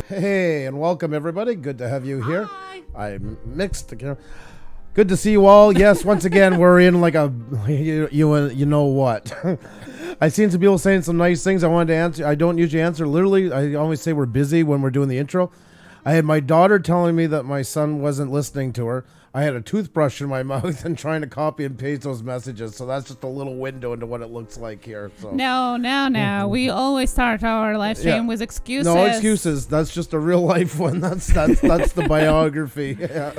Hey, and welcome everybody. Good to have you here. Hi. I mixed the camera. Good to see you all. Yes, once again, we're in like a you know what. I seen some people saying some nice things. I wanted to answer. I don't usually answer. Literally, I always say we're busy when we're doing the intro. I had my daughter telling me that my son wasn't listening to her. I had a toothbrush in my mouth and trying to copy and paste those messages. So that's just a little window into what it looks like here. So. No. We always start our live stream with excuses. No excuses. That's just a real life one. That's the biography. Yeah.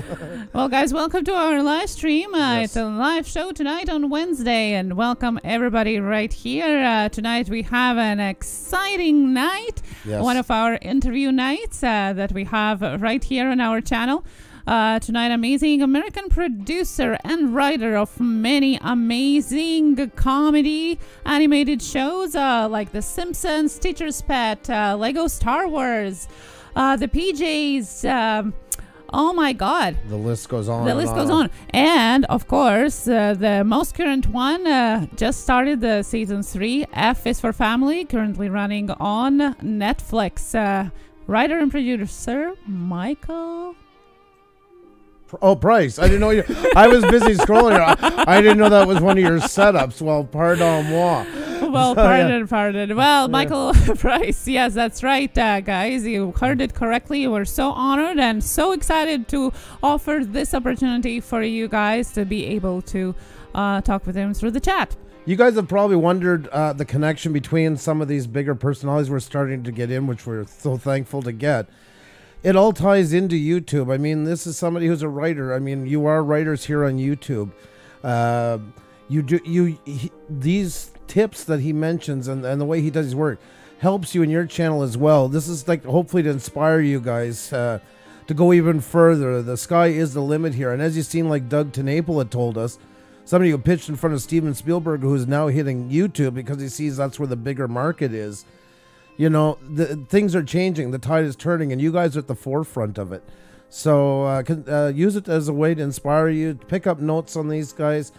Well, guys, welcome to our live stream. It's a live show tonight on Wednesday, and welcome everybody right here. Tonight we have an exciting night. Yes. One of our interview nights that we have right here on our channel. Tonight, amazing American producer and writer of many amazing comedy animated shows like The Simpsons, Teacher's Pet, Lego Star Wars, The PJs. Oh my God. The list goes on. The list goes on. And of course, the most current one just started the season 3. F is for Family, currently running on Netflix. Writer and producer Michael. Oh, Price. I didn't know you. I was busy scrolling. I didn't know that was one of your setups. Well, pardon moi. Well, pardon. Well, Michael Price. Yes, that's right, guys. You heard it correctly. We're so honored and so excited to offer this opportunity for you guys to be able to talk with him through the chat. You guys have probably wondered the connection between some of these bigger personalities we're starting to get in, which we're so thankful to get. It all ties into YouTube. I mean, this is somebody who's a writer. I mean, you are writers here on YouTube. These tips that he mentions and the way he does his work helps you in your channel as well. This is like hopefully to inspire you guys to go even further. The sky is the limit here. And as you've seen, like Doug Tenaple had told us, somebody who pitched in front of Steven Spielberg, who is now hitting YouTube because he sees that's where the bigger market is. You know, things are changing. The tide is turning, and you guys are at the forefront of it. So use it as a way to inspire you. Pick up notes on these guys.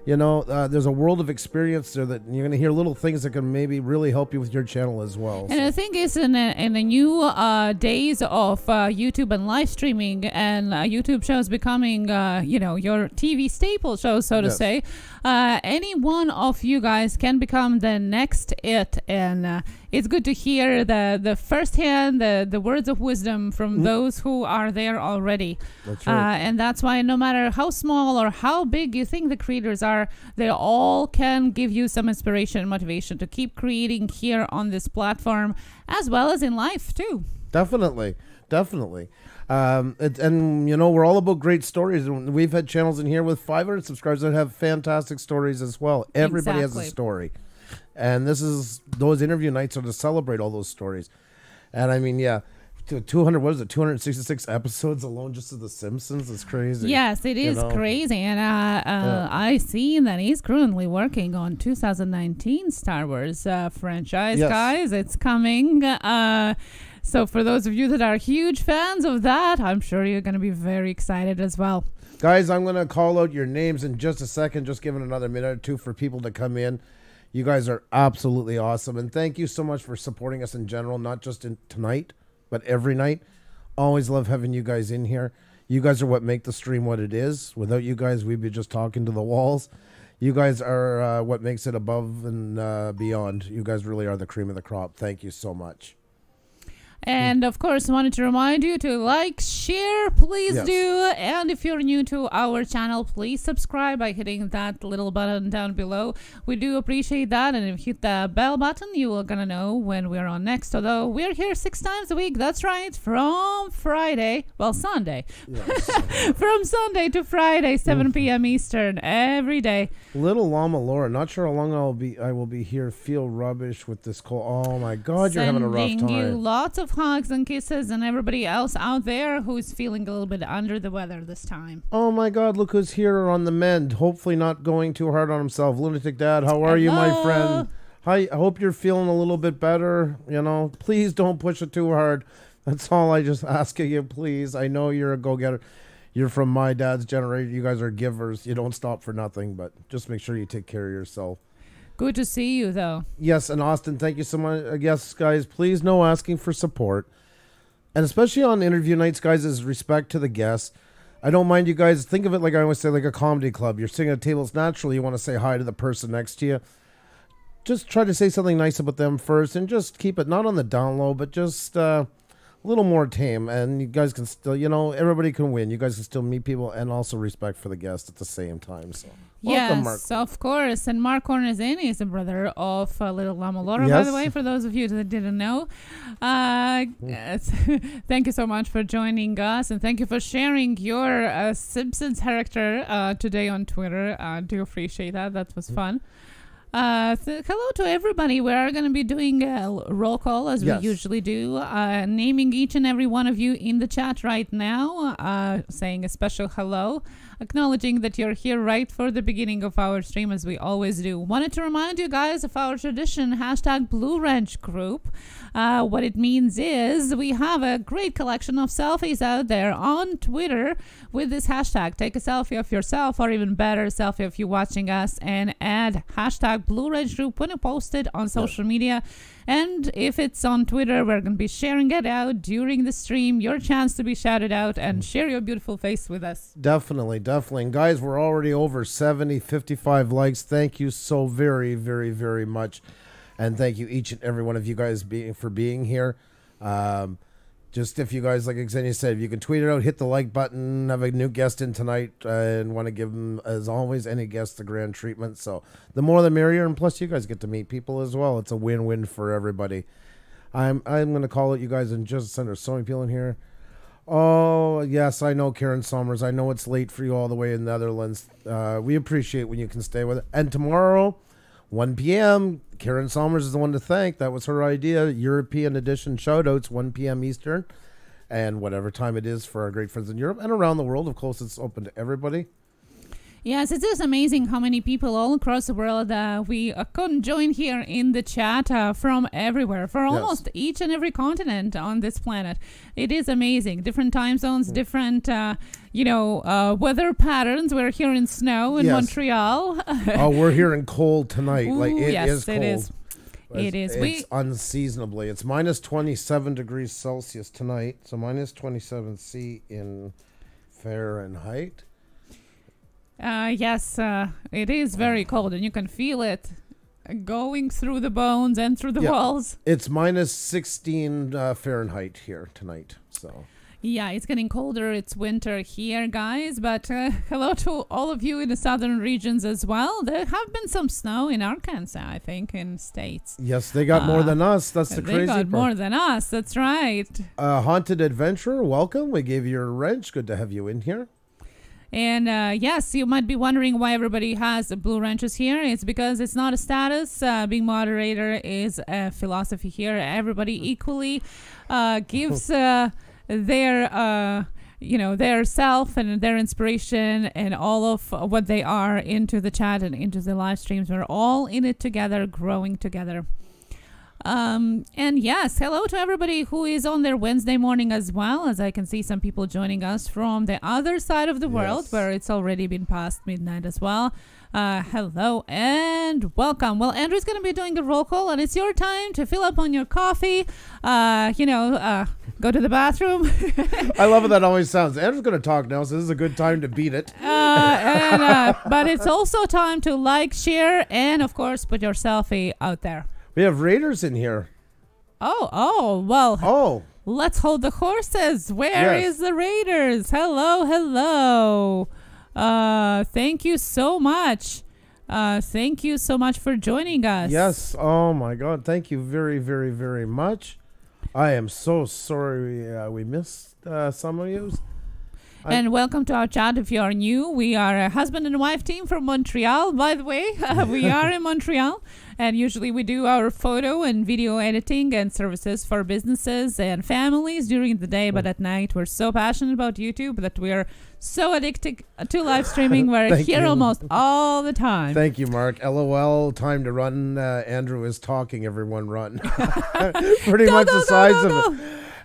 You know, there's a world of experience there that you're going to hear little things that can maybe really help you with your channel as well. And I think it's in the new days of YouTube and live streaming and YouTube shows becoming, your TV staple shows, so to say. Any one of you guys can become the next it, and it's good to hear the firsthand, the words of wisdom from those who are there already. That's right. And that's why no matter how small or how big you think the creators are, they all can give you some inspiration and motivation to keep creating here on this platform, as well as in life too. Definitely. And you know, we're all about great stories. We've had channels in here with 500 subscribers that have fantastic stories as well. Everybody has a story. And those interview nights are to celebrate all those stories. And I mean, 266 episodes alone just of The Simpsons is crazy. Yes, it is crazy. And I seen that he's currently working on 2019 Star Wars franchise, guys. It's coming. So for those of you that are huge fans of that, I'm sure you're going to be very excited as well. Guys, I'm going to call out your names in just a second, just giving another minute or two for people to come in. You guys are absolutely awesome. And thank you so much for supporting us in general, not just tonight, but every night. Always love having you guys in here. You guys are what make the stream what it is. Without you guys, we'd be just talking to the walls. You guys are what makes it above and beyond. You guys really are the cream of the crop. Thank you so much. And of course, wanted to remind you to like, share, please do. And if you're new to our channel, please subscribe by hitting that little button down below. We do appreciate that. And if you hit the bell button, you are going to know when we're on next. Although we're here 6 times a week. That's right. From Sunday. Yes. From Sunday to Friday, 7 p.m. Eastern, every day. Little Llama Laura, not sure how long I will be here. Feel rubbish with this cold. Oh my God, you're having a rough time. Sending you lots of hugs and kisses, and everybody else out there who's feeling a little bit under the weather this time. Oh my God, look who's here on the mend. Hopefully not going too hard on himself. Lunatic Dad, how are you, my friend? Hi, I hope you're feeling a little bit better. You know, please don't push it too hard. That's all I just ask of you, please. I know you're a go-getter. You're from my dad's generation. You guys are givers. You don't stop for nothing, but just make sure you take care of yourself. Good to see you, though. Yes, and Austin, thank you so much. Yes, guys, please no asking for support. And especially on interview nights, guys, is respect to the guests. I don't mind you guys. Think of it like I always say, like a comedy club. You're sitting at tables. Naturally, you want to say hi to the person next to you. Just try to say something nice about them first and just keep it not on the down low, but just little more tame, and you guys can still, everybody can win. You guys can still meet people and also respect for the guest at the same time. So, welcome, Mark. Yes, of course. And Mark Cornezani is the brother of Little Llama Laura, by the way, for those of you that didn't know. Yes. Thank you so much for joining us, and thank you for sharing your Simpsons character today on Twitter. I do appreciate that. That was fun. Hello to everybody. We are going to be doing a roll call as we usually do, naming each and every one of you in the chat right now, saying a special hello, acknowledging that you're here right for the beginning of our stream as we always do. Wanted to remind you guys of our tradition, hashtag Blue Wrench group. What it means is we have a great collection of selfies out there on Twitter with this hashtag. Take a selfie of yourself, or even better, a selfie of you watching us, and add hashtag Blue Wrench group when you post it on social media. And if it's on Twitter, we're going to be sharing it out during the stream. Your chance to be shouted out and share your beautiful face with us. Definitely. And guys, we're already over 55 likes. Thank you so very, very, very much. And thank you each and every one of you guys for being here. Just if you guys, like Xenia said, if you can tweet it out, hit the like button, have a new guest in tonight, and want to give them, as always, any guest the grand treatment. So the more the merrier, and plus you guys get to meet people as well. It's a win-win for everybody. I'm going to call it, you guys, and just send there's so many people in here. Oh, yes, I know, Karen Somers. I know it's late for you all the way in the Netherlands. We appreciate when you can stay with it. And tomorrow, 1 p.m., Karen Somers is the one to thank. That was her idea. European edition shoutouts, 1 p.m. Eastern, and whatever time it is for our great friends in Europe and around the world. Of course, it's open to everybody. Yes, it is amazing how many people all across the world we can join here in the chat from everywhere, for almost each and every continent on this planet. It is amazing. Different time zones, different, weather patterns. We're here in snow in Montreal. Oh, we're here in cold tonight. Ooh, like it is cold. It is. It is. It's unseasonably. It's minus 27 degrees Celsius tonight. So minus 27 C in Fahrenheit. Yes, it is very cold, and you can feel it going through the bones and through the walls. It's minus 16 Fahrenheit here tonight. So yeah, it's getting colder. It's winter here, guys. But hello to all of you in the southern regions as well. There have been some snow in Arkansas, I think, in states. Yes, they got more than us. That's the crazy part. They got more than us. That's right. Haunted Adventurer, welcome. We gave you a wrench. Good to have you in here. And yes, you might be wondering why everybody has blue wrenches here. It's because it's not a status. Being moderator is a philosophy here. Everybody equally gives their self and their inspiration and all of what they are into the chat and into the live streams. We're all in it together, growing together. And yes, hello to everybody who is on their Wednesday morning as well, as I can see some people joining us from the other side of the world where it's already been past midnight as well. Hello and welcome. Well, Andrew's going to be doing a roll call, and it's your time to fill up on your coffee, go to the bathroom. I love how that always sounds. Andrew's going to talk now, so this is a good time to beat it. But it's also time to like, share, and of course, put your selfie out there. We have Raiders in here. Well, let's hold the horses. Where is the Raiders? Hello. Thank you so much. Thank you so much for joining us. Yes. Oh, my God. Thank you very, very, very much. I am so sorry we missed some of you. And welcome to our chat if you are new. We are a husband and wife team from Montreal, by the way. We are in Montreal. And usually we do our photo and video editing and services for businesses and families during the day. But at night, we're so passionate about YouTube that we're so addicted to live streaming. We're here almost all the time. Thank you, Mark. LOL, time to run. Andrew is talking. Everyone run. Pretty much the size of it.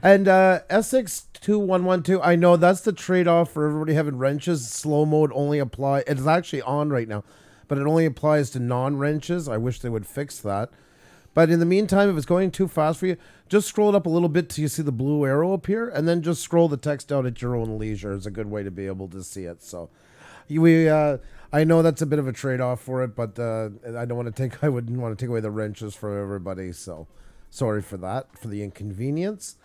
And S02 I know that's the trade-off for everybody having wrenches. Slow mode only apply. It's actually on right now, but it only applies to non-wrenches. I wish they would fix that. But in the meantime, if it's going too fast for you, just scroll it up a little bit till you see the blue arrow appear, and then just scroll the text out at your own leisure. It's a good way to be able to see it. So I know that's a bit of a trade-off for it, but I wouldn't want to take away the wrenches for everybody. So sorry for that, for the inconvenience.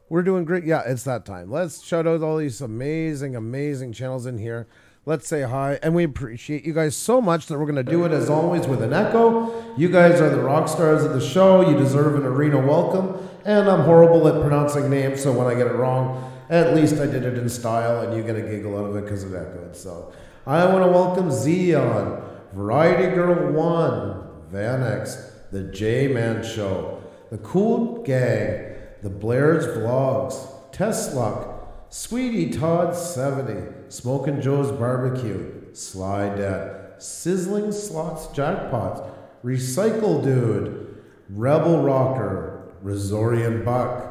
We're doing great. Yeah, it's that time. Let's shout out all these amazing, amazing channels in here. Let's say hi. And we appreciate you guys so much that we're going to do it, as always, with an echo. You guys are the rock stars of the show. You deserve an arena welcome. And I'm horrible at pronouncing names, so when I get it wrong, at least I did it in style, and you get a giggle out of it because it echoed. So I want to welcome Zeon, Variety Girl 1, Van X, The J-Man Show, The Cool Gang, The Blair's Vlogs, Tesluck, Sweetie Todd 70, Smokin' Joe's Barbecue, Sly Dad, Sizzling Slots Jackpots, Recycle Dude, Rebel Rocker, Resorian Buck,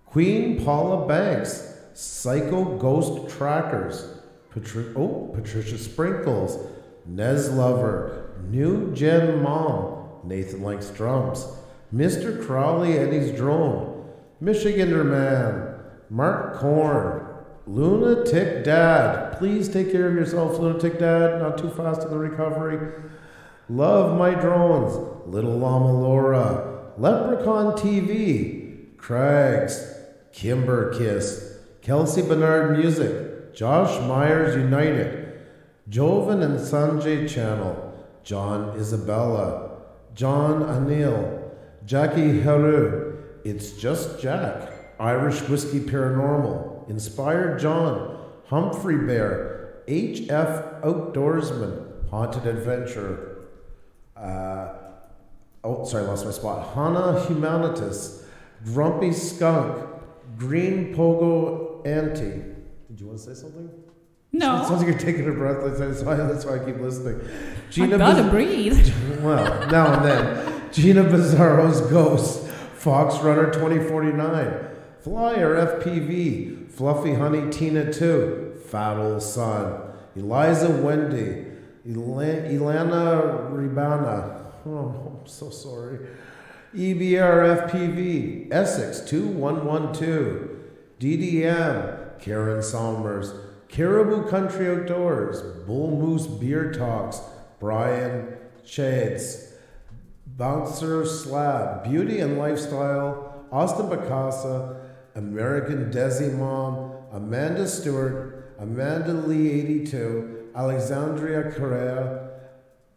Queen Paula Banks, Psycho Ghost Trackers, Patricia Sprinkles, Nez Lover, New Gen Mom, Nathan Likes Drums, Mr. Crowley Eddie's Drone, Michigander Man, Mark Korn, Lunatic Dad. Please take care of yourself, Lunatic Dad. Not too fast in the recovery. Love My Drones, Little Llama Laura, Leprechaun TV, Craigs, Kimber Kiss, Kelsey Bernard Music, Josh Myers United, Jovan and Sanjay Channel, John Isabella, John Anil, Jackie Heru, It's Just Jack, Irish Whiskey Paranormal, Inspired John, Humphrey Bear, HF Outdoorsman, Haunted Adventure, lost my spot, Hana Humanitas, Grumpy Skunk, Green Pogo Auntie. Did you want to say something? No. It sounds like you're taking a breath. That's why I keep listening. I gotta breathe. Well, now and then. Gina Bizarro's Ghost, Fox Runner 2049, Flyer FPV, Fluffy Honey Tina 2, Fat Old Son, Eliza Wendy, Ilana Ribana, oh, I'm so sorry, EBR FPV, Essex 2112, DDM, Karen Salmers, Caribou Country Outdoors, Bull Moose Beer Talks, Brian Shades, Bouncer Slab, Beauty and Lifestyle, Austin Bacasa, American Desi Mom, Amanda Stewart, Amanda Lee 82, Alexandria Correa,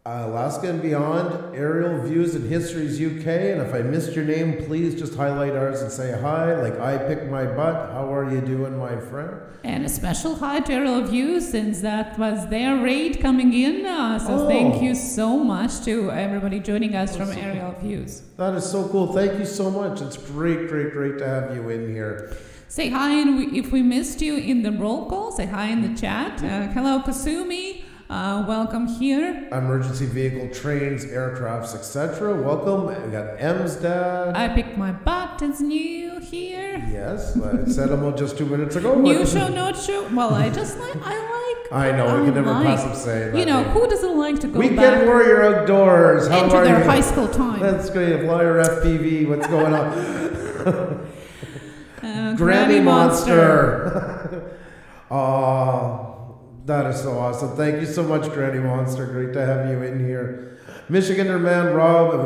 Alaska and Beyond, Aerial Views and Histories UK, and if I missed your name, please just highlight ours and say hi, like I Pick My Butt. How are you doing, my friend? And a special hi to Aerial Views, since that was their raid coming in. Thank you so much to everybody joining us from Aerial Views. That is so cool. Thank you so much. It's great to have you in here. Say hi, and if we missed you in the roll call, say hi in the chat. Hello, Kasumi. Welcome here. Emergency vehicle, trains, aircrafts, etc. Welcome. We got M's dad. I Picked My Butt is new here. Yes, I said them just 2 minutes ago. New show, not show. Well, I know, we can never pass up saying that. You know, who doesn't like to go Weekend back Warrior Outdoors. How into are their you? high school time? That's great. Flyer FPV. What's going on? Granny Monster. That is so awesome. Thank you so much, Granny Monster. Great to have you in here. Michigander Man Rob, I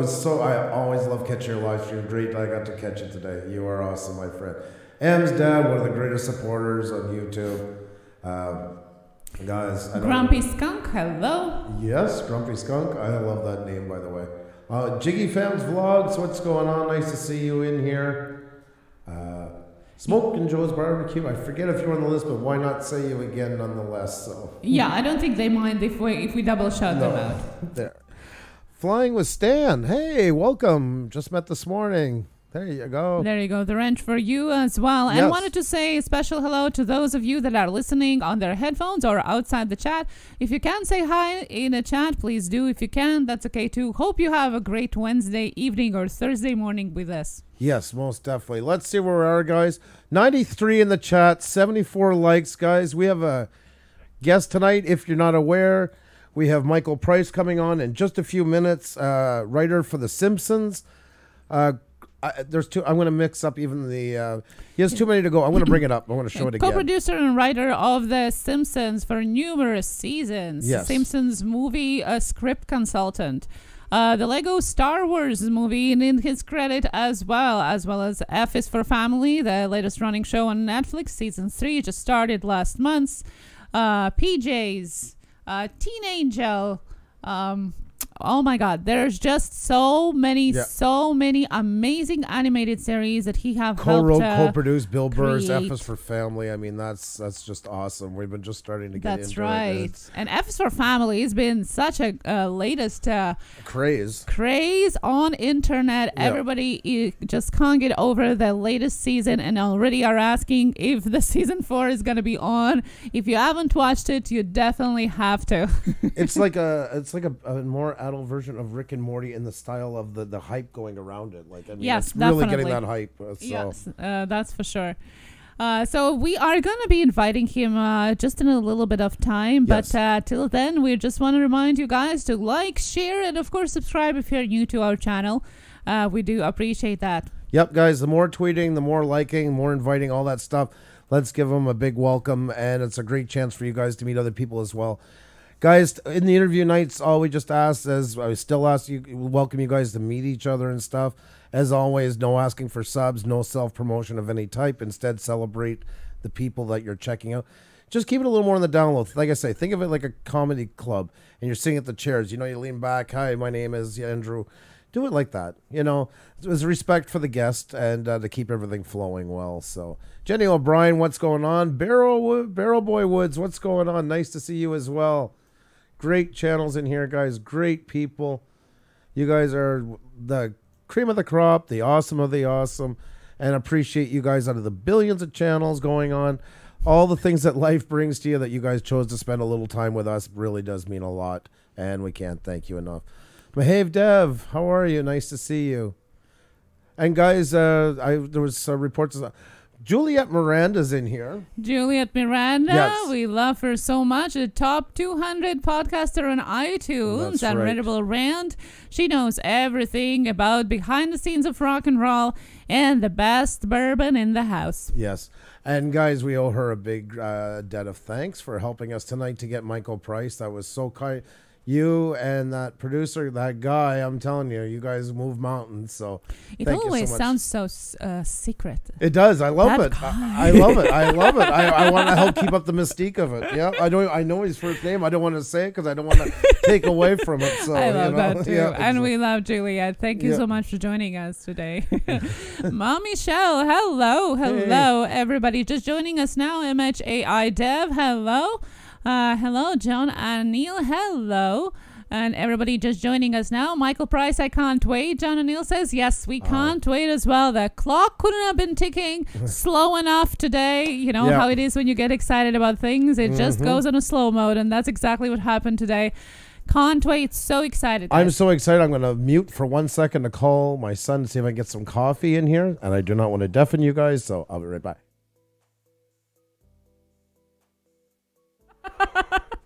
always love catching your live stream. Great I got to catch it today. You are awesome, my friend. M's dad, one of the greatest supporters on YouTube. Guys, Grumpy Skunk, hello. Yes, Grumpy Skunk. I love that name, by the way. Jiggy Fam's Vlogs, what's going on? Nice to see you in here. Smokin' Joe's Barbecue. I forget if you're on the list, but why not say you again nonetheless? So yeah, I don't think they mind if we double shout them out. There. Flying with Stan. Hey, welcome. Just met this morning. There you go. There you go. The wrench for you as well. And wanted to say a special hello to those of you that are listening on their headphones or outside the chat. If you can say hi in the chat, please do. If you can, that's okay too. Hope you have a great Wednesday evening or Thursday morning with us. Yes, most definitely. Let's see where we are, guys. 93 in the chat, 74 likes, guys. We have a guest tonight. If you're not aware, we have Michael Price coming on in just a few minutes, writer for The Simpsons. There's two. I'm going to mix up even the. He has too many to go. I'm going to bring it up. I want to show it again. Co-producer and writer of The Simpsons for numerous seasons. Yes. Simpsons movie script consultant. the Lego Star Wars movie in his credit as well as F is for Family, the latest running show on Netflix. Season 3 just started last month. PJs, Teen Angel, oh my God, there's just so many amazing animated series that he have co-wrote, helped co-produced. Bill Burr's F create. is for Family. I mean, that's just awesome. We've been just starting to get That's into right. it. And F is for Family has been such a latest craze on internet. Yeah. Everybody just can't get over the latest season and already are asking if the season 4 is going to be on. If you haven't watched it, you definitely have to. It's like a more adult version of Rick and Morty in the style of the hype going around it. Like, I mean, Yes, it's really definitely. getting that hype. So. Yes, that's for sure. So we are going to be inviting him just in a little bit of time. Yes. But till then, we just want to remind you guys to like, share, and of course, subscribe if you're new to our channel. We do appreciate that. Yep, guys, the more tweeting, the more liking, more inviting, all that stuff. Let's give them a big welcome, and it's a great chance for you guys to meet other people as well. Guys, in the interview nights, all we just asked is, I still ask you, welcome you guys to meet each other and stuff. As always, no asking for subs, no self-promotion of any type. Instead, celebrate the people that you're checking out. Just keep it a little more on the down low. Like I say, think of it like a comedy club, and you're sitting at the chairs. You know, you lean back. Hi, my name is Andrew. Do it like that. You know, there's respect for the guest and to keep everything flowing well. So, Jenny O'Brien, what's going on? Barrel Boy Woods, what's going on? Nice to see you as well. Great channels in here, guys. Great people. You guys are the cream of the crop, the awesome of the awesome, and appreciate you guys out of the billions of channels going on. All the things that life brings to you that you guys chose to spend a little time with us really does mean a lot, and we can't thank you enough. Mahave Dev, how are you? Nice to see you. And guys, there was reports. Juliette Miranda's in here. Juliette Miranda, Yes. we love her so much. A top 200 podcaster on iTunes. That's Unreadable Rant. She knows everything about behind the scenes of rock and roll and the best bourbon in the house. Yes. And guys, we owe her a big debt of thanks for helping us tonight to get Michael Price. That was so kind. You and that producer, that guy, I'm telling you, you guys move mountains. So It thank always you so much. sounds so secret. It does. I love That it. guy. I love it. I love it. I want to help keep up the mystique of it. Yeah, I know his first name. I don't want to say it because I don't want to take away from it. So I love that too. Yeah, And we love Juliette. Thank you so much for joining us today. Mommy Shell, hello. Hello, everybody. Just joining us now. MHAI Dev, hello. Hello, John and Neil, hello. And everybody just joining us now. Michael Price, I can't wait. John O'Neill says, yes, we can't wait as well. The clock couldn't have been ticking slow enough today. You know how it is when you get excited about things. It just goes on a slow mode, and that's exactly what happened today. Can't wait. So excited. I'm so excited. I'm going to mute for 1 second to call my son to see if I can get some coffee in here. And I do not want to deafen you guys, so I'll be right back.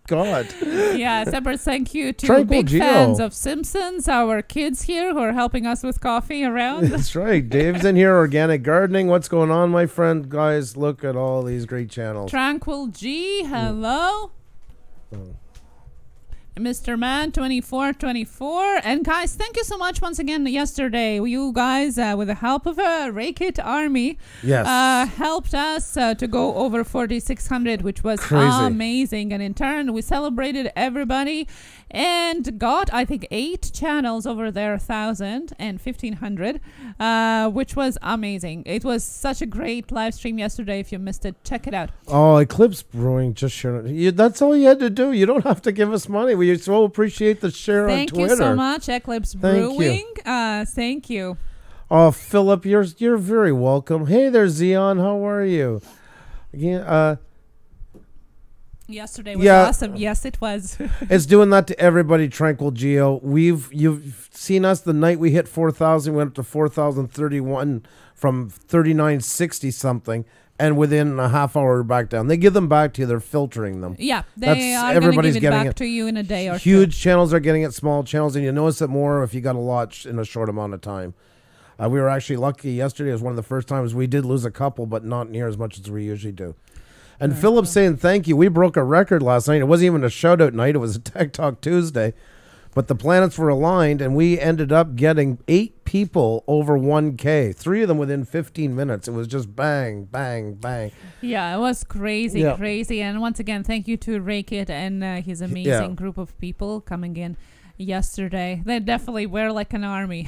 God. Yeah, separate thank you to Tranquil big Geo. fans of Simpsons, our kids here who are helping us with coffee around. That's right. Dave's in here. Organic gardening. What's going on, my friend? Guys, look at all these great channels. Tranquil G, hello. Mr. Man 2424. And guys, thank you so much once again. Yesterday, you guys, with the help of a Rake It Army, helped us to go over 4,600, which was crazy. Amazing. And in turn, we celebrated everybody and got, I think, 8 channels over there, 1,000 and 1,500, which was amazing. It was such a great live stream yesterday. If you missed it, check it out. Oh, Eclipse Brewing just shared it. That's all you had to do. You don't have to give us money. We so appreciate the share on Twitter. Thank you so much, Eclipse Brewing. Thank you. Oh, Philip, you're very welcome. Hey there, Zion. How are you? Again, yesterday was awesome. Yes, it was. It's doing that to everybody, Tranquil Geo. You've seen us the night we hit 4,000, went up to 4,031 from 3,960 something. And within a half hour, we're back down. They give them back to you. They're filtering them. Yeah, they are going to give it back to you in a day or two. Huge channels are getting it, small channels, and you notice it more if you got a lot in a short amount of time. We were actually lucky yesterday. It was one of the first times we did lose a couple, but not near as much as we usually do. And Philip's saying thank you. We broke a record last night. It wasn't even a shout-out night. It was a Tech Talk Tuesday. But the planets were aligned, and we ended up getting 8 people over 1K. 3 of them within 15 minutes. It was just bang, bang, bang. Yeah, it was crazy, crazy. And once again, thank you to Raykit and his amazing group of people coming in yesterday. They definitely were like an army.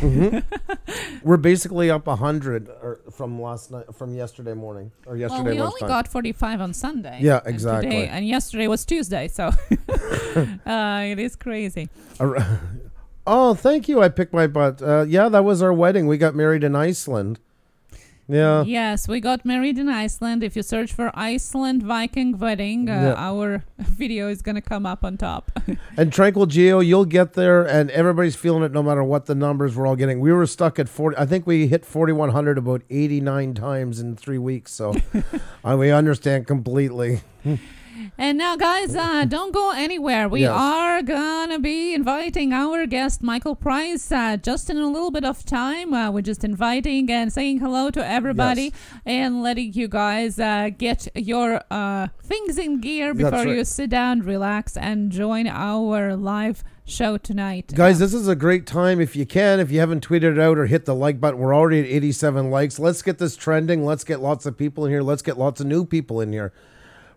We're basically up 100 from last night, from yesterday morning or yesterday. Well, we only got 45 on Sunday. Yeah, exactly. And yesterday was Tuesday, so it is crazy. Oh, thank you. I picked my butt. Yeah, that was our wedding. We got married in Iceland. Yeah. Yes, we got married in Iceland. If you search for Iceland Viking wedding, our video is going to come up on top. And Tranquil Geo, you'll get there, and everybody's feeling it no matter what the numbers we're all getting. We were stuck at 40. I think we hit 4,100 about 89 times in 3 weeks, so we understand completely. And now, guys, don't go anywhere. We are going to be inviting our guest, Michael Price, just in a little bit of time. We're just inviting and saying hello to everybody and letting you guys get your things in gear before you sit down, relax, and join our live show tonight. Guys, this is a great time. If you can, if you haven't tweeted it out or hit the like button, we're already at 87 likes. Let's get this trending. Let's get lots of people in here. Let's get lots of new people in here.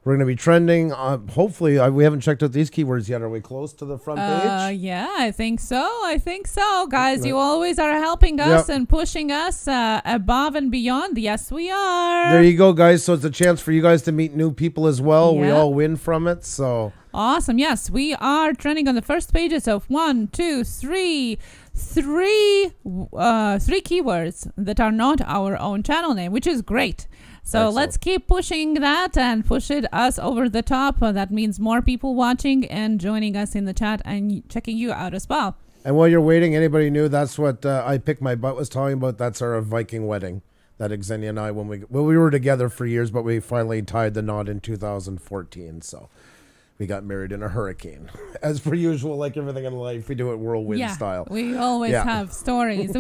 We're going to be trending. Hopefully, we haven't checked out these keywords yet. Are we close to the front page? Yeah, I think so. Guys, you always are helping us and pushing us above and beyond. Yes, we are. There you go, guys. So it's a chance for you guys to meet new people as well. We all win from it. So awesome. Yes, we are trending on the first pages of 1, 2, 3. Three keywords that are not our own channel name, which is great. So excellent. Let's keep pushing that and push us over the top. That means more people watching and joining us in the chat and checking you out as well. And while you're waiting, anybody new, that's what I Picked My Butt was talking about. That's our Viking wedding that Xenia and I, when we were together for years, but we finally tied the knot in 2014. So we got married in a hurricane. As per usual, like everything in life, we do it whirlwind style. We always have stories.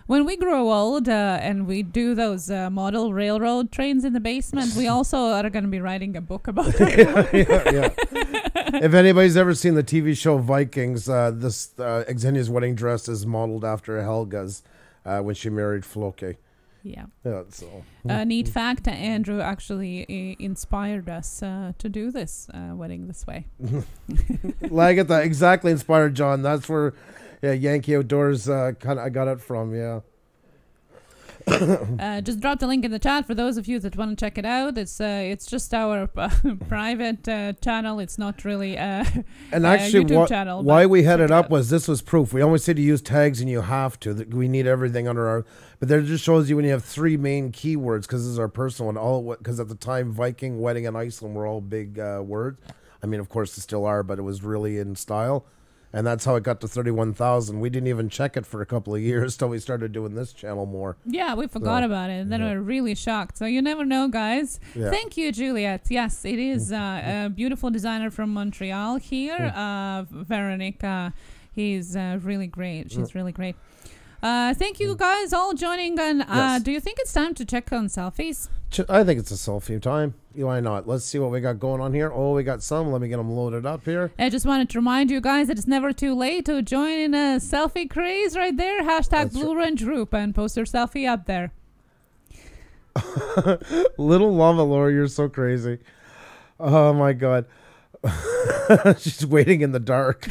When we grow old and we do those model railroad trains in the basement, we also are going to be writing a book about it. If anybody's ever seen the TV show Vikings, this Xenia's wedding dress is modeled after Helga's when she married Floki. Yeah. So. Neat fact, Andrew actually inspired us to do this wedding this way. Like it, that exactly inspired John. That's where Yankee Outdoors I got it from, just drop the link in the chat for those of you that want to check it out. It's just our private channel. It's not really and actually YouTube channel. Why we had it up was this was proof. We always say to use tags, and you have to. We need everything under our. But there just shows you when you have 3 main keywords, because this is our personal one. Because at the time, Viking, wedding, and Iceland were all big words. I mean, of course, they still are, but it was really in style. And that's how it got to 31,000. We didn't even check it for a couple of years till we started doing this channel more. Yeah, we forgot about it. And then we were really shocked. So you never know, guys. Yeah. Thank you, Juliette. Yes, it is a beautiful designer from Montreal here. Veronica, he's really great. She's really great. Thank you guys all joining. And do you think it's time to check on selfies? I think it's a selfie time. Why not? Let's see what we got going on here. Oh, we got some. Let me get them loaded up here. I just wanted to remind you guys that it's never too late to join in a selfie craze right there. Hashtag Blue Range Group and post your selfie up there. Little Lava Laura, you're so crazy. Oh, my God. She's waiting in the dark.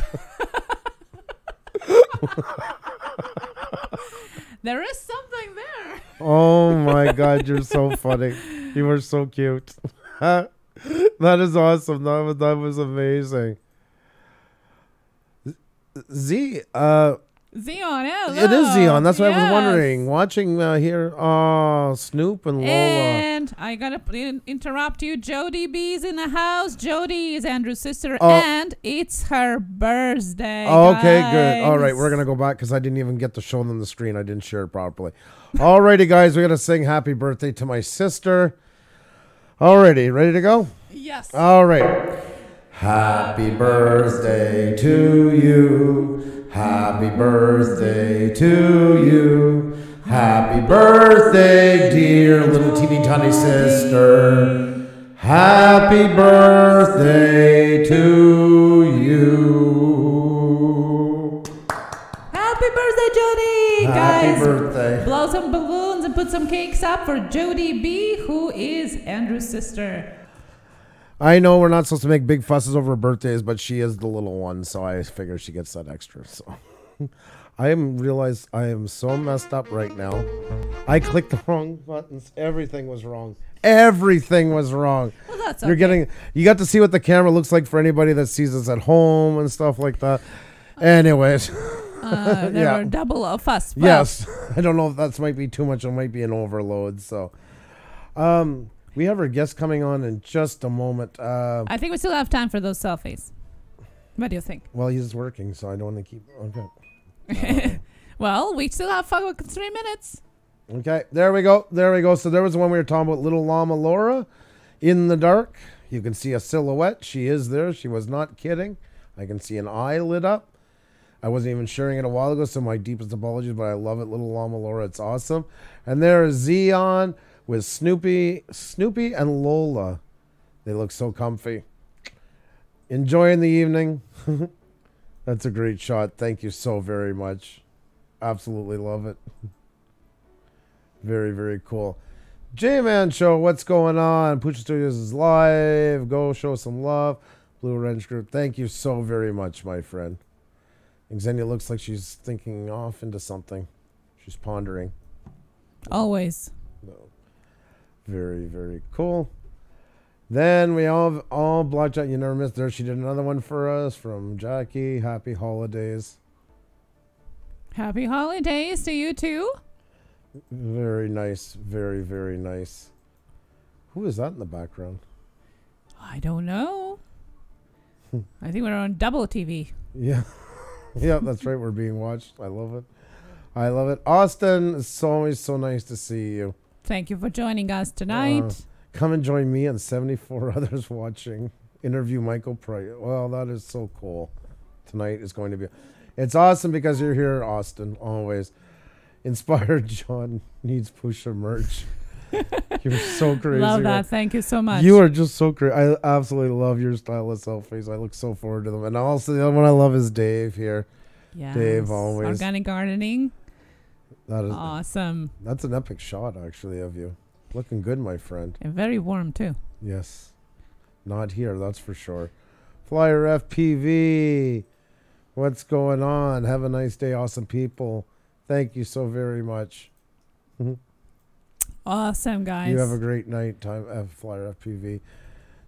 There is something there. Oh my God, you're so funny. You were so cute. That is awesome. That was amazing. Zeon, hello. It is Zeon. That's what I was wondering. Watching here. Oh, Snoop and Lola. And I gotta interrupt you. Jody B's in the house. Jody is Andrew's sister, and it's her birthday. Okay, good. All right, we're gonna go back because I didn't even get to show them the screen. I didn't share it properly. Alrighty, guys, we're gonna sing "Happy Birthday" to my sister. Alrighty, ready to go? Yes. All right. Happy birthday to you. Happy birthday to you. Happy birthday, dear little teeny tiny sister. Happy birthday to you. birthday, Happy guys. birthday. Blow some balloons and put some cakes up for Jody B, who is Andrew's sister. I know we're not supposed to make big fusses over birthdays, but she is the little one, so I figure she gets that extra. So I realized I am so messed up right now. I clicked the wrong buttons. Everything was wrong. Everything was wrong. Well, that's okay. You got to see what the camera looks like for anybody that sees us at home and stuff like that. Anyways. There were double of fuss. Well, yes. I don't know if that might be too much. It might be an overload. So, we have our guest coming on in just a moment. I think we still have time for those selfies. What do you think? Well, he's working, so I don't want to keep... Okay. Well, we still have 3 minutes. Okay, there we go. So there was the one we were talking about, little llama Laura in the dark. You can see a silhouette. She is there. She was not kidding. I can see an eye lit up. I wasn't even sharing it a while ago, so my deepest apologies, but I love it, little llama Laura. It's awesome. And there is Zeon with Snoopy and Lola. They look so comfy. Enjoying the evening. That's a great shot. Thank you so very much. Absolutely love it. Very, very cool. J-Man Show, what's going on? Pucha Studios is live. Go show some love. Blue Wrench Group, thank you so very much, my friend. Xenia looks like she's thinking off into something. She's pondering. Always. No. Very, very cool. Then we all Blackjack, you never missed there. She did another one for us from Jackie. Happy holidays. Happy holidays to you too. Very nice. Very, very nice. Who is that in the background? I don't know. I think we're on double TV. Yeah. Yeah, that's right. We're being watched. I love it. I love it. Austin, it's always so nice to see you. Thank you for joining us tonight. Come and join me and 74 others watching. Interview Michael Price. Well, that is so cool. Tonight is going to be... It's awesome because you're here, Austin, always. Inspired John needs Pusa merch. You're so crazy. Love that. Right? Thank you so much. You are just so crazy. I absolutely love your style of selfies. I look so forward to them. And also the other one I love is Dave here. Yes. Dave always. Organic gardening. That is awesome. That's an epic shot, actually, of you. Looking good, my friend. And very warm, too. Yes. Not here, that's for sure. Flyer FPV. What's going on? Have a nice day, awesome people. Thank you so very much. Awesome, guys. You have a great night, time. Flyer FPV.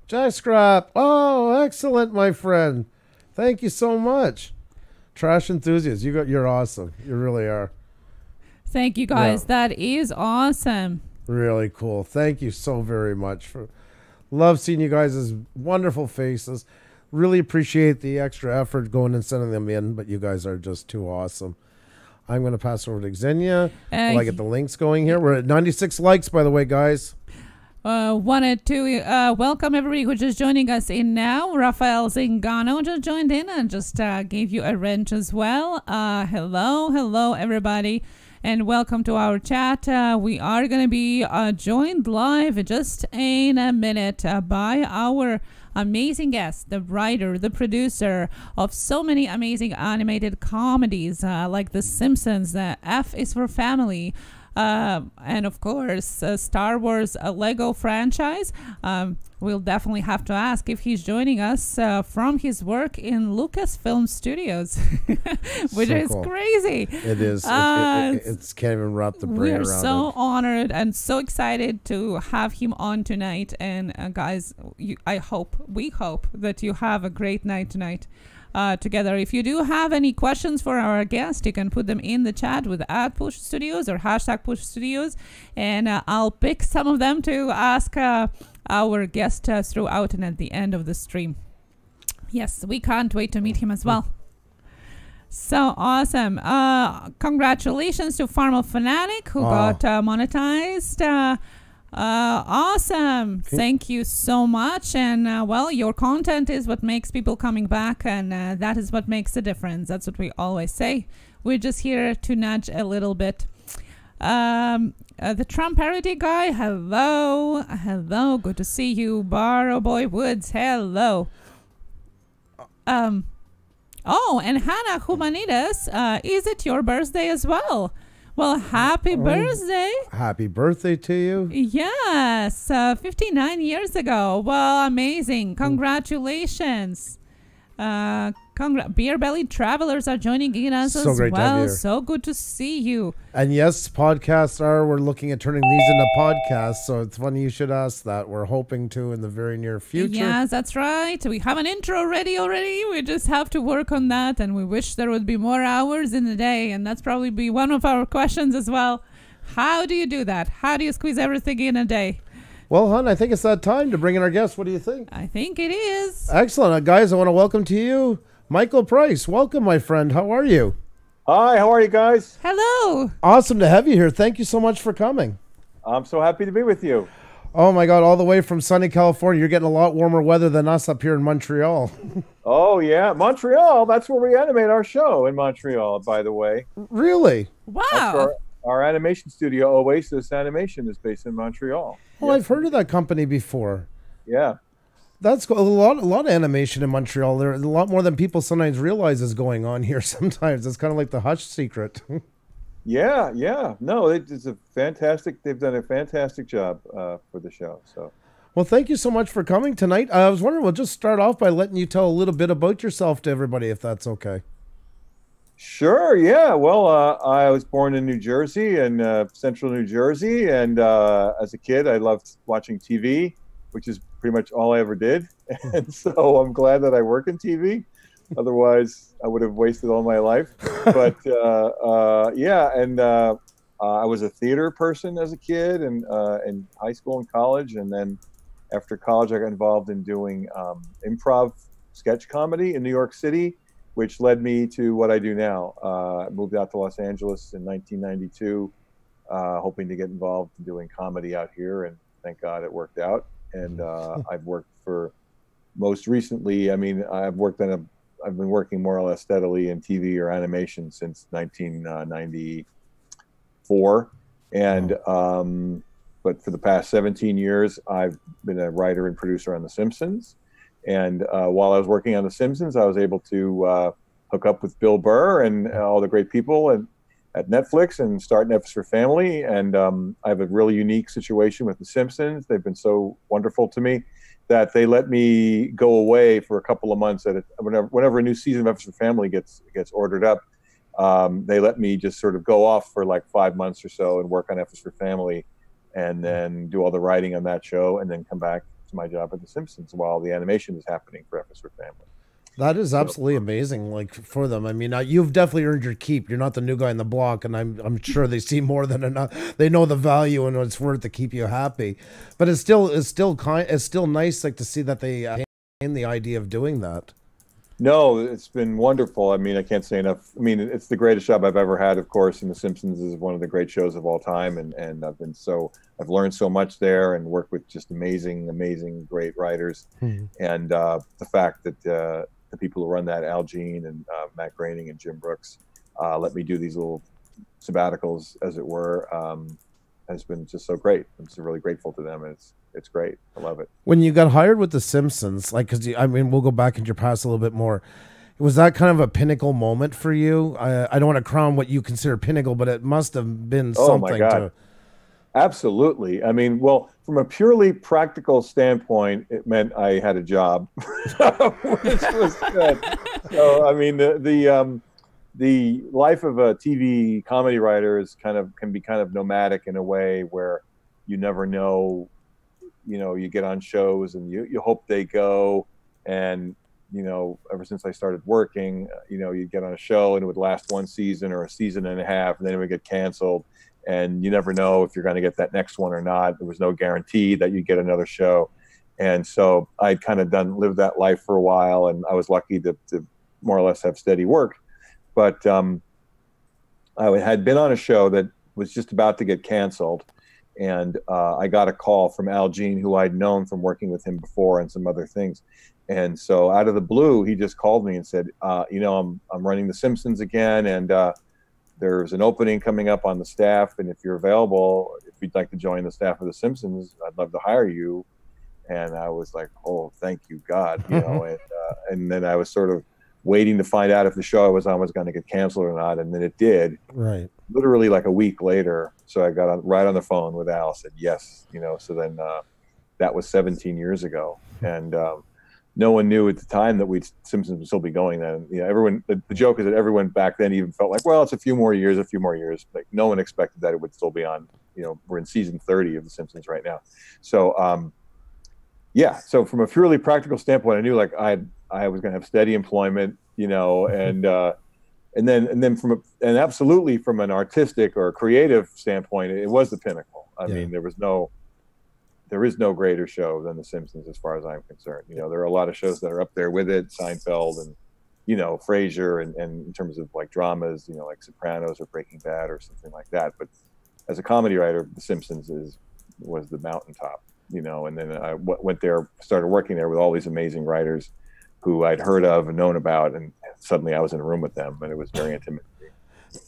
Jack Scrap. Oh, excellent, my friend. Thank you so much. Trash enthusiast. You're awesome. You really are. Thank you, guys. Yeah. That is awesome. Really cool. Thank you so very much. Love seeing you guys' wonderful faces. Really appreciate the extra effort going and sending them in, but you guys are just too awesome. I'm going to pass over to Xenia while I get the links going here. We're at 96 likes, by the way, guys. Wanted to welcome everybody who's just joining us in now. Rafael Zingano just joined in and just gave you a wrench as well. Hello, everybody. And welcome to our chat. We are going to be joined live just in a minute by our amazing guest, the writer, the producer of so many amazing animated comedies like The Simpsons, the F is for Family, and of course Star Wars Lego franchise. We'll definitely have to ask if he's joining us from his work in Lucasfilm Studios, which is cool. Crazy. It is. It's can't even wrap the brain around it. We're so honored and so excited to have him on tonight. And guys, we hope that you have a great night tonight. Together. If you do have any questions for our guest, you can put them in the chat with @Push Studios or #Push Studios, and I'll pick some of them to ask our guest throughout and at the end of the stream. Yes, we can't wait to meet him as well. So awesome. Congratulations to Farmal Fanatic who got monetized. Awesome. Thank you so much. And well, your content is what makes people coming back, and that is what makes the difference. That's what we always say. We're just here to nudge a little bit. The Trump parody guy, hello, good to see you. Barrow Boy Woods, hello. Oh, and Hannah Humanides, is it your birthday as well? Well, happy birthday. Happy birthday to you. Yes, 59 years ago. Well, amazing. Congratulations. Beer Belly Travelers are joining in us So as great to have you well. here. So good to see you. And yes, we're looking at turning these into podcasts, so it's funny you should ask that. We're hoping to in the very near future. Yes, that's right. We have an intro ready already. We just have to work on that, and we wish there would be more hours in the day, and that's probably be one of our questions as well. How do you do that? How do you squeeze everything in a day? Well, hon, I think it's that time to bring in our guest. What do you think? I think it is. Excellent. Guys, I want to welcome to you Michael Price. Welcome, my friend. How are you? Hi, how are you guys? Hello. Awesome to have you here. Thank you so much for coming. I'm so happy to be with you. Oh, my God. All the way from sunny California. You're getting a lot warmer weather than us up here in Montreal. Oh, yeah. Montreal. That's where we animate our show, in Montreal, by the way. Really? Wow. Our animation studio, Oasis Animation, is based in Montreal. Oh, I've heard of that company before. Yeah. That's cool. A lot of animation in Montreal. There's a lot more than people sometimes realize is going on here. Sometimes it's kind of like the hush secret. Yeah. No, it's a fantastic. They've done a fantastic job for the show. So, Well, thank you so much for coming tonight. I was wondering, we'll just start off by letting you tell a little bit about yourself to everybody, if that's okay. sure. Yeah. Well, I was born in New Jersey, in central New Jersey, and as a kid, I loved watching TV, which is pretty much all I ever did. And so I'm glad that I work in TV. Otherwise, I would have wasted all my life. But yeah, and I was a theater person as a kid, and in high school and college, and then after college, I got involved in doing improv sketch comedy in New York City, which led me to what I do now. I moved out to Los Angeles in 1992, hoping to get involved in doing comedy out here, and thank God it worked out. And I've worked for, most recently, I mean, I've been working more or less steadily in TV or animation since 1994. And but for the past 17 years, I've been a writer and producer on The Simpsons. And while I was working on The Simpsons, I was able to hook up with Bill Burr and all the great people at Netflix and start Netflix for Family. And I have a really unique situation with The Simpsons. They've been so wonderful to me that they let me go away for a couple of months whenever a new season of Netflix for Family gets ordered up. They let me just sort of go off for like 5 months or so and work on Netflix for Family, and then do all the writing on that show, and then come back to my job at The Simpsons while the animation is happening for Netflix for Family. That is absolutely amazing, like, for them. I mean, you've definitely earned your keep. You're not the new guy in the block, and I'm sure they see more than enough. They know the value and what it's worth to keep you happy. But it's still nice, like, to see that they in the idea of doing that. No, it's been wonderful. I mean, I can't say enough. I mean, it's the greatest job I've ever had, of course, and The Simpsons is one of the great shows of all time. And I've learned so much there and worked with just amazing, great writers. Mm-hmm. And the fact that the people who run that, Al Jean and Matt Groening and Jim Brooks, let me do these little sabbaticals, as it were, has been just so great. I'm so really grateful to them. And it's great. I love it. When you got hired with The Simpsons, like, we'll go back into your past a little bit more. Was that kind of a pinnacle moment for you? I don't want to crown what you consider pinnacle, but it must have been something. Oh my God. Absolutely. I mean, well, from a purely practical standpoint, it meant I had a job, which was good. So, I mean, the life of a TV comedy writer can be kind of nomadic in a way where you never know. You know, you get on shows and you hope they go, and ever since I started working, you'd get on a show and it would last one season or a season and a half, and then it would get canceled, and you never know if you're going to get that next one or not. There was no guarantee that you'd get another show. And so I'd kind of lived that life for a while, and I was lucky to more or less have steady work. But I had been on a show that was just about to get canceled. And I got a call from Al Jean, who I'd known from working with him before and some other things. And so out of the blue, he just called me and said, I'm running The Simpsons again, and there's an opening coming up on the staff. And if you're available, if you'd like to join the staff of The Simpsons, I'd love to hire you. And I was like, oh, thank you, God. And then I was sort of waiting to find out if the show I was on was going to get canceled or not. And then it did. Right. literally like a week later, so I got right on the phone with Al, said yes, so then that was 17 years ago. And no one knew at the time that Simpsons would still be going then. Everyone, the joke is that everyone back then even felt like, well, it's a few more years. Like no one expected that it would still be on. We're in season 30 of The Simpsons right now. So, so from a purely practical standpoint, I knew like I was going to have steady employment, and absolutely from an artistic or creative standpoint, it was the pinnacle. I mean, there is no greater show than The Simpsons as far as I'm concerned. There are a lot of shows that are up there with it, Seinfeld and, Frasier, and in terms of like dramas, like Sopranos or Breaking Bad or something like that. But as a comedy writer, The Simpsons was the mountaintop, and then I went there, started working there with all these amazing writers who I'd heard of and known about, and suddenly I was in a room with them, and it was very intimate.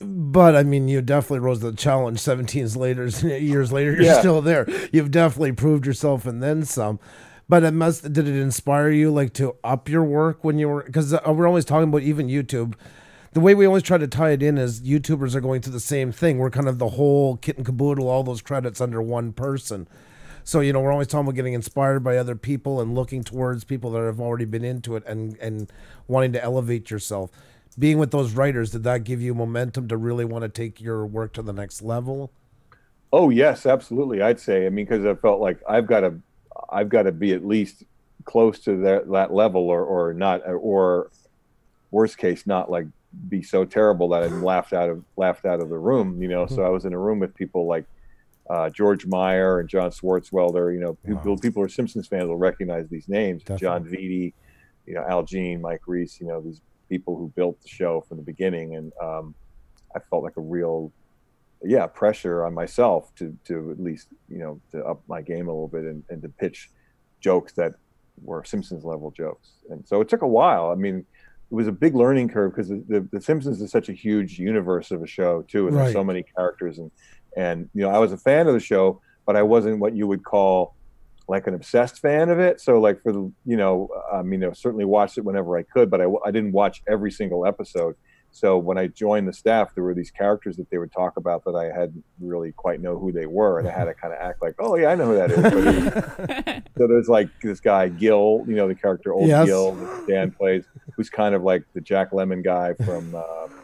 But I mean, you definitely rose to the challenge. 17 years later, you're still there. You've definitely proved yourself and then some. But did it inspire you like to up your work when you were? Because we're always talking about even YouTube. The way we always try to tie it in is YouTubers are going through the same thing. We're kind of the whole kit and caboodle, all those credits under one person. So, we're always talking about getting inspired by other people and looking towards people that have already been into it and wanting to elevate yourself. Being with those writers, did that give you momentum to really want to take your work to the next level? Oh, yes, absolutely. I'd say, I mean, because I felt like I've got to be at least close to that level or not, or worst case, not like be so terrible that I'm laughed out of the room, So I was in a room with people like George Meyer and John Swartzwelder, people who are Simpsons fans will recognize these names. Definitely. John Vitti, Al Jean, Mike Reese, these people who built the show from the beginning. And I felt like a real, pressure on myself to at least, to up my game a little bit and to pitch jokes that were Simpsons level jokes. And so it took a while. I mean, it was a big learning curve because the Simpsons is such a huge universe of a show too. And there's so many characters and I was a fan of the show, but I wasn't what you would call like an obsessed fan of it. So like for the, certainly watched it whenever I could, but I didn't watch every single episode. So when I joined the staff, there were these characters that they would talk about that I hadn't really quite know who they were. And I had to kind of act like, oh yeah, I know who that is. So there's like this guy, Gil, the character Old Gil that Dan plays, who's kind of like the Jack Lemmon guy from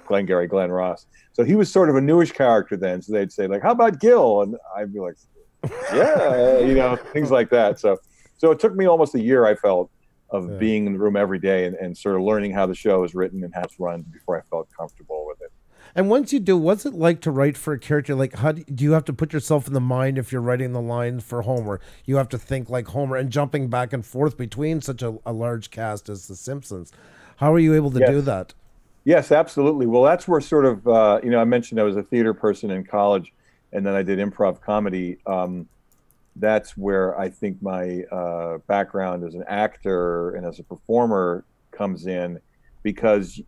Glengarry Glen Ross. So he was sort of a newish character then. So they'd say like, how about Gil? And I'd be like, yeah, things like that. So it took me almost a year, I felt, of being in the room every day and sort of learning how the show is written and how it's run before I felt comfortable with it. And once you do, what's it like to write for a character? Like, how do you have to put yourself in the mind if you're writing the lines for Homer? You have to think like Homer and jumping back and forth between such a large cast as The Simpsons. How are you able to do that? Yes, absolutely. Well, that's where sort of, I mentioned I was a theater person in college, and then I did improv comedy. That's where I think my background as an actor and as a performer comes in, because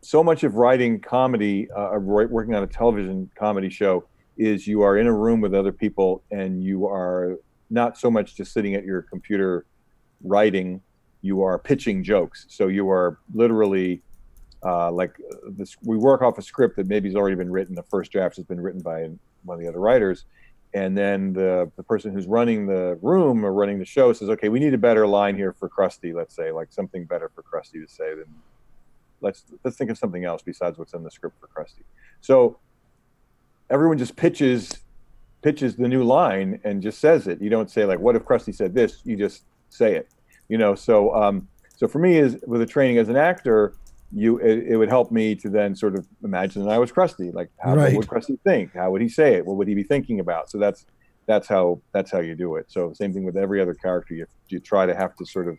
so much of writing comedy, working on a television comedy show, is you are in a room with other people and you are not so much just sitting at your computer writing, you are pitching jokes. So you are literally we work off a script that maybe has already been written. The first draft has been written by one of the other writers. And then the person who's running the room or running the show says, okay, we need a better line here for Krusty, let's say, like something better for Krusty to say. Then let's think of something else besides what's in the script for Krusty. So everyone just pitches the new line and just says it. You don't say like, what if Krusty said this? You just say it, So for me, is with the training as an actor, it would help me to then sort of imagine that I was Krusty. Like, what would Krusty think? How would he say it? What would he be thinking about? So that's how you do it. So same thing with every other character. You try to have to sort of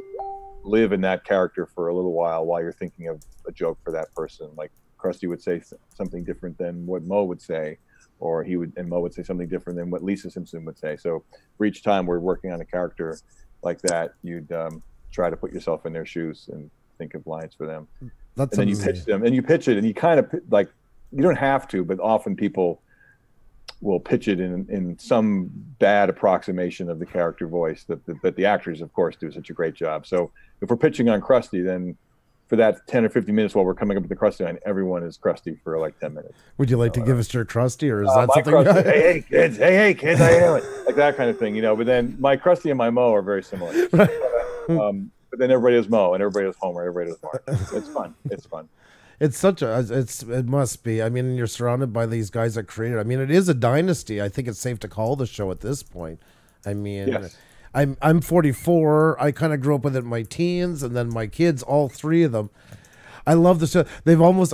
live in that character for a little while you're thinking of a joke for that person. Like Krusty would say something different than what Moe would say, or Moe would say something different than what Lisa Simpson would say. So for each time we're working on a character like that, you'd try to put yourself in their shoes and think of lines for them. And then you pitch them, and you pitch it, and you kind of like, you don't have to, but often people will pitch it in some bad approximation of the character voice that the actors, of course, do such a great job. So if we're pitching on Krusty, then for that 10 or 15 minutes while we're coming up with the Krusty line, everyone is Krusty for like 10 minutes. Would you like to give us your Krusty, or is that something? Krusty, hey kids, hey kids, how you doing? Like that kind of thing, But then my Krusty and my Mo are very similar. Right. But then everybody has Mo and everybody has Homer, everybody has Mark. It's fun. It's fun. It's it must be. I mean, you're surrounded by these guys that created. I mean, it is a dynasty. I think it's safe to call the show at this point. I mean, yes. I'm 44. I kind of grew up with it in my teens, and then my kids, all three of them. I love the show.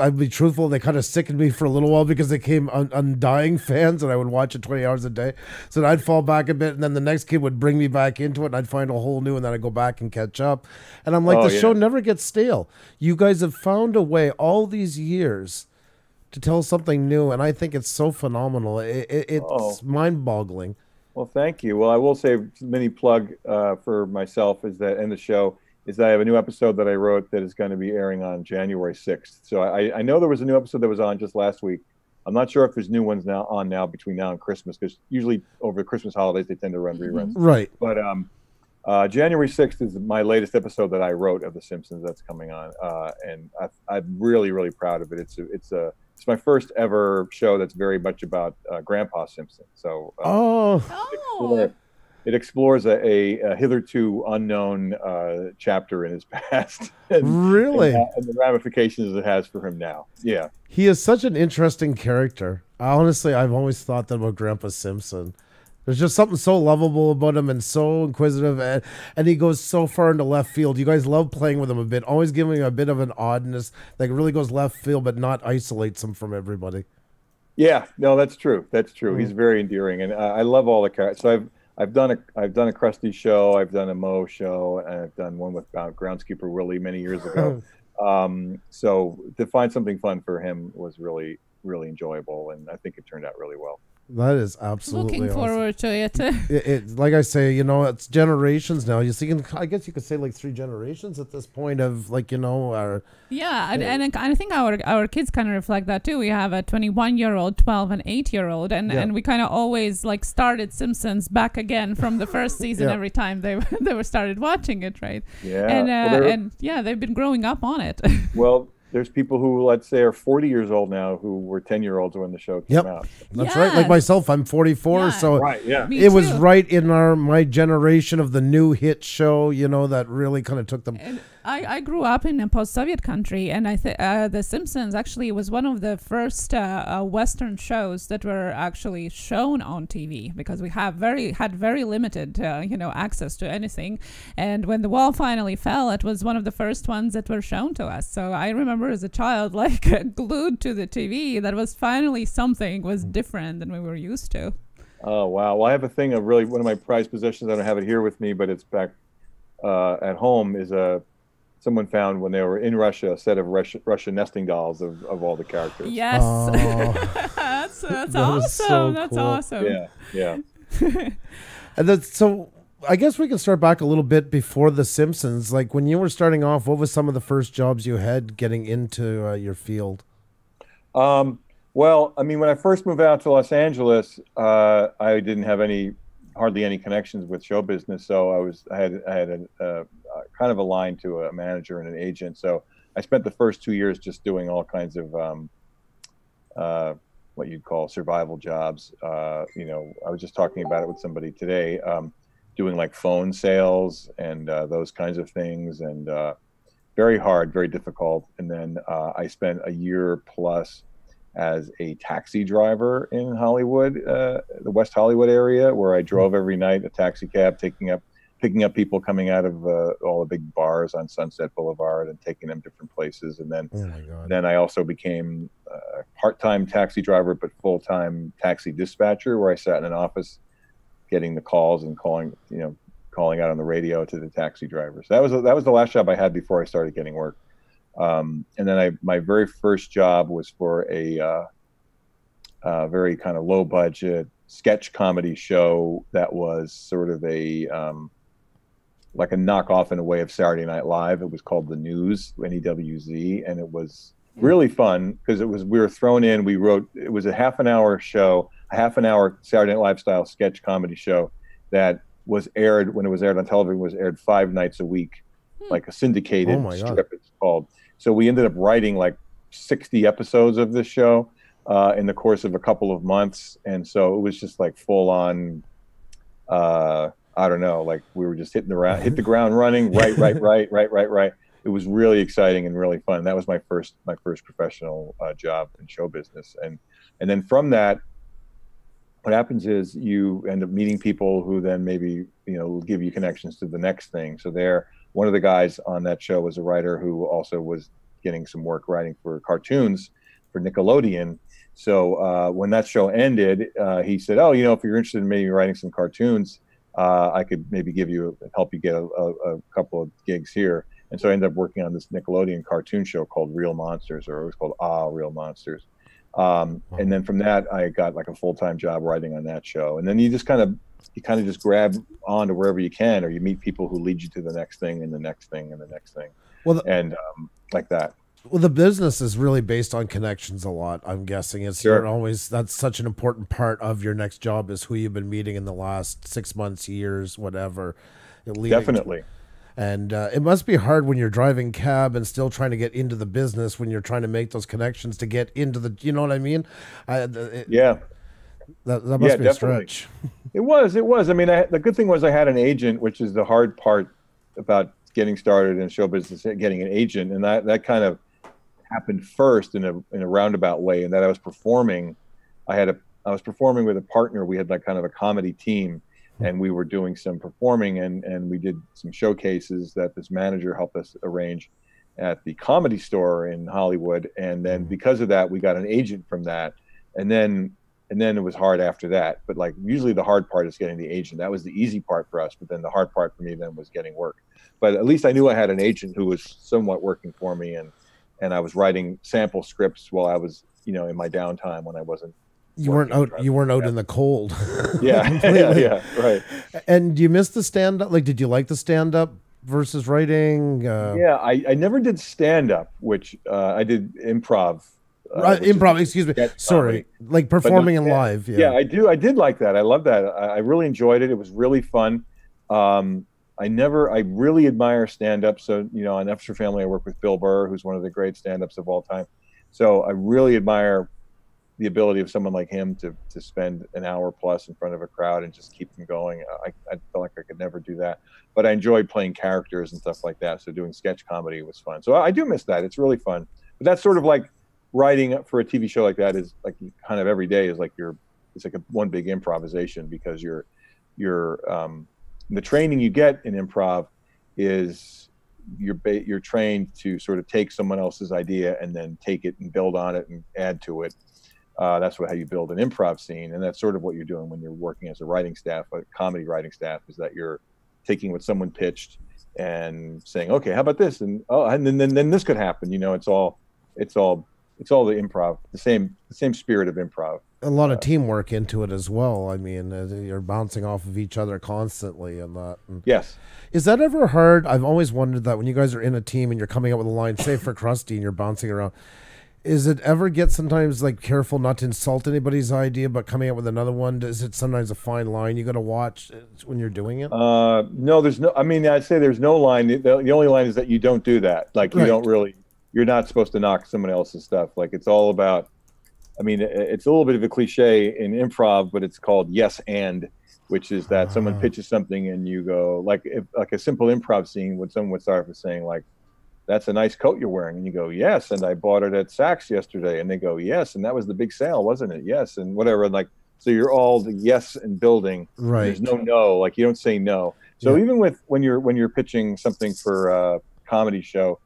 I'll be truthful, they kind of sickened me for a little while because they came undying fans, and I would watch it 20 hours a day. So I'd fall back a bit, and then the next kid would bring me back into it, and I'd find a whole new, and then I'd go back and catch up. And I'm like, show never gets stale. You guys have found a way all these years to tell something new, and I think it's so phenomenal. It's mind-boggling. Well, thank you. Well, I will say a mini plug for myself is that in the show is that I have a new episode that I wrote that is going to be airing on January 6th. So I know there was a new episode that was on just last week. I'm not sure if there's new ones now between now and Christmas, because usually over the Christmas holidays they tend to run reruns. Right. But January 6th is my latest episode that I wrote of The Simpsons that's coming on, and I'm really, really proud of it. It's my first ever show that's very much about Grandpa Simpson. So it explores a hitherto unknown chapter in his past. Really? And the ramifications it has for him now. Yeah. He is such an interesting character. Honestly, I've always thought that about Grandpa Simpson. There's just something so lovable about him and so inquisitive, and he goes so far into left field. You guys love playing with him a bit, always giving him a bit of an oddness that really goes left field but not isolates him from everybody. Yeah, no, that's true. That's true. He's very endearing, and I love all the characters. So I've done a Krusty show, I've done a Mo show, and I've done one with groundskeeper Willie many years ago. So to find something fun for him was really, really enjoyable, and I think it turned out really well. That is absolutely looking forward to it. It like I say, it's generations now. I guess you could say like 3 generations at this point of our and I think our kids kind of reflect that too. We have a 21-year-old, 12 and 8-year-old, and we kind of always started Simpsons back again from the first season every time they were started watching it, right? Yeah, and they've been growing up on it. Well. There's people who, let's say, are 40 years old now who were 10-year-olds when the show came out. That's right. Like myself, I'm 44, so it was right in my generation of the new hit show, that really kind of took them. And I grew up in a post-Soviet country, and The Simpsons actually was one of the first Western shows that were actually shown on TV, because we had very limited, access to anything. And when the wall finally fell, it was one of the first ones that were shown to us. So I remember as a child, glued to the TV, that was finally something was different than we were used to. Oh, wow. Well, I have a thing of one of my prized possessions. I don't have it here with me, but it's back at home, is someone found when they were in Russia a set of Russian nesting dolls of all the characters. Yes. That's awesome. So that's cool. awesome. Yeah. And so I guess we can start back a little bit before The Simpsons. Like when you were starting off, what was some of the first jobs you had getting into your field? Well, I mean, when I first moved out to Los Angeles, I didn't have hardly any connections with show business. So I had a kind of a line to a manager and an agent. So I spent the first 2 years just doing all kinds of what you'd call survival jobs. I was just talking about it with somebody today, doing like phone sales and those kinds of things, and very hard, very difficult. And then I spent a year plus as a taxi driver in Hollywood, the West Hollywood area, where I drove every night, a taxi cab, picking up people coming out of all the big bars on Sunset Boulevard and taking them different places. And then I also became a part-time taxi driver, but full-time taxi dispatcher, where I sat in an office getting the calls and calling out on the radio to the taxi drivers. That was the last job I had before I started getting work. And then my very first job was for a very kind of low budget sketch comedy show that was sort of like a knockoff in a way of Saturday Night Live. It was called The News, NEWZ, and it was really fun because we were thrown in. It was a half an hour show, a half an hour Saturday Night Live style sketch comedy show that was aired when it was aired on television, was aired 5 nights a week, like a syndicated strip, it's called. So we ended up writing like 60 episodes of this show in the course of a couple of months. And so it was just like full on, I don't know, like we were just hit the ground running, right. It was really exciting and really fun. That was my first professional job in show business. And then from that, what happens is you end up meeting people who then maybe, will give you connections to the next thing. So one of the guys on that show was a writer who also was getting some work writing for cartoons for Nickelodeon. So when that show ended, he said, "Oh, if you're interested in maybe writing some cartoons, I could maybe help you get a couple of gigs here." And so I ended up working on this Nickelodeon cartoon show called Real Monsters, or it was called Real Monsters. And then from that, I got like a full-time job writing on that show. And then you kind of just grab on to wherever you can, or you meet people who lead you to the next thing and the next thing and the next thing. Well, like that. Well, the business is really based on connections a lot. I'm guessing that's such an important part of your next job is who you've been meeting in the last 6 months, years, whatever. Definitely. And it must be hard when you're driving cab and still trying to get into the business when you're trying to make those connections to get into the, you know what I mean? Yeah. That must be a stretch. It was. I mean, the good thing was I had an agent, which is the hard part about getting started in show business, getting an agent. And that kind of happened first in a roundabout way, in that I was performing. I was performing with a partner. We had like kind of a comedy team, and we were doing some performing, and we did some showcases that this manager helped us arrange at the Comedy Store in Hollywood. And then because of that, we got an agent from that. And then it was hard after that. But like usually the hard part is getting the agent. That was the easy part for us. But then the hard part for me then was getting work. But at least I knew I had an agent who was somewhat working for me, and I was writing sample scripts while I was, in my downtime when I wasn't. You weren't out in the cold. Yeah, right. And do you miss the stand-up? Like, did you like the stand-up versus writing? Yeah, I never did stand-up, which I did improv. Improv, excuse me. Sorry, like performing in live. Yeah, I did like that. I love that. I really enjoyed it. It was really fun. I really admire stand-up. So, on Extra Family, I work with Bill Burr, who's one of the great stand-ups of all time. So I really admire the ability of someone like him to spend an hour plus in front of a crowd and just keep them going. I felt like I could never do that, but I enjoyed playing characters and stuff like that. So doing sketch comedy was fun. So I do miss that. It's really fun. But that's sort of like writing for a TV show like that is like kind of every day is like it's like one big improvisation, because the training you get in improv is you're trained to sort of take someone else's idea and then take it and build on it and add to it. That's how you build an improv scene, and that's sort of what you're doing when you're working as a writing staff, a comedy writing staff, is that you're taking what someone pitched and saying, okay, how about this, and then this could happen. It's all the improv, the same spirit of improv. A lot of teamwork into it as well. I mean, you're bouncing off of each other constantly, and that. Yes. Is that ever hard? I've always wondered that when you guys are in a team and you're coming up with a line, say for Krusty, and you're bouncing around. Is it ever get sometimes like careful not to insult anybody's idea, but coming up with another one? Is it sometimes a fine line you got to watch when you're doing it? No, there's no. I mean, I'd say there's no line. The only line is that you don't do that. Like you don't really. You're not supposed to knock someone else's stuff. Like it's all about. I mean, it's a little bit of a cliche in improv, but it's called yes and, which is that someone pitches something and you go like a simple improv scene when someone would start with saying like, "That's a nice coat you're wearing," and you go, "Yes, and I bought it at Saks yesterday," and they go, "Yes, and that was the big sale, wasn't it?" "Yes," and whatever. And like, so you're all the yes and building. Right. There's no, like you don't say no. So even when you're pitching something for a comedy show,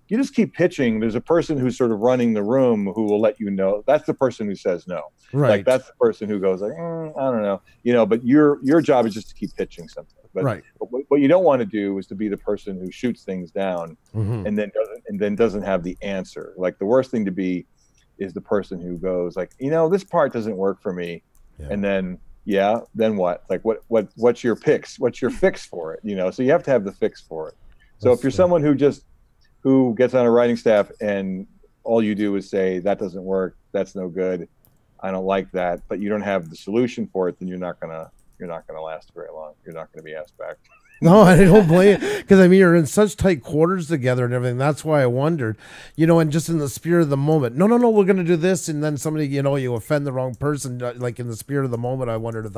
you just keep pitching. There's a person who's sort of running the room who will let you know. That's the person who says no. Right. Like that's the person who goes like, I don't know, But your job is just to keep pitching something. But what you don't want to do is to be the person who shoots things down and then doesn't have the answer. Like the worst thing to be is the person who goes like, this part doesn't work for me, and then then what? Like what's your fix? What's your fix for it? So you have to have the fix for it. So if you're someone who gets on a writing staff and all you do is say that doesn't work, that's no good, I don't like that, but you don't have the solution for it, then you're not gonna last very long. You're not gonna be asked back. No, I don't blame you. Because, I mean, you're in such tight quarters together and everything. That's why I wondered, and just in the spirit of the moment. No, we're going to do this. And then somebody, you offend the wrong person. Like in the spirit of the moment, I wondered if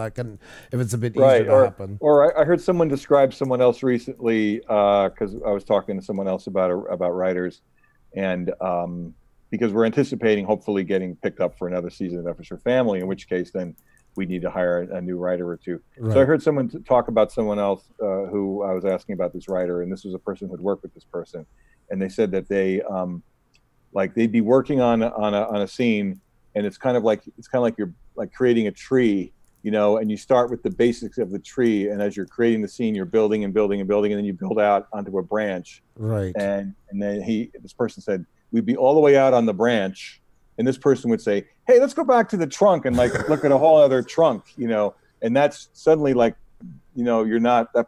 it's a bit easier to happen. Or I heard someone describe someone else recently, because I was talking to someone else about writers. And because we're anticipating hopefully getting picked up for another season of F is for Family, in which case then we need to hire a new writer or two. Right. So I heard someone talk about someone else who I was asking about this writer, and this was a person who'd worked with this person, and they said that they they'd be working on a scene, and it's kind of like you're like creating a tree, and you start with the basics of the tree, and as you're creating the scene, you're building and building and building, and then you build out onto a branch. Right. And then this person said we'd be all the way out on the branch. And this person would say, hey, let's go back to the trunk and look at a whole other trunk, and that's suddenly that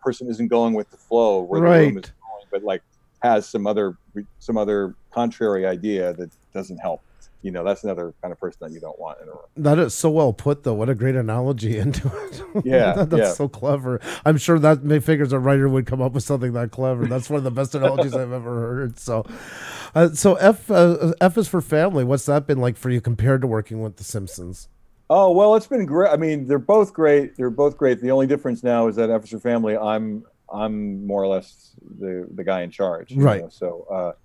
person isn't going with the flow where the room is going, but has some other contrary idea that doesn't help. That's another kind of person that you don't want in a room. That is so well put, though. What a great analogy into it. Yeah. That's so clever. I'm sure that figures a writer would come up with something that clever. That's one of the best analogies I've ever heard. So F is for Family. What's that been like for you compared to working with The Simpsons? Oh, well, it's been great. I mean, they're both great. The only difference now is that F is for Family, I'm more or less the guy in charge. Right. So,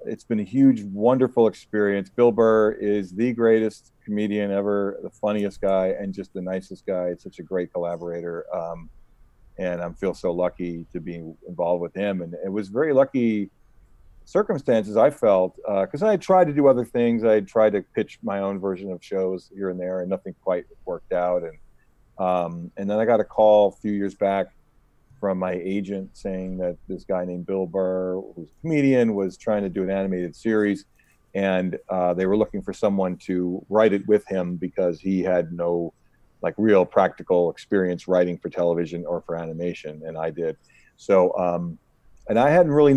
it's been a huge, wonderful experience. Bill Burr is the greatest comedian ever, the funniest guy, and just the nicest guy. It's such a great collaborator. And I feel so lucky to be involved with him. And it was very lucky circumstances, I felt, because I had tried to do other things. I had tried to pitch my own version of shows here and there, and nothing quite worked out. And then I got a call a few years back from my agent saying that this guy named Bill Burr, who's a comedian, was trying to do an animated series, and they were looking for someone to write it with him because he had no real practical experience writing for television or for animation, and I did. So, and I hadn't really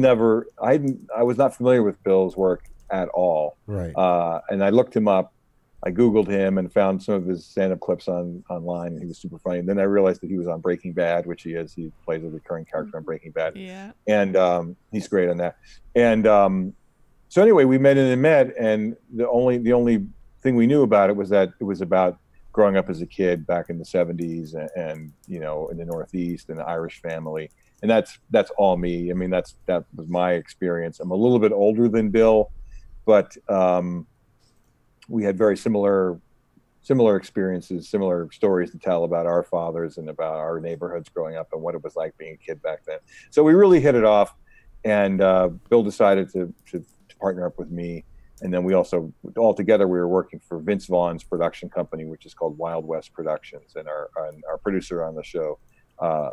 I was not familiar with Bill's work at all. Right. And I looked him up. I Googled him and found some of his stand-up clips online, and he was super funny. And then I realized that he was on Breaking Bad, which he is. He plays a recurring character on Breaking Bad. Yeah. And he's great on that. And so anyway, we met, and the only thing we knew about it was that it was about growing up as a kid back in the 70s and in the Northeast, and an Irish family. And that's all me. I mean, that was my experience. I'm a little bit older than Bill, but we had very similar experiences, similar stories to tell about our fathers and about our neighborhoods growing up and what it was like being a kid back then. So we really hit it off, and Bill decided to partner up with me. And then we also, all together, we were working for Vince Vaughn's production company, which is called Wild West Productions. And our producer on the show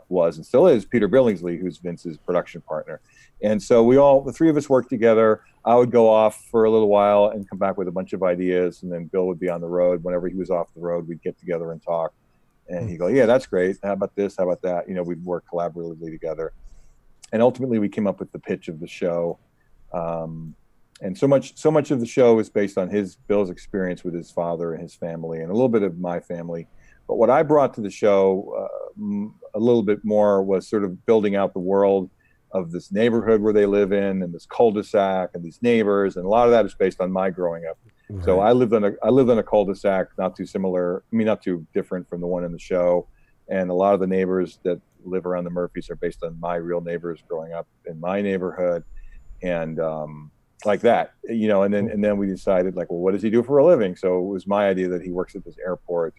was and still is Peter Billingsley, who's Vince's production partner. And so the three of us worked together. I would go off for a little while and come back with a bunch of ideas, and then Bill would be on the road. Whenever he was off the road, we'd get together and talk. And he'd go, yeah, that's great. How about this? How about that? We'd work collaboratively together. And ultimately, we came up with the pitch of the show. And so much of the show is based on Bill's experience with his father and his family, and a little bit of my family. But what I brought to the show a little bit more was sort of building out the world of this neighborhood where they live in, and this cul-de-sac, and these neighbors, and a lot of that is based on my growing up. Right. So I lived on a cul-de-sac, not too different from the one in the show, and a lot of the neighbors that live around the Murphys are based on my real neighbors growing up in my neighborhood, and like that, and then we decided, well, what does he do for a living? So it was my idea that he works at this airport,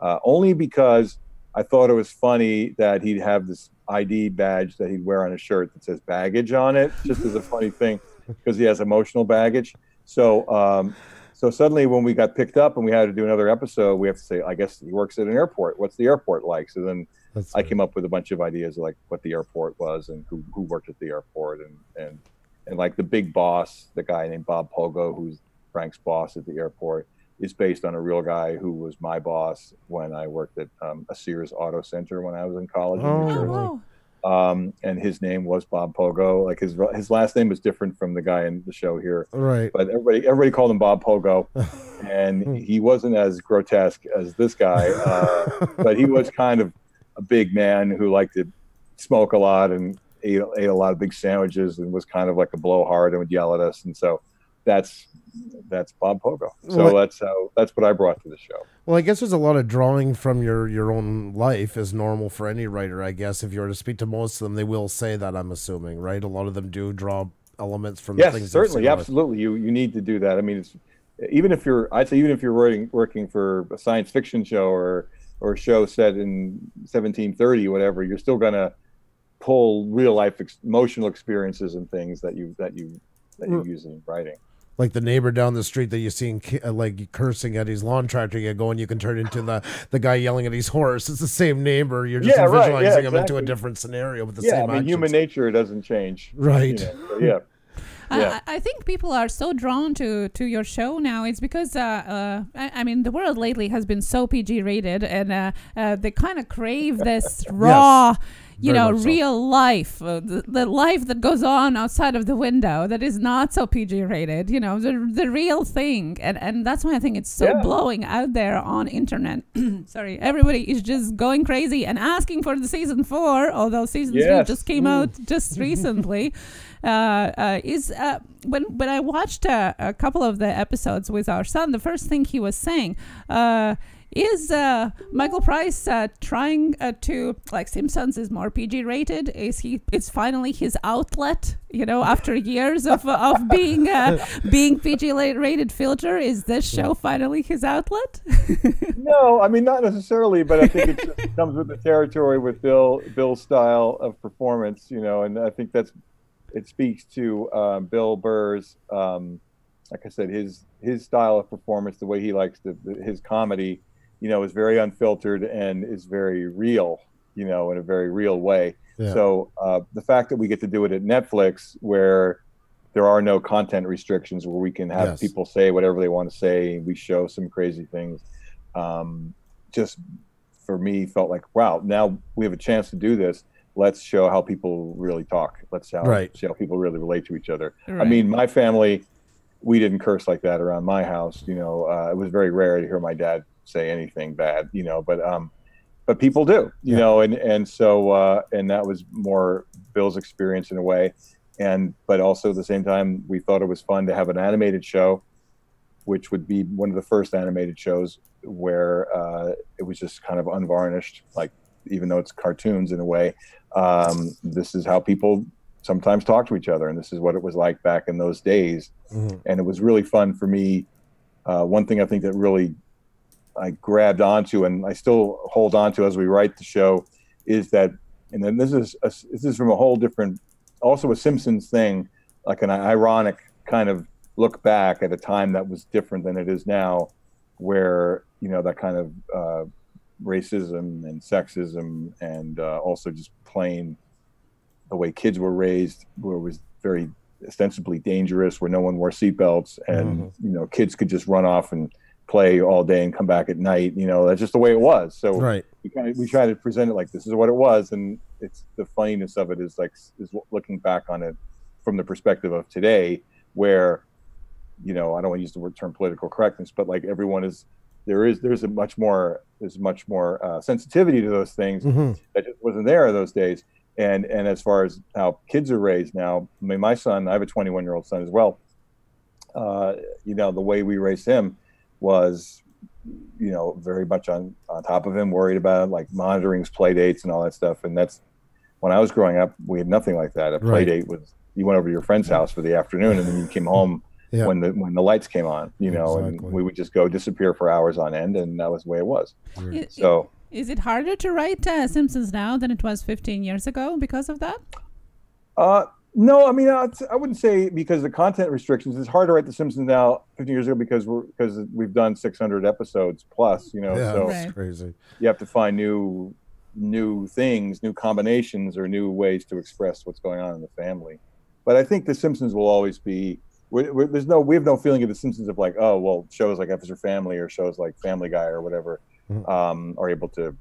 only because I thought it was funny that he'd have this ID badge that he'd wear on his shirt that says baggage on it, just as a funny thing, because he has emotional baggage. So suddenly when we got picked up and we had to do another episode, we have to say, I guess he works at an airport. What's the airport like? So then I came up with a bunch of ideas of what the airport was and who worked at the airport, and the big boss, the guy named Bob Pogo, who's Frank's boss at the airport, is based on a real guy who was my boss when I worked at a Sears Auto Center when I was in college in New Jersey. Wow. And his name was Bob Pogo. His last name was different from the guy in the show here. Right. But everybody called him Bob Pogo, and he wasn't as grotesque as this guy, but he was kind of a big man who liked to smoke a lot and ate a lot of big sandwiches and was kind of like a blowhard and would yell at us. And so that's Bob Pogo. So that's what I brought to the show. Well, I guess there's a lot of drawing from your own life is normal for any writer. I guess if you were to speak to most of them, they will say that, I'm assuming, right? A lot of them do draw elements from yes, things. Certainly, absolutely. You need to do that. I mean, it's, I'd say even if you're working for a science fiction show or a show set in 1730, whatever, you're still gonna pull real life emotional experiences and things that you use in writing. Like the neighbor down the street that you see like cursing at his lawn tractor, you go and you can turn into the guy yelling at his horse. It's the same neighbor. You're just visualizing him into a different scenario with the same actions. Human nature doesn't change. Right. So, I think people are so drawn to your show now. It's because I mean, the world lately has been so PG rated, and they kind of crave this raw, real life, the life that goes on outside of the window that is not so PG rated. The real thing, and that's why I think it's so blowing out there on internet. Sorry, everybody is just going crazy and asking for the season 4, although season 3 just came out just recently. When I watched a couple of the episodes with our son, the first thing he was saying is Michael Price trying to, like, Simpsons is more PG rated? It's finally his outlet, after years of being PG rated filter. Is this show finally his outlet? No, I mean, not necessarily, but I think it just comes with the territory with Bill's style of performance, and I think it speaks to Bill Burr's, like I said, his style of performance, the way he likes his comedy, is very unfiltered and is very real, in a very real way. Yeah. So the fact that we get to do it at Netflix, where there are no content restrictions, where we can have people say whatever they want to say, and we show some crazy things, just for me felt like, wow, now we have a chance to do this. Let's show how people really talk. Let's show how people really relate to each other. Right. I mean, my family, we didn't curse like that around my house. It was very rare to hear my dad say anything bad, but people do, and so that was more Bill's experience in a way. But also at the same time, we thought it was fun to have an animated show, which would be one of the first animated shows where it was just kind of unvarnished, like, even though it's cartoons in a way, this is how people sometimes talk to each other, and this is what it was like back in those days. Mm-hmm. And it was really fun for me. One thing I think that really I grabbed onto, and I still hold on to as we write the show, is that, and then this is from a whole different, also a Simpsons thing, like an ironic kind of look back at a time that was different than it is now, where, that kind of racism and sexism, and also just plain the way kids were raised, where it was very ostensibly dangerous, where no one wore seatbelts, and kids could just run off and play all day and come back at night. That's just the way it was. So we try to present it like this is what it was, and it's the funniness of it is looking back on it from the perspective of today, where I don't want to use the term political correctness, but like everyone is. There's much more sensitivity to those things that just wasn't there in those days. And as far as how kids are raised now, I mean, my son, I have a 21-year-old son as well. The way we raised him was, very much on top of him, worried about like monitoring his play dates and all that stuff. And that's when I was growing up, we had nothing like that. A play date was you went over to your friend's house for the afternoon, and then you came home. Yeah. When the lights came on, and we would just go disappear for hours on end, and that was the way it was. Is it harder to write Simpsons now than it was 15 years ago because of that? No, I mean, I wouldn't say because of the content restrictions. It's hard to write The Simpsons now 15 years ago because we've done 600 episodes plus. So that's crazy. You have to find new things, new combinations, or new ways to express what's going on in the family. But I think The Simpsons will always be. We have no feeling of The Simpsons of like, oh, well, shows like F is for Family or shows like Family Guy or whatever are able to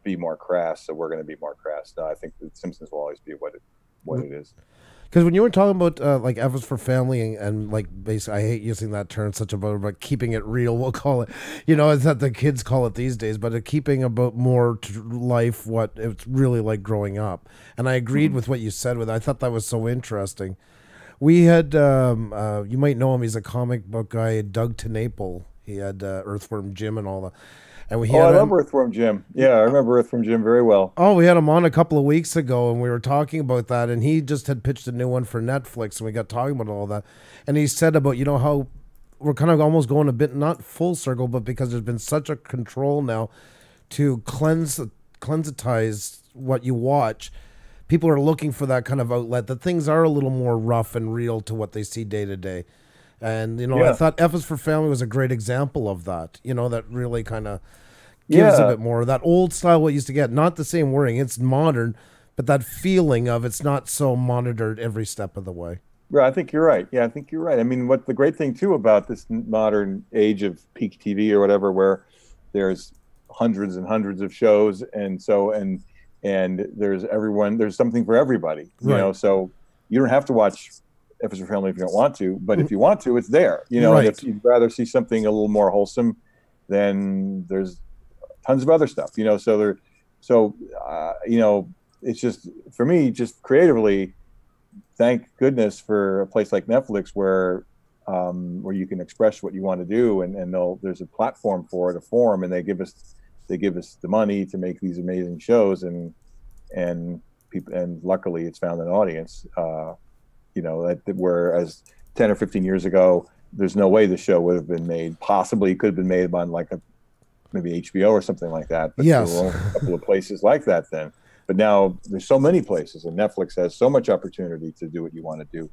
be more crass, so we're going to be more crass. No, I think The Simpsons will always be what it is. Because when you were talking about like F is for family and like basically, I hate using that term such about, but keeping it real, we'll call it. You know, it's that the kids call it these days, but keeping about more to life what it's really like growing up. And I agreed with what you said with it. I thought that was so interesting. We had, you might know him, he's a comic book guy, Doug TeNapel. He had Earthworm Jim and all that. And we I love Earthworm Jim. Yeah, I remember Earthworm Jim very well. Oh, we had him on a couple of weeks ago, and we were talking about that, and he just had pitched a new one for Netflix, and we got talking about all that. And he said about, you know, how we're kind of almost going a bit, not full circle, but because there's been such a control now to cleansitize what you watch, people are looking for that kind of outlet, that things are a little more rough and real to what they see day to day. And, you know, I thought F is for Family was a great example of that, you know, that really kind of gives a bit more that old style what used to get, not the same wording, it's modern, but that feeling of it's not so monitored every step of the way. Right, I think you're right. Yeah, I think you're right. I mean, what the great thing too about this modern age of peak TV or whatever, where there's hundreds and hundreds of shows, and there's something for everybody. You know, so you don't have to watch F is for Family if you don't want to, but if you want to, it's there. You know, and if you'd rather see something a little more wholesome, then there's tons of other stuff, you know, you know, it's just, for me, just creatively, thank goodness for a place like Netflix where you can express what you want to do, and there's a platform for it, a forum, and they give us the money to make these amazing shows, and luckily it's found an audience, you know, whereas 10 or 15 years ago, there's no way the show would have been made. Possibly it could have been made on like maybe HBO or something like that. But there were only a couple of places like that then. But now there's so many places, and Netflix has so much opportunity to do what you want to do.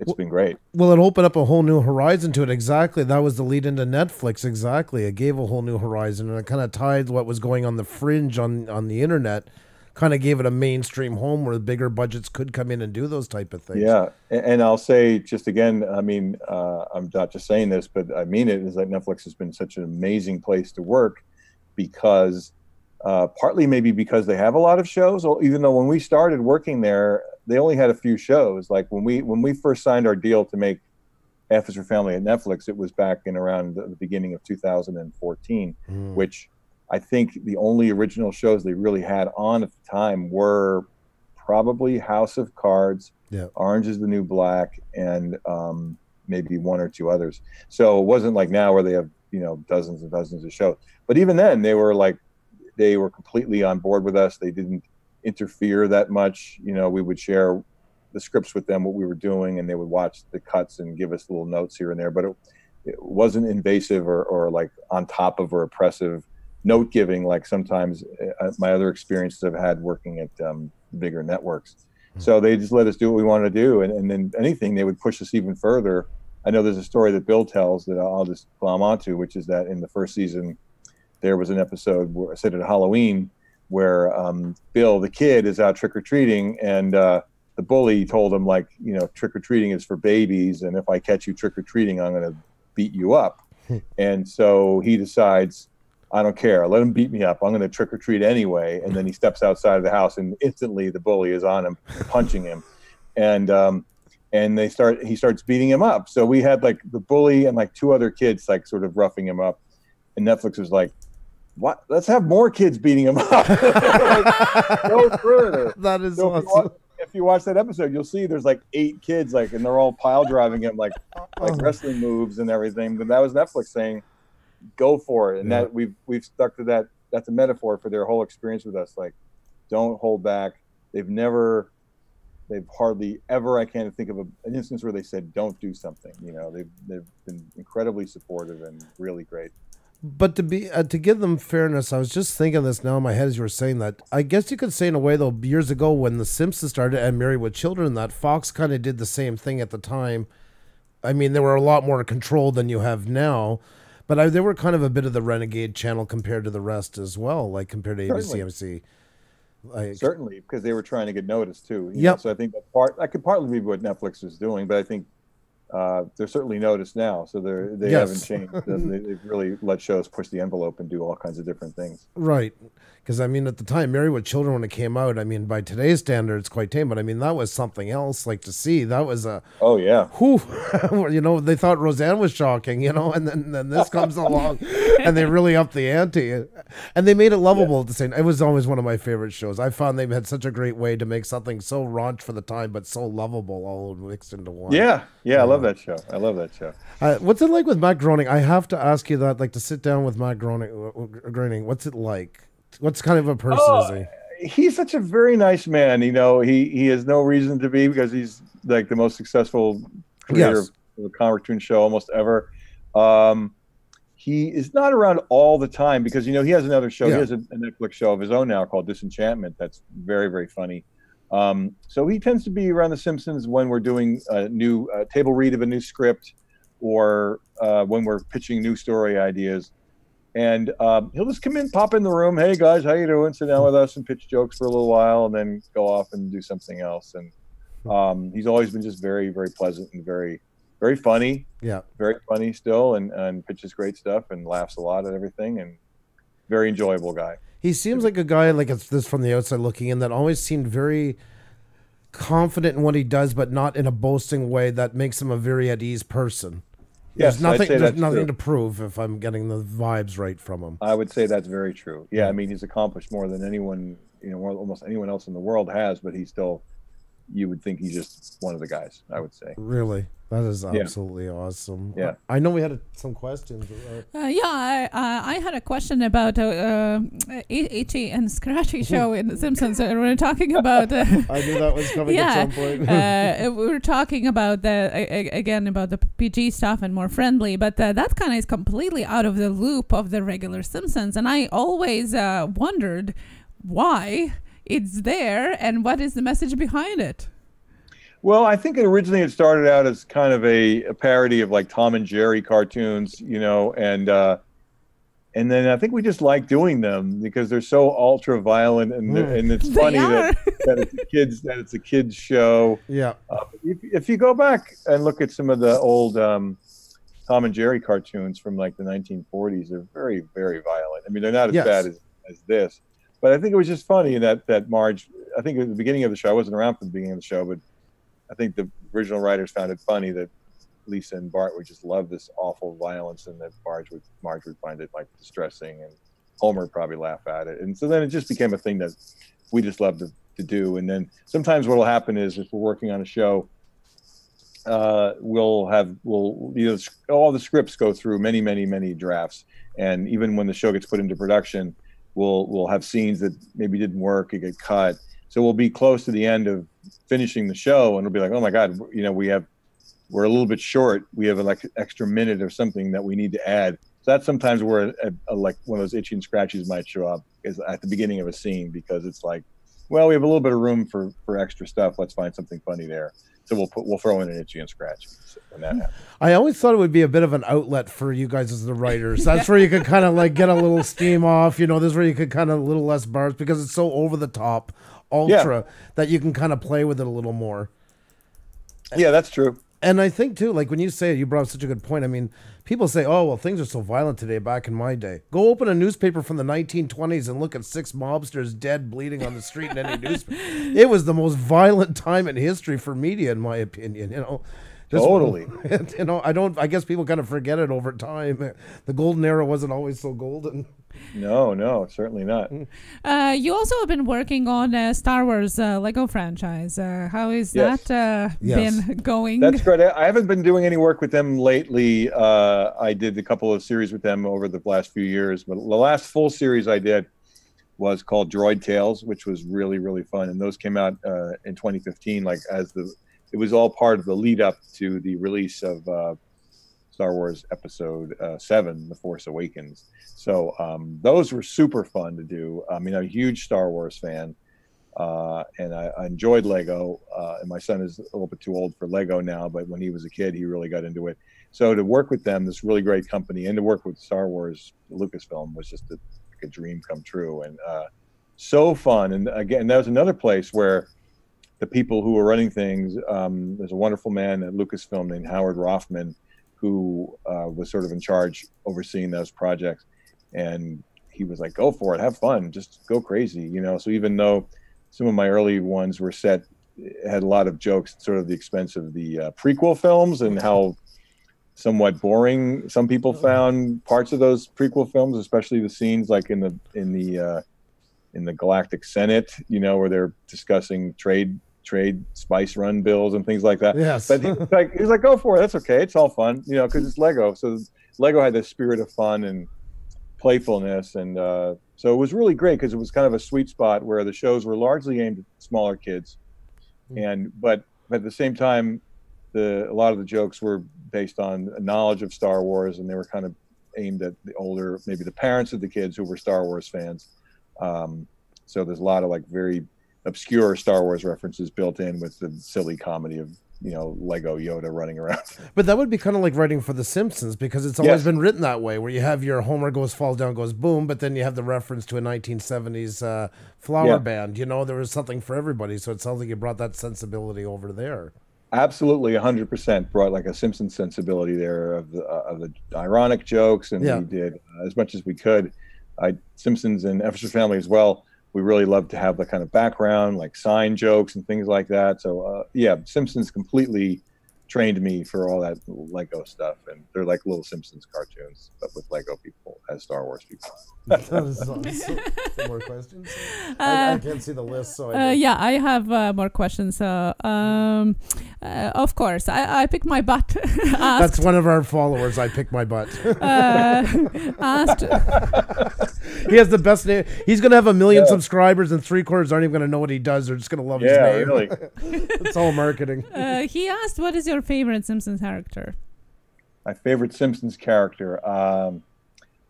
It's been great. Well, it opened up a whole new horizon to it. Exactly. That was the lead into Netflix. Exactly. It gave a whole new horizon, and it kind of tied what was going on the fringe on the internet, kind of gave it a mainstream home where the bigger budgets could come in and do those type of things. Yeah. And I'll say just again, I mean, I'm not just saying this, but I mean it, is that Netflix has been such an amazing place to work because partly maybe because they have a lot of shows, even though when we started working there, they only had a few shows. Like when we first signed our deal to make F is for Family at Netflix, it was back in around the beginning of 2014, which I think the only original shows they really had on at the time were probably House of Cards, Orange is the New Black, and maybe one or two others. So it wasn't like now where they have, you know, dozens and dozens of shows. But even then, they were completely on board with us. They didn't interfere that much. You know, we would share the scripts with them, what we were doing, and they would watch the cuts and give us little notes here and there. But it wasn't invasive or like on top of or oppressive note giving like sometimes my other experiences I've had working at bigger networks. So they just let us do what we wanted to do, and then anything they would push us even further. I know there's a story that Bill tells that I'll just glom onto, which is that in the first season there was an episode where I said at Halloween where Bill the kid is out trick-or-treating, and the bully told him, like, you know, trick-or-treating is for babies, and if I catch you trick-or-treating I'm going to beat you up. And so he decides, I don't care. Let him beat me up. I'm going to trick or treat anyway. And then he steps outside of the house, and instantly the bully is on him, punching him, and he starts beating him up. So we had like the bully and like two other kids like sort of roughing him up, and Netflix was like, "What? Let's have more kids beating him up." Like, go further. That is so awesome. If you watch that episode, you'll see there's like 8 kids, like, and they're all pile driving him like wrestling moves and everything. But that was Netflix saying, go for it. And that we've stuck to that. That's a metaphor for their whole experience with us. Like, don't hold back. They've hardly ever, I can't think of an instance where they said don't do something. You know, they've been incredibly supportive and really great. But to give them fairness, I was just thinking this now in my head as you were saying that. I guess you could say in a way, though, years ago when the Simpsons started and Married with Children, that Fox kind of did the same thing at the time. I mean, they were a lot more controlled than you have now. But they were kind of a bit of the renegade channel compared to the rest as well, like compared to ABC, MC. Like, certainly, because they were trying to get noticed too. You know? So I think I could partly be what Netflix was doing, but I think they're certainly noticed now. So they haven't changed. They've really let shows push the envelope and do all kinds of different things. Right. Because, I mean, at the time, Married with Children, when it came out, I mean, by today's standards, quite tame, but I mean, that was something else, like, to see. That was a... Oh, yeah. Whew, you know, they thought Roseanne was shocking, you know, and then this comes along, and they really upped the ante. And they made it lovable at the same time. It was always one of my favorite shows. I found they had such a great way to make something so raunch for the time, but so lovable, all mixed into one. Yeah, I love that show. I love that show. What's it like with Matt Groening? I have to ask you that, like, to sit down with Matt Groening, what's it like? What's kind of a person is he? He's such a very nice man. You know, he has no reason to be, because he's like the most successful creator of a cartoon show almost ever. He is not around all the time because, you know, he has another show. Yeah. He has a Netflix show of his own now called Disenchantment. That's very, very funny. So he tends to be around The Simpsons when we're doing a new table read of a new script, or when we're pitching new story ideas. And he'll just come in, pop in the room. Hey guys, how you doing? Sit down with us and pitch jokes for a little while, and then go off and do something else. And he's always been just very, very pleasant and very, very funny. Yeah, very funny still, and pitches great stuff and laughs a lot at everything, and very enjoyable guy. He seems like a guy, like it's this from the outside looking in, that always seemed very confident in what he does, but not in a boasting way that makes him a very at ease person. Yes, there's nothing to prove, if I'm getting the vibes right from him. I would say that's very true. Yeah, I mean, he's accomplished more than anyone, you know, almost anyone else in the world has, but he's still, you would think he's just one of the guys, I would say. Really? That is absolutely awesome. Yeah. I know we had some questions. I had a question about Itchy and Scratchy show in The Simpsons. We were talking about... I knew that was coming at some point. We were talking about the PG stuff and more friendly, but that kind of is completely out of the loop of the regular Simpsons. And I always wondered why it's there and what is the message behind it. Well, I think originally it started out as kind of a parody of like Tom and Jerry cartoons, you know, and then I think we just like doing them because they're so ultra violent, and it's funny that it's a kids show. Yeah. If you go back and look at some of the old Tom and Jerry cartoons from like the 1940s, they're very, very violent. I mean, they're not as bad as this, but I think it was just funny that Marge. I think at the beginning of the show, I wasn't around for the beginning of the show, but I think the original writers found it funny that Lisa and Bart would just love this awful violence, and that Marge would find it like distressing, and Homer would probably laugh at it. And so then it just became a thing that we just love to do. And then sometimes what will happen is, if we're working on a show, we'll all the scripts go through many drafts, and even when the show gets put into production, we'll have scenes that maybe didn't work, it get cut. So we'll be close to the end of finishing the show, and we'll be like, oh my God, you know, we're a little bit short. We have like an extra minute or something that we need to add. So that's sometimes where like one of those Itchy and Scratchies might show up, is at the beginning of a scene, because it's like, well, we have a little bit of room for extra stuff. Let's find something funny there. So we'll throw in an Itchy and Scratchy when that happens. I always thought it would be a bit of an outlet for you guys as the writers. That's where you could kind of like get a little steam off. You know, this is where you could kind of a little less bars, because it's so over the top, ultra, that you can kind of play with it a little more. Yeah, that's true. And I think too, like when you say it, you brought up such a good point. I mean, people say, oh, well, things are so violent today. Back in my day, go open a newspaper from the 1920s and look at 6 mobsters dead, bleeding on the street in any newspaper. It was the most violent time in history for media, in my opinion. You know, totally. You know, I guess people kind of forget it over time. The golden era wasn't always so golden. No, certainly not. You also have been working on Star Wars Lego franchise. How is that been going? That's great. I haven't been doing any work with them lately. I did a couple of series with them over the last few years, but the last full series I did was called Droid Tales, which was really, really fun. And those came out in 2015, it was all part of the lead up to the release of Star Wars Episode 7, The Force Awakens. So those were super fun to do. I mean, I'm a huge Star Wars fan, and I enjoyed Lego. And my son is a little bit too old for Lego now, but when he was a kid, he really got into it. So to work with them, this really great company, and to work with Star Wars, Lucasfilm, was just a dream come true, and so fun. And again, that was another place where the people who were running things, there's a wonderful man at Lucasfilm named Howard Rothman, who was sort of in charge overseeing those projects. And he was like, go for it, have fun, just go crazy, you know? So even though some of my early ones were set, had a lot of jokes, sort of the expense of the prequel films and how somewhat boring some people found parts of those prequel films, especially the scenes like in the Galactic Senate, you know, where they're discussing trade spice run bills and things like that. Yes. But he's like, go for it. That's okay. It's all fun, you know, because it's Lego. So Lego had this spirit of fun and playfulness, and so it was really great because it was kind of a sweet spot where the shows were largely aimed at smaller kids, but at the same time, a lot of the jokes were based on a knowledge of Star Wars, and they were kind of aimed at the older, maybe the parents of the kids who were Star Wars fans. So there's a lot of like very obscure Star Wars references built in with the silly comedy of, you know, Lego Yoda running around. But that would be kind of like writing for The Simpsons, because it's always been written that way, where you have your Homer falls down, goes boom, but then you have the reference to a 1970s flower band. You know, there was something for everybody. So it sounds like you brought that sensibility over there. Absolutely, 100% brought like a Simpsons sensibility there of the ironic jokes, and we did as much as we could. Simpsons and F Family as well. We really love to have the kind of background, like sign jokes and things like that. So Simpsons completely trained me for all that Lego stuff, and they're like little Simpsons cartoons, but with Lego people as Star Wars people. More questions? I can't see the list, so I have more questions. Of course, I pick my butt. That's one of our followers. I pick my butt. Asked. He has the best name. He's going to have 1 million subscribers, and 3/4 aren't even going to know what he does. They're just going to love his name. Really. It's all marketing. He asked, what is your favorite Simpsons character? My favorite Simpsons character.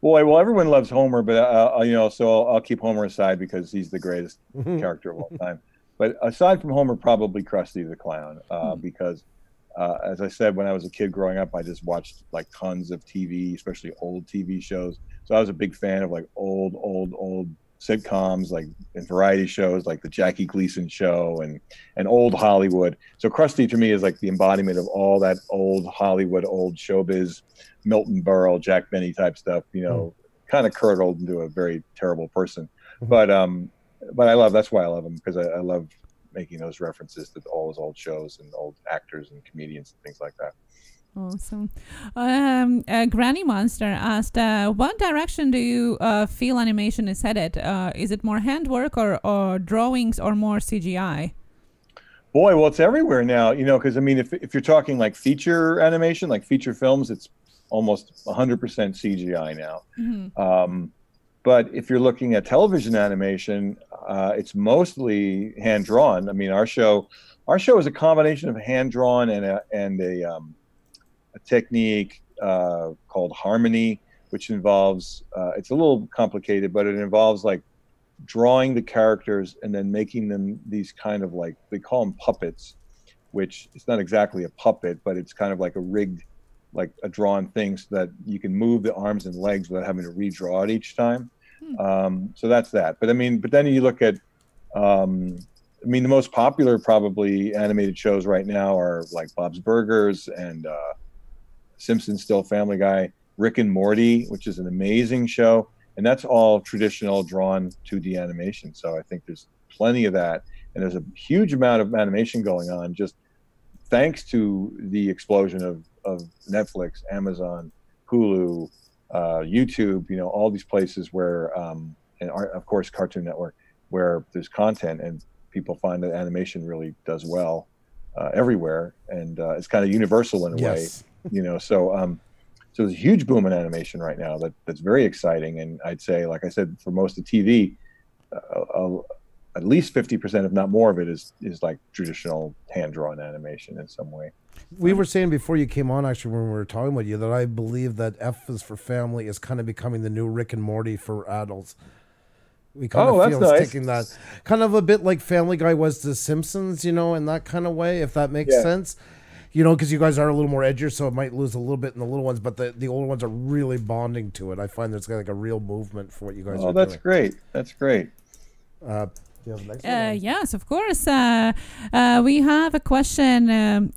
Well, everyone loves Homer, but so I'll keep Homer aside because he's the greatest character of all time. But aside from Homer, probably Krusty the Clown, because as I said, when I was a kid growing up, I just watched like tons of TV, especially old TV shows. So I was a big fan of like old sitcoms, like and variety shows like the Jackie Gleason Show and old Hollywood. So Krusty to me is like the embodiment of all that old Hollywood, old showbiz, Milton Berle, Jack Benny type stuff, you know, kind of curdled into a very terrible person. But that's why I love him, because I love making those references to all those old shows and old actors and comedians and things like that. Awesome. Granny Monster asked, what direction do you feel animation is headed? Is it more handwork or drawings or more CGI? Boy, well, it's everywhere now, you know, because I mean, if you're talking like feature animation, like feature films, it's almost 100% CGI now. But if you're looking at television animation, it's mostly hand drawn. I mean, our show is a combination of hand drawn and a technique called harmony, which involves it's a little complicated, but it involves like drawing the characters and then making them these kind of like, they call them puppets, which it's not exactly a puppet, but it's kind of like a rigged, like a drawn thing, so that you can move the arms and legs without having to redraw it each time. So that's that. But then you look at the most popular probably animated shows right now are like Bob's Burgers and Simpsons, still Family Guy, Rick and Morty, which is an amazing show, and that's all traditional drawn 2D animation. So I think there's plenty of that, and there's a huge amount of animation going on just thanks to the explosion of Netflix, Amazon, Hulu, YouTube, you know, all these places where and of course Cartoon Network, where there's content and people find that animation really does well everywhere, and it's kind of universal in a way. You know, so there's a huge boom in animation right now that's very exciting, and I'd say, like I said, for most of TV, at least 50%, if not more of it, is like traditional hand-drawn animation in some way. We were saying before you came on, actually, when we were talking with you, that I believe that F is for Family is kind of becoming the new Rick and Morty for adults. We kind of feel it's taking that kind of a bit like Family Guy was to Simpsons, you know, in that kind of way, if that makes sense. You know, because you guys are a little more edgier, so it might lose a little bit in the little ones, but the older ones are really bonding to it. I find there's like a real movement for what you guys are doing. Oh, that's great. That's great. Do you have the next one? Yes, of course. We have a question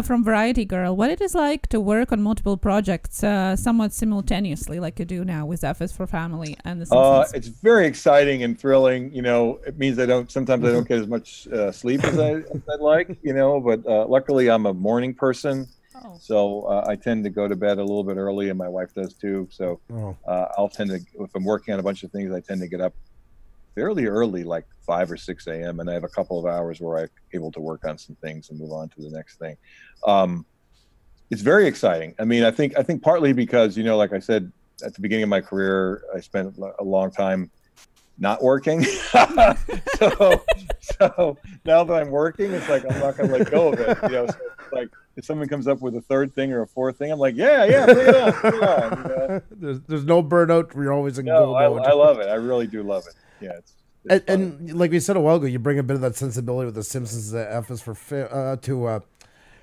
from Variety Girl. What it is like to work on multiple projects somewhat simultaneously, like you do now with F is for Family and the Simpsons? It's very exciting and thrilling. You know, it means sometimes I don't get as much sleep as I'd like, you know, but luckily I'm a morning person. Oh. So I tend to go to bed a little bit early, and my wife does too. So I'll tend to, if I'm working on a bunch of things, I tend to get up fairly early, like 5 or 6 a.m. and I have a couple of hours where I'm able to work on some things and move on to the next thing. It's very exciting. I mean, I think partly because, you know, like I said, at the beginning of my career, I spent a long time not working. so now that I'm working, it's like I'm not going to let go of it. You know, so it's like if someone comes up with a third thing or a fourth thing, I'm like, yeah, bring it on. Bring it on, you know? There's no burnout. You're always in go mode. I love it. I really do love it. Yeah, it's and like we said a while ago, you bring a bit of that sensibility with the Simpsons. F is for for the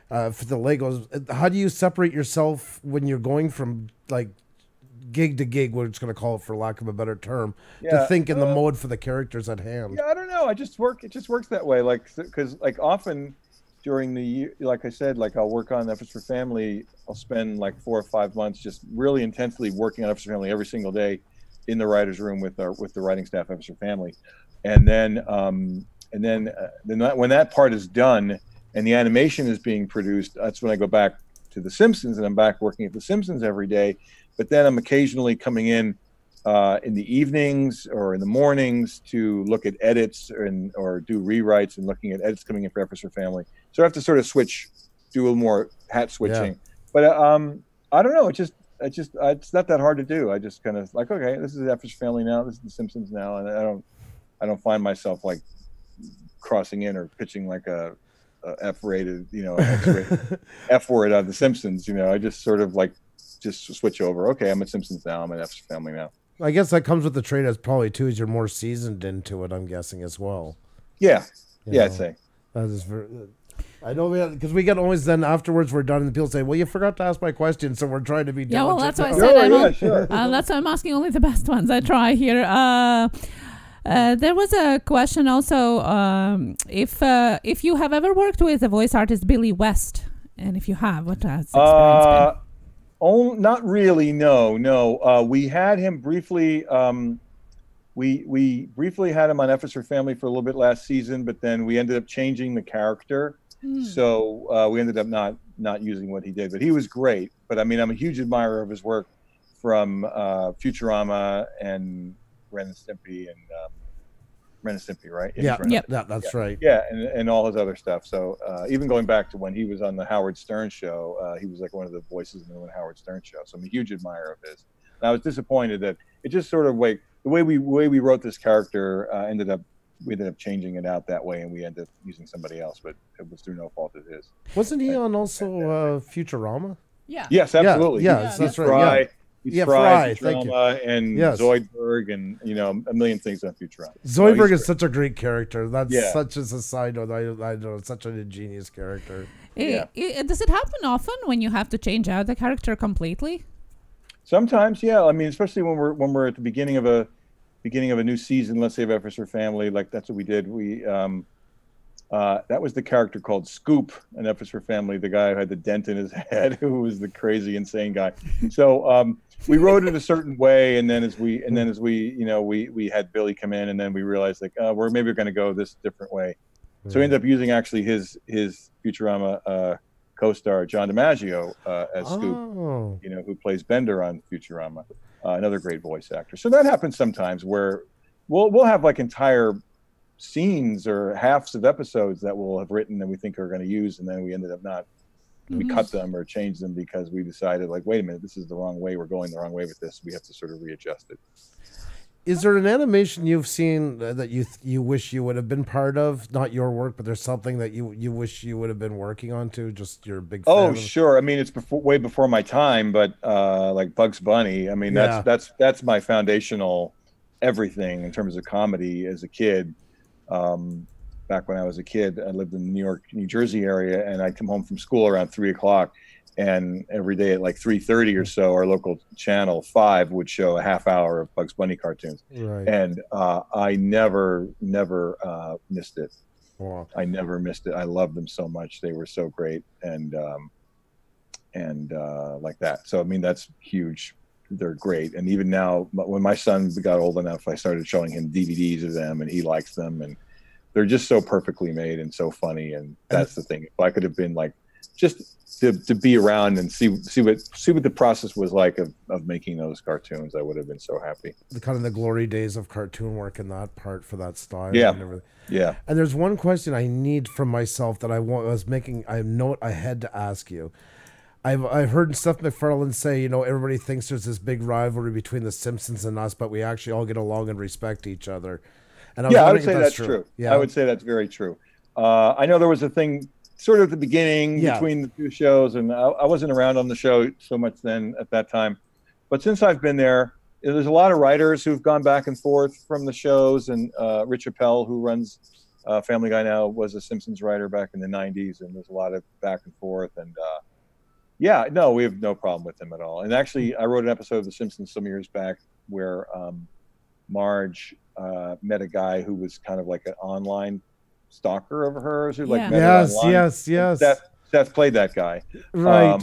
Legos. How do you separate yourself when you're going from like gig to gig? We're just going to call it, for lack of a better term, to think in the mode for the characters at hand. Yeah, I don't know. It just works that way. Like, because like often during the year, like I said, like I'll work on F is for Family. I'll spend like 4 or 5 months just really intensely working on F is for Family every single day, in the writer's room with the writing staff of your family, and then when that part is done and the animation is being produced, that's when I go back to the Simpsons, and I'm back working at the Simpsons every day. But then I'm occasionally coming in the evenings or in the mornings to look at edits or do rewrites, and looking at edits coming in for F is for Family. So I have to sort of do a little more hat switching. Yeah. But I don't know. It's not that hard to do. I just kind of like, okay, this is F is for Family now, this is the Simpsons now, and I don't find myself like crossing in or pitching like a F-rated, you know, X-rated F word on the Simpsons. You know, I just sort of like just switch over. Okay, I'm at Simpsons now. I'm at F is for Family now. I guess that comes with the trade as probably too, is you're more seasoned into it, I'm guessing, as well. Yeah, I'd say that is very. I know, because we get always then afterwards we're done and people say, well, you forgot to ask my question, so we're trying to be diligent. Yeah, well, that's why I said sure. That's why I'm asking only the best ones. I try here. There was a question also, if you have ever worked with the voice artist Billy West, and if you have, what has the experience been? Oh, not really. No. We had him briefly. We briefly had him on F is for Family for a little bit last season, but then we ended up changing the character. So we ended up not using what he did, but he was great. But I mean, I'm a huge admirer of his work from Futurama and Ren and Stimpy right? Yeah, that's right. Yeah, and all his other stuff. So even going back to when he was on the Howard Stern show, he was like one of the voices in the Howard Stern show. So I'm a huge admirer of his. And I was disappointed that it just sort of like the way we wrote this character we ended up changing it out that way, and we ended up using somebody else, but it was through no fault of his. Wasn't he on also Futurama? Yeah. Yes, absolutely. Yeah, that's right. Fry, Futurama, and Zoidberg, and you know, a million things on Futurama. Zoidberg is such a great character. That's such as a side note. I know it's such an ingenious character. Does it happen often when you have to change out the character completely? Sometimes, yeah. I mean, especially when we're at the beginning of a new season, let's say of F is for Family, like that's what we did. We that was the character called Scoop in F is for Family, the guy who had the dent in his head, who was the crazy, insane guy. So we wrote it a certain way, and then as we you know, we had Billy come in, and then we realized like we're maybe going to go this different way. So we ended up using actually his Futurama co-star John DiMaggio as Scoop, you know, who plays Bender on Futurama. Another great voice actor. So that happens sometimes where we'll have like entire scenes or halves of episodes that we'll have written that we think are going to use, and then we ended up not. We cut them or change them because we decided like, wait a minute, this is the wrong way. We're going the wrong way with this. We have to sort of readjust it. Is there an animation you've seen that you wish you would have been part of? Not your work, but there's something that you wish you would have been working on too. Just your big. Oh, sure. I mean, it's way before my time, but like Bugs Bunny. I mean, that's my foundational everything in terms of comedy as a kid. back when I was a kid. I lived in the New York, New Jersey area, and I'd come home from school around 3 o'clock. And every day at like 3:30 or so, our local channel 5 would show a half hour of Bugs Bunny cartoons. Right. And I never missed it. Wow. I never missed it. I loved them so much. They were so great. And like that. So, I mean, that's huge. They're great. And even now, when my son got old enough, I started showing him DVDs of them, and he likes them. And they're just so perfectly made and so funny. And that's the thing. If I could have been like, just to be around and see what the process was like of making those cartoons, I would have been so happy. The kind of the glory days of cartoon work in that part for that style. Yeah. And everything. Yeah. And there's one question I need from myself that I had to ask you. I've heard Seth MacFarlane say, you know, everybody thinks there's this big rivalry between the Simpsons and us, but we actually all get along and respect each other. And I would say that's true. Yeah, I would say that's very true. I know there was a thing sort of at the beginning between the two shows, and I wasn't around on the show so much then at that time. But since I've been there, there's a lot of writers who've gone back and forth from the shows, and Rich Appel, who runs Family Guy now, was a Simpsons writer back in the 90s, and there's a lot of back and forth. And we have no problem with him at all. And actually, I wrote an episode of The Simpsons some years back where Marge met a guy who was kind of like an online stalker of hers, who met her online. Yes. Seth played that guy, right?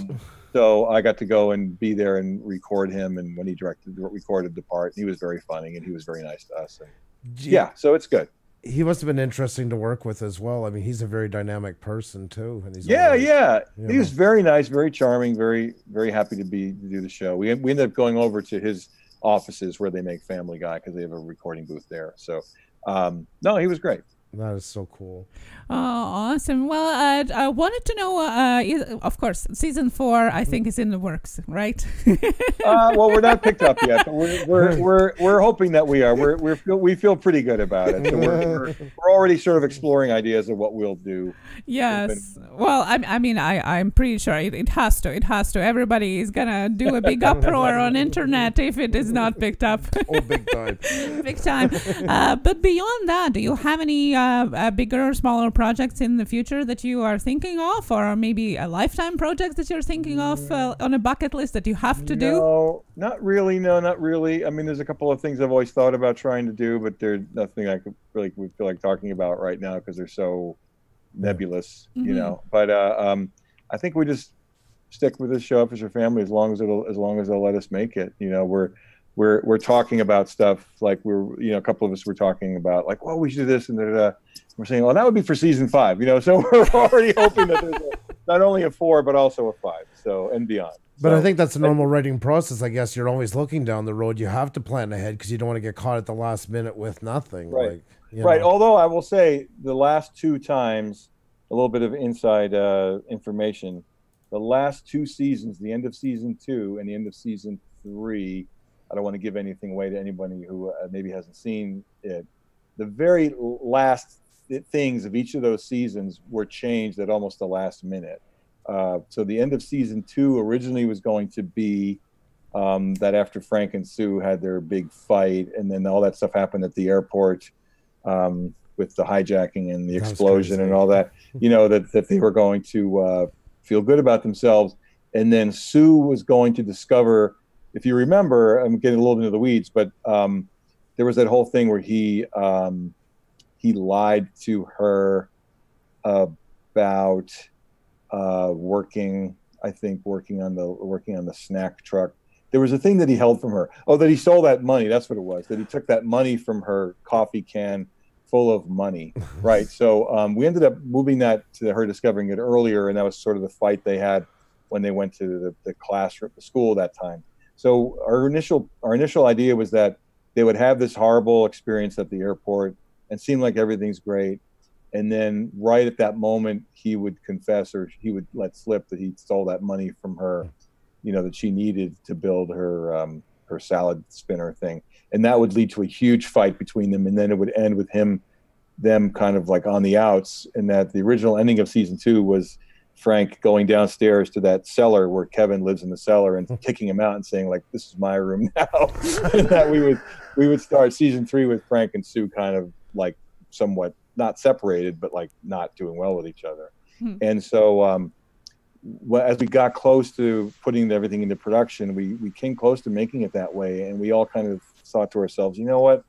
So I got to go and be there and record him, and when he recorded the part, he was very funny and he was very nice to us. And so it's good. He must have been interesting to work with as well. I mean, he's a very dynamic person too, and he's he was very nice, very charming, very very happy to do the show. We ended up going over to his offices where they make Family Guy because they have a recording booth there. So he was great. That is so cool. Awesome. Well, I wanted to know, of course, season 4, I think, is in the works, right? Well, we're not picked up yet, but we're hoping that we are. We feel pretty good about it. So we're already sort of exploring ideas of what we'll do. Yes. Well, I'm pretty sure it has to. It has to. Everybody is gonna do a big uproar on internet if it is not picked up. Oh, big time. Big time. But beyond that, do you have any bigger or smaller projects in the future that you are thinking of, or maybe a lifetime project that you're thinking of on a bucket list that you have to do? No, not really. I mean, there's a couple of things I've always thought about trying to do, but there's nothing I would feel like talking about right now because they're so nebulous, you know. But I think we just stick with this show, Officer Family, as long as they'll let us make it. You know, we're talking about stuff like a couple of us were talking about like, well, we should do this and we're saying, well, that would be for season 5, you know. So we're already hoping that there's not only a 4 but also a 5, so and beyond. But I think that's a normal writing process. I guess you're always looking down the road. You have to plan ahead because you don't want to get caught at the last minute with nothing. Right. Right. Although I will say the last 2 times, a little bit of inside information, the last 2 seasons, the end of season 2 and the end of season 3. I don't want to give anything away to anybody who maybe hasn't seen it. The very last things of each of those seasons were changed at almost the last minute. So the end of season 2 originally was going to be that after Frank and Sue had their big fight, and then all that stuff happened at the airport with the hijacking and the explosion and all that, you know, that they were going to feel good about themselves. And then Sue was going to discover, if you remember, I'm getting a little into the weeds, but there was that whole thing where he lied to her about working on the snack truck. There was a thing that he held from her. Oh, that he stole that money. That's what it was. That he took that money from her coffee can full of money. Right. So we ended up moving that to her discovering it earlier, and that was sort of the fight they had when they went to the classroom, the school that time. So our initial idea was that they would have this horrible experience at the airport and seem like everything's great. And then right at that moment, he would confess, or he would let slip that he stole that money from her, you know, that she needed to build her salad spinner thing. And that would lead to a huge fight between them. And then it would end with them kind of like on the outs. And that the original ending of season 2 was Frank going downstairs to that cellar where Kevin lives in the cellar and kicking him out and saying like, this is my room now. And that we would start season 3 with Frank and Sue kind of like somewhat not separated, but like not doing well with each other. And so as we got close to putting everything into production, we came close to making it that way. And we all kind of thought to ourselves, you know what?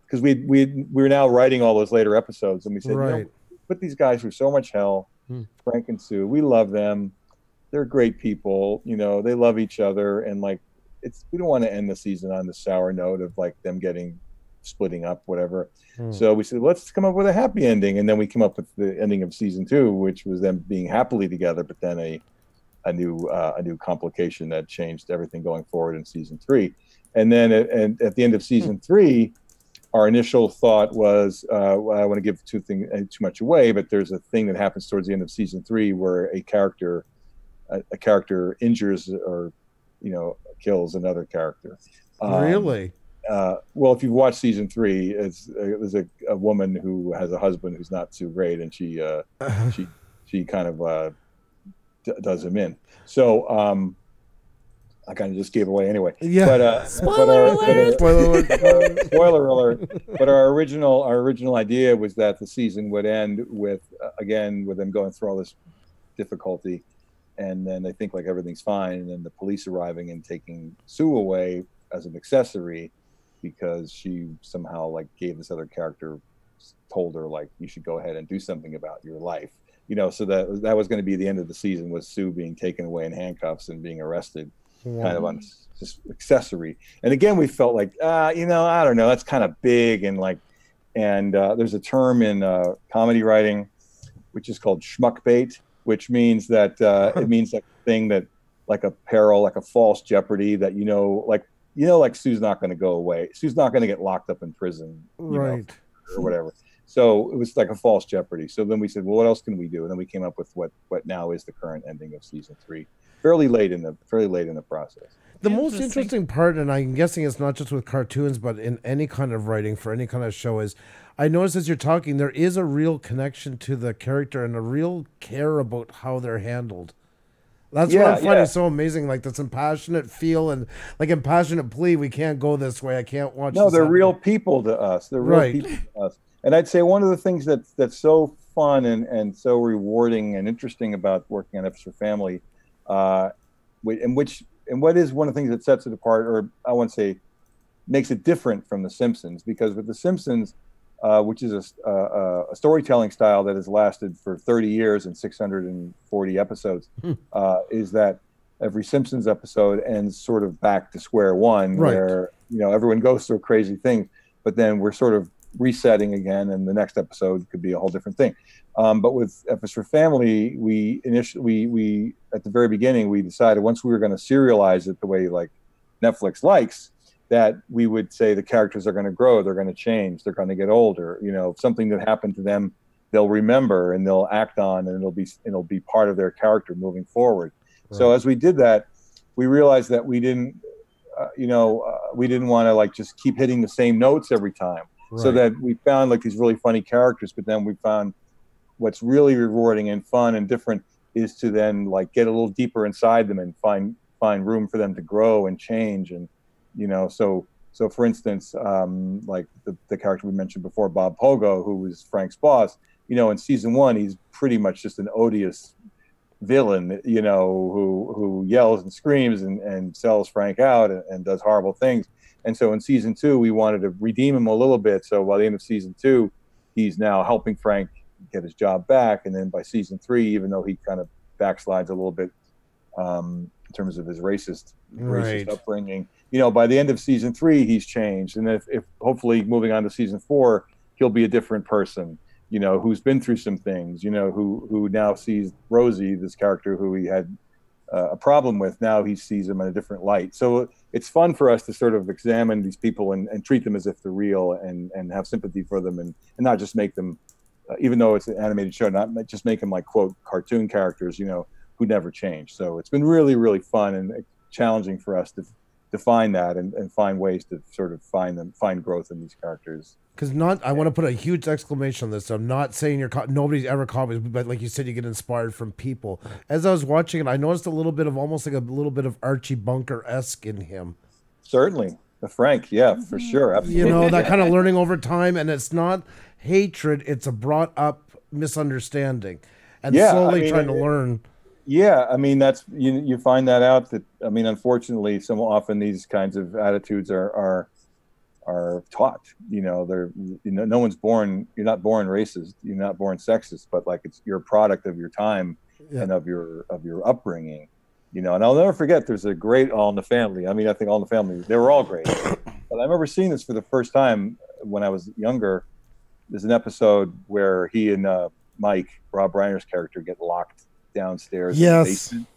Because we were now writing all those later episodes, and we said, you know, put these guys through so much hell. Frank and Sue, we love them. They're great people. You know, they love each other. And like, we don't want to end the season on the sour note of like them splitting up, whatever. So we said, let's come up with a happy ending. And then we came up with the ending of season 2, which was them being happily together, but then a new complication that changed everything going forward in season 3. And then at the end of season 3, our initial thought was, I don't want to give too much away, but there's a thing that happens towards the end of season 3 where a character injures or, you know, kills another character. Really? Well, if you've watched season 3, there's a woman who has a husband who's not too great, and she kind of does him in. So I kind of just gave away anyway. Yeah. But, spoiler alert! Spoiler alert! But our original idea was that the season would end with them going through all this difficulty, and then they think like everything's fine, and then the police arriving and taking Sue away as an accessory because she somehow like gave this other character, told her like you should go ahead and do something about your life, you know. So that was going to be the end of the season, was Sue being taken away in handcuffs and being arrested, kind of on just accessory. And again, we felt like you know, I don't know, that's kind of big, and like, and there's a term in comedy writing which is called schmuck bait, which means that it means like a thing that, like a peril, like a false jeopardy that, you know, like Sue's not going to go away. Sue's not going to get locked up in prison, you know, or whatever. So it was like a false jeopardy. So then we said, well, what else can we do? And then we came up with what now is the current ending of season 3, fairly late in the process. The most interesting part, and I'm guessing it's not just with cartoons, but in any kind of writing for any kind of show, is I notice as you're talking, there is a real connection to the character and a real care about how they're handled. That's what I'm finding so amazing, like this impassionate feel and like impassionate plea. We can't go this way. I can't watch. No, they're real people to us. They're real people to us. And I'd say one of the things that's so fun and so rewarding and interesting about working on F's for Family, and what is one of the things that sets it apart, or I want to say makes it different from The Simpsons, because with The Simpsons, which is a storytelling style that has lasted for 30 years and 640 episodes, is that every Simpsons episode ends sort of back to square one, where, you know, everyone goes through a crazy thing, but then we're sort of resetting again, and the next episode could be a whole different thing. But with F is for Family, we at the very beginning, we decided once we were going to serialize it the way like Netflix likes, that we would say the characters are going to grow, they're going to change, they're going to get older. You know, something that happened to them, they'll remember and they'll act on, and it'll be part of their character moving forward. Right. So as we did that, we realized that we didn't want to like just keep hitting the same notes every time. Right. So that we found like these really funny characters, but then we found what's really rewarding and fun and different is to then like get a little deeper inside them and find room for them to grow and change. And you know, so for instance, like the character we mentioned before, Bob Pogo, who was Frank's boss, you know, in season 1, he's pretty much just an odious villain, you know, who yells and screams and sells Frank out and does horrible things. And so in season 2, we wanted to redeem him a little bit. So by the end of season 2, he's now helping Frank get his job back. And then by season 3, even though he kind of backslides a little bit in terms of his racist upbringing, you know, by the end of season 3, he's changed. And if hopefully moving on to season 4, he'll be a different person, you know, who's been through some things, you know, who now sees Rosie, this character who he had a problem with. Now he sees them in a different light. So it's fun for us to sort of examine these people and treat them as if they're real and have sympathy for them and not just make them, even though it's an animated show, not just make them like, quote, cartoon characters, you know, who never change. So it's been really, really fun and challenging for us to find that and find ways to sort of find growth in these characters. Because I want to put a huge exclamation on this. I'm not saying nobody's ever copies, but like you said, you get inspired from people. As I was watching it, I noticed a little bit of almost like a little bit of Archie Bunker-esque in him. Certainly. Frank, yeah, for sure, absolutely. You know, that kind of learning over time, and it's not hatred; it's a brought up misunderstanding, and slowly trying to learn. Yeah, I mean that's you find that out that I mean unfortunately, so often these kinds of attitudes are taught. You know, no one's born. You're not born racist. You're not born sexist. But like you're a product of your time and of your upbringing. You know, and I'll never forget. There's a great All in the Family. I mean, I think All in the Family, they were all great. But I remember seeing this for the first time when I was younger. There's an episode where he and Mike, Rob Reiner's character, get locked downstairs in the basement.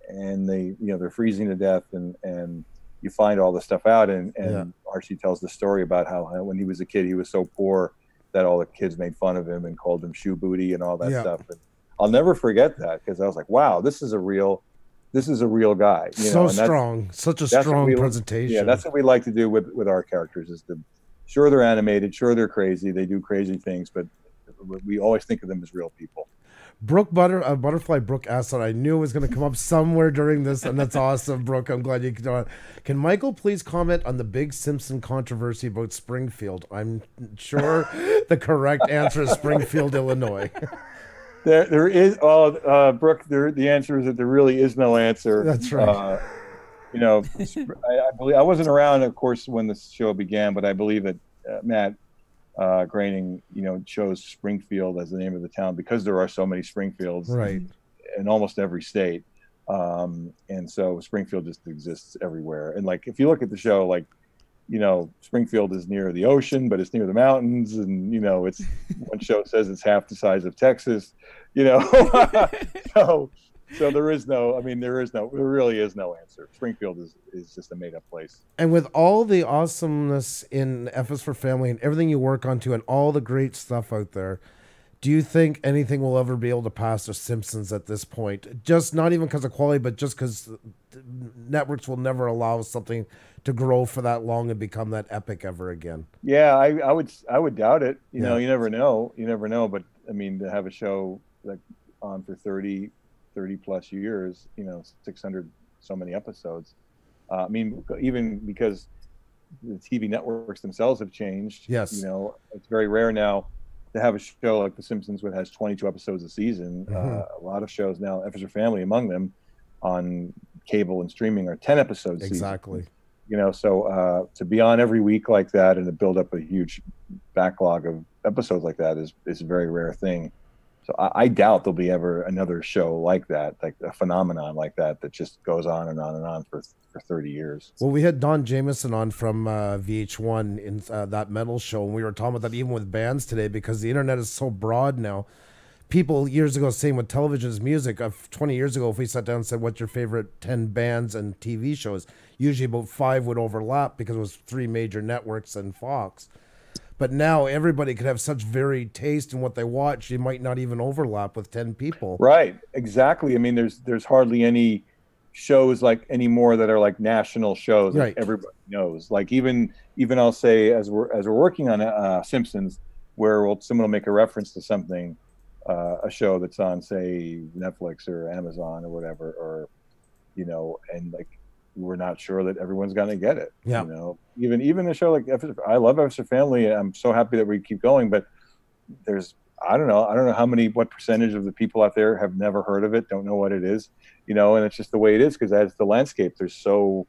And they, you know, they're freezing to death, and you find all the stuff out, and Archie tells the story about how when he was a kid, he was so poor that all the kids made fun of him and called him shoe booty and all that stuff. And I'll never forget that, because I was like, wow, this is a real guy. You know? Strong, such a strong presentation. Yeah, that's what we like to do with our characters. Is sure they're animated, sure they're crazy, they do crazy things, but we always think of them as real people. Butterfly Brooke asked that I knew it was going to come up somewhere during this, and that's awesome, Brooke. I'm glad you can do it. Can Michael please comment on the big Simpson controversy about Springfield? I'm sure the correct answer is Springfield, Illinois. There is, Brooke. The answer is that there really is no answer. That's right. You know, I believe I wasn't around, of course, when the show began, but I believe that Matt Groening, you know, chose Springfield as the name of the town because there are so many Springfields, right, in almost every state, and so Springfield just exists everywhere. And like, if you look at the show, like, you know, Springfield is near the ocean, but it's near the mountains, and you know, it's one show says it's half the size of Texas, you know. So there really is no answer. Springfield is just a made up place. And with all the awesomeness in F is for Family and everything you work on to, and all the great stuff out there, do you think anything will ever be able to pass the Simpsons at this point? Just not even because of quality, but just because networks will never allow something to grow for that long and become that epic ever again. Yeah, I would doubt it. You know, you never know. But I mean, to have a show like on for 30 plus years, you know, 600 so many episodes. I mean, even because the TV networks themselves have changed. Yes. You know, it's very rare now to have a show like The Simpsons, which has 22 episodes a season. A lot of shows now, F is for Family among them, on cable and streaming, are 10 episodes. Exactly. Season. You know, so to be on every week like that and to build up a huge backlog of episodes like that is a very rare thing. So I doubt there'll be ever another show like that, like a phenomenon like that just goes on and on and on for 30 years. Well, we had Don Jameson on from VH1 in that metal show, and we were talking about that even with bands today, because the internet is so broad now. People years ago, same with television as music. 20 years ago, if we sat down and said, what's your favorite 10 bands and TV shows, usually about 5 would overlap because it was 3 major networks and Fox. But now everybody could have such varied taste in what they watch. You might not even overlap with 10 people. Right. Exactly. I mean, there's hardly any shows like anymore that are like national shows that everybody knows. Like even I'll say, as we're working on Simpsons, where someone will make a reference to something, a show that's on, say, Netflix or Amazon or whatever, or, you know, and like, we're not sure that everyone's going to get it. Yeah. You know, even a show like I love F is for Family. I'm so happy that we keep going, but I don't know what percentage of the people out there have never heard of it, don't know what it is, you know, and it's just the way it is, because as the landscape, there's so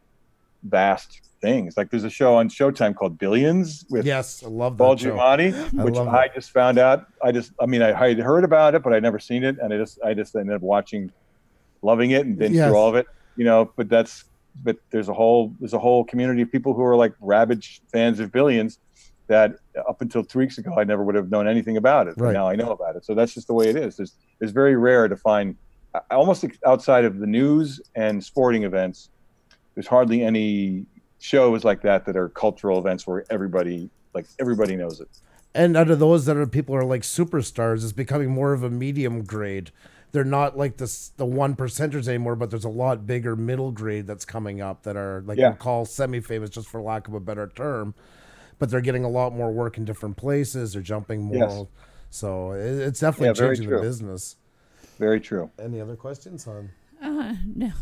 vast things. Like there's a show on Showtime called Billions with I love that Paul show. Giamatti, which I just found out. I had heard about it, but I'd never seen it, and I just ended up loving it and been through all of it, you know. But there's a whole community of people who are like rabid fans of Billions that up until 2 weeks ago I never would have known anything about it. But now I know about it. So that's just the way it is. It's very rare to find, almost outside of the news and sporting events, there's hardly any shows like that are cultural events where everybody knows it. And out of those people are like superstars, it's becoming more of a medium grade. They're not like the 1%ers anymore, but there's a lot bigger middle grade that's coming up that are like we'll call semi-famous, just for lack of a better term. But they're getting a lot more work in different places. They're jumping more. Yes. So it's definitely changing the business. Very true. Any other questions, hon? No.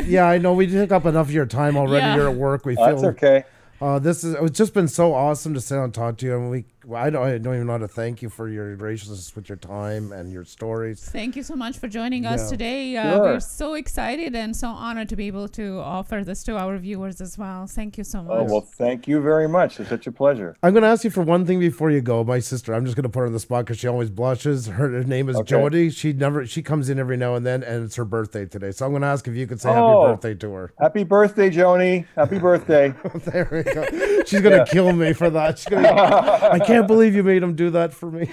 Yeah, I know we took up enough of your time already. Yeah. You're at work. We That's feel okay. It's just been so awesome to sit down and talk to you, and I don't even know how to thank you for your graciousness with your time and your stories. Thank you so much for joining us today. Sure. We're so excited and so honored to be able to offer this to our viewers as well. Thank you so much. Oh, well, thank you very much. It's such a pleasure. I'm going to ask you for one thing before you go. My sister, I'm just going to put her on the spot because she always blushes. Her name is Jody. She comes in every now and then, and it's her birthday today. So I'm going to ask if you could say happy birthday to her. Happy birthday, Joni. Happy birthday. There we go. She's going to kill me for that. I can't believe you made him do that for me.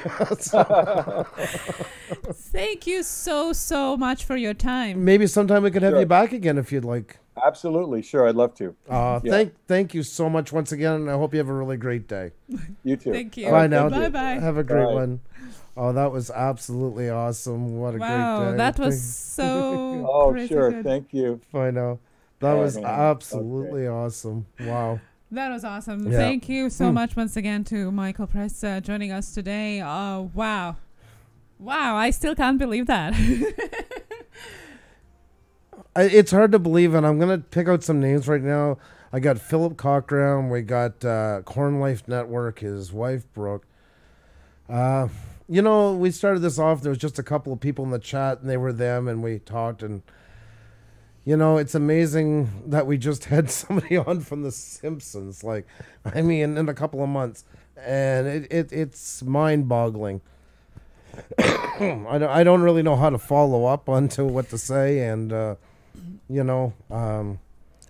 Thank you so much for your time. Maybe sometime we could have you back again if you'd like. Absolutely. Sure. I'd love to. Thank you so much once again, and I hope you have a really great day. You too. Thank you. Bye now. Bye-bye. Have a great one. Oh, that was absolutely awesome. What a great day. Wow, that was so Oh, sure. good. Thank you. I know. That was absolutely awesome. Wow. That was awesome. Yeah. Thank you so much once again to Michael Price joining us today. Wow. Wow, I still can't believe that. It's hard to believe, and I'm going to pick out some names right now. I got Philip Cochran. We got Corn Life Network, his wife, Brooke. We started this off. There was just a couple of people in the chat, and they were them, and we talked, and it's amazing that we just had somebody on from The Simpsons, in a couple of months. And it's mind-boggling. I don't really know how to follow up onto what to say, and,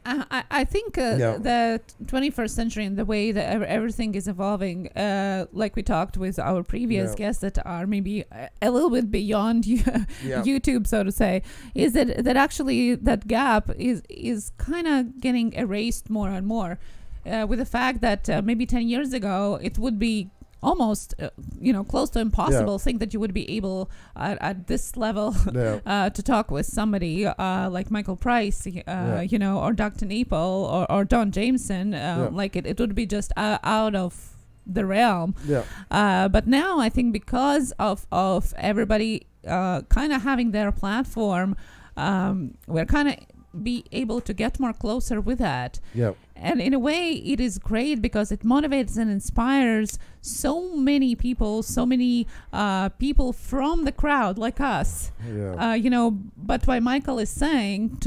I think the 21st century and the way that everything is evolving, like we talked with our previous guests that are maybe a little bit beyond YouTube, so to say, is that actually that gap is kind of getting erased more and more, with the fact that maybe 10 years ago it would be almost close to impossible think that you would be able at this level to talk with somebody like Michael Price, or Dr. Nepal or Don Jameson. Like it would be just out of the realm. But now I think because of everybody kind of having their platform, we're kind of be able to get more closer with that. And in a way, it is great because it motivates and inspires so many people people from the crowd like us. But what Michael is saying,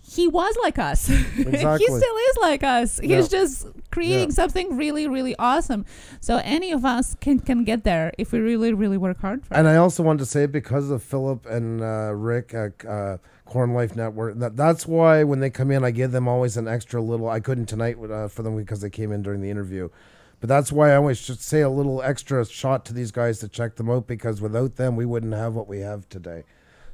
he was like us. Exactly. He still is like us. He's just creating something really, really awesome. So any of us can get there if we really, really work hard for it. And I also wanted to say, because of Philip and Rick at Corn Life Network, that's why when they come in, I give them always an extra little. I couldn't tonight for them because they came in during the interview. But that's why I always should say a little extra shot to these guys to check them out, because without them, we wouldn't have what we have today.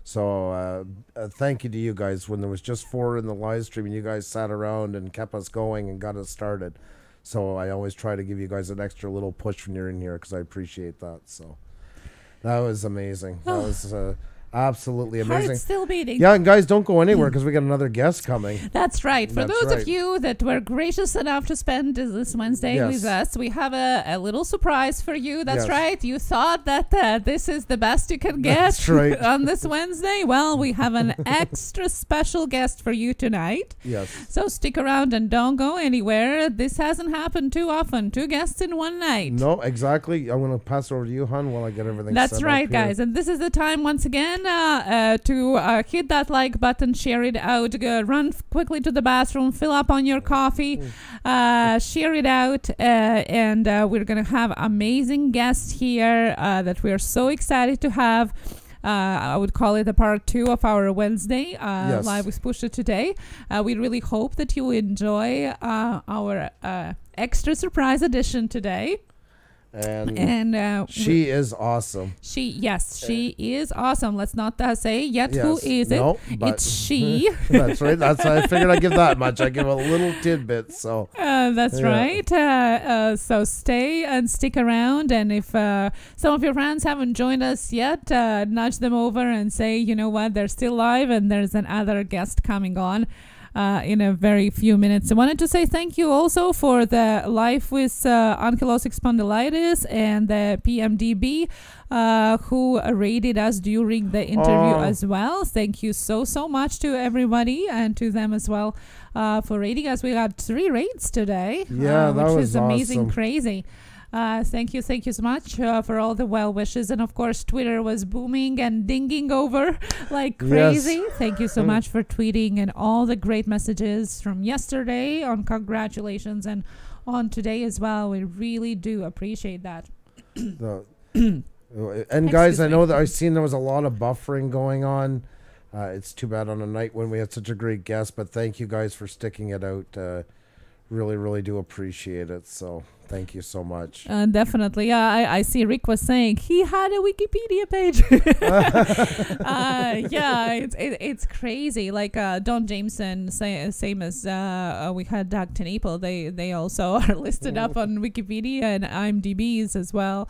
So thank you to you guys. When there was just 4 in the live stream, and you guys sat around and kept us going and got us started. So I always try to give you guys an extra little push when you're in here, because I appreciate that. So that was amazing. That was absolutely amazing. Heart's still beating. Yeah, and guys, don't go anywhere because we got another guest coming. That's right. For those of you that were gracious enough to spend this Wednesday with us, we have a little surprise for you. That's right. You thought that this is the best you can get on this Wednesday. Well, we have an extra special guest for you tonight. Yes. So stick around and don't go anywhere. This hasn't happened too often. 2 guests in one night. No, exactly. I'm going to pass it over to you, hon, while I get everything set up. That's right, guys. And this is the time once again to hit that like button, share it out, run quickly to the bathroom, fill up on your coffee, share it out, and we're going to have amazing guests here that we are so excited to have. I would call it a part 2 of our Wednesday Live with Pusa today. We really hope that you enjoy our extra surprise edition today. And she is awesome. She is awesome. Let's not say yet who is it. It's she. That's right. That's I figured I'd give that much. I give a little tidbit. So that's right. So stay and stick around. And if some of your friends haven't joined us yet, nudge them over and say, you know what, they're still live and there's another guest coming on. in a very few minutes. I wanted to say thank you also for the Life with Ankylosing Spondylitis and the PMDB who rated us during the interview as well. Thank you so much to everybody and to them as well for rating us. We got 3 rates today, which is amazing, awesome. Crazy. Thank you so much for all the well wishes, and of course Twitter was booming and dinging over like crazy. Yes. Thank you so much for tweeting and all the great messages from yesterday on congratulations and on today as well. We really do appreciate that. And guys, I know that I've seen there was a lot of buffering going on. It's too bad on a night when we had such a great guest, but thank you guys for sticking it out. Really do appreciate it. So thank you so much. Definitely. Yeah, I see Rick was saying he had a Wikipedia page. It's crazy. Like Don Jameson, same as we had Doug Tenaple. They also are listed up on Wikipedia and IMDb's as well.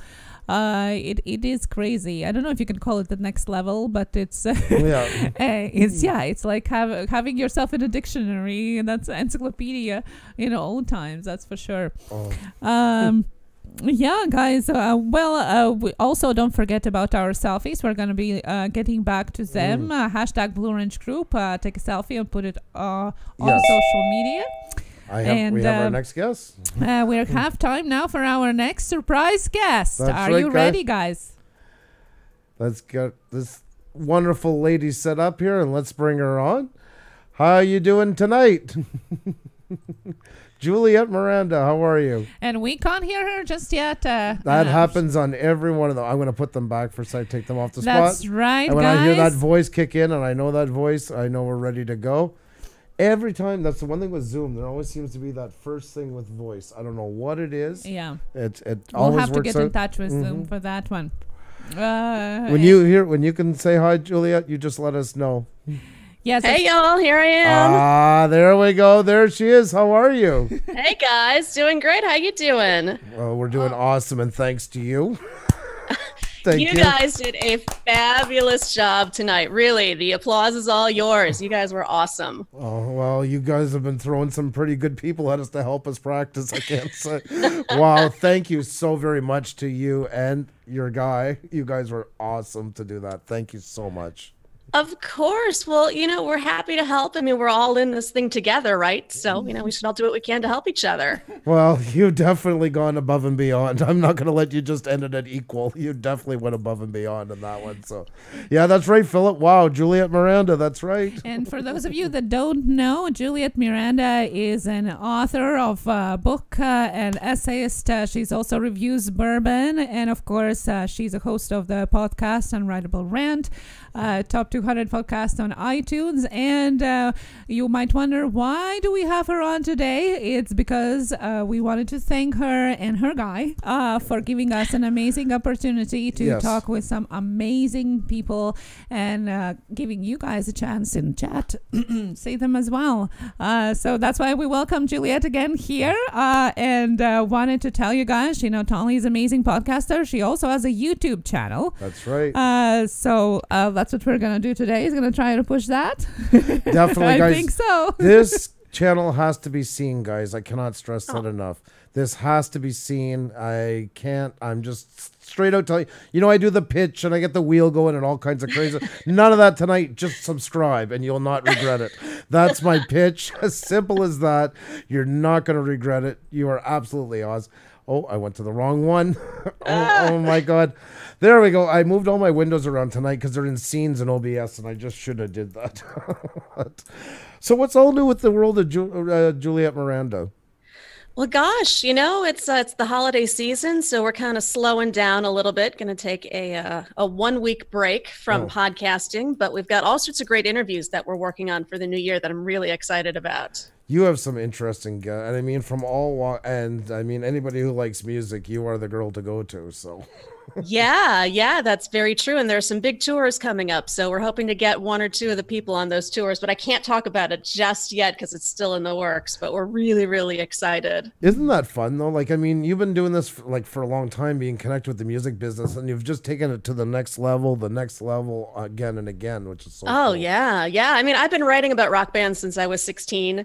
It is crazy. I don't know if you can call it the next level, but it's it's like having yourself in a dictionary, and that's encyclopedia in old times, that's for sure. Yeah, guys. We also don't forget about our selfies. We're going to be getting back to them. Hashtag Blue Orange Group. Take a selfie and put it on social media. We have our next guest. We have time now for our next surprise guest. Are you ready, guys? Let's get this wonderful lady set up here and let's bring her on. How are you doing tonight? Juliette Miranda, how are you? And we can't hear her just yet. That happens on every one of them. I'm going to put them back for a second, take them off the spot. That's right, and when guys. I hear that voice kick in and I know that voice, I know we're ready to go. Every time, that's the one thing with Zoom. There always seems to be that first thing with voice. I don't know what it is. Yeah, it we'll always have to works get out. In touch with Zoom for that one. When you can say hi, Juliette, you just let us know. Yes. Hey y'all, here I am. There we go. There she is. How are you? Hey guys, doing great. How you doing? Well, we're doing awesome, and thanks to you. Thank you. You guys did a fabulous job tonight. Really, the applause is all yours. You guys were awesome. Oh, well, you guys have been throwing some pretty good people at us to help us practice, I can't say. Wow, thank you so very much to you and your guy. You guys were awesome to do that. Thank you so much. Of course. Well, we're happy to help. I mean, we're all in this thing together, right? So, we should all do what we can to help each other. Well, you've definitely gone above and beyond. I'm not going to let you just end it at equal. You definitely went above and beyond in that one. So, yeah, that's right, Philip. Wow, Juliette Miranda, that's right. And for those of you that don't know, Juliette Miranda is an author of a book and essayist. She's also reviews Bourbon. And, of course, she's a host of the podcast Unwritable Rant. Top 200 podcast on iTunes, and you might wonder, why do we have her on today? It's because we wanted to thank her and her guy for giving us an amazing opportunity to talk with some amazing people and giving you guys a chance in chat see them as well. So that's why we welcome Juliette again here, and wanted to tell you guys, not only is an amazing podcaster, she also has a YouTube channel. That's right. So that's what we're going to do today, is going to try to push that. Definitely, guys. I think so. This channel has to be seen, guys. I cannot stress that enough. This has to be seen. I'm just straight out telling you, I do the pitch and I get the wheel going and all kinds of crazy. None of that tonight. Just subscribe and you'll not regret it. That's my pitch. As simple as that. You're not going to regret it. You are absolutely awesome. Oh, I went to the wrong one. Oh my God. There we go. I moved all my windows around tonight because they're in scenes in OBS, and I just should have did that. So what's all new with the world of Juliette Miranda? Well, gosh, it's the holiday season, so we're kind of slowing down a little bit. Going to take a 1 week break from podcasting, but we've got all sorts of great interviews that we're working on for the new year that I'm really excited about. You have some interesting guys, and I mean, from all and I mean, anybody who likes music, you are the girl to go to. So, Yeah, that's very true. And there's some big tours coming up. So we're hoping to get one or two of the people on those tours, but I can't talk about it just yet because it's still in the works, but we're really, really excited. Isn't that fun though? Like, I mean, you've been doing this for a long time, being connected with the music business, and you've just taken it to the next level again and again, which is so cool. Yeah. I mean, I've been writing about rock bands since I was 16.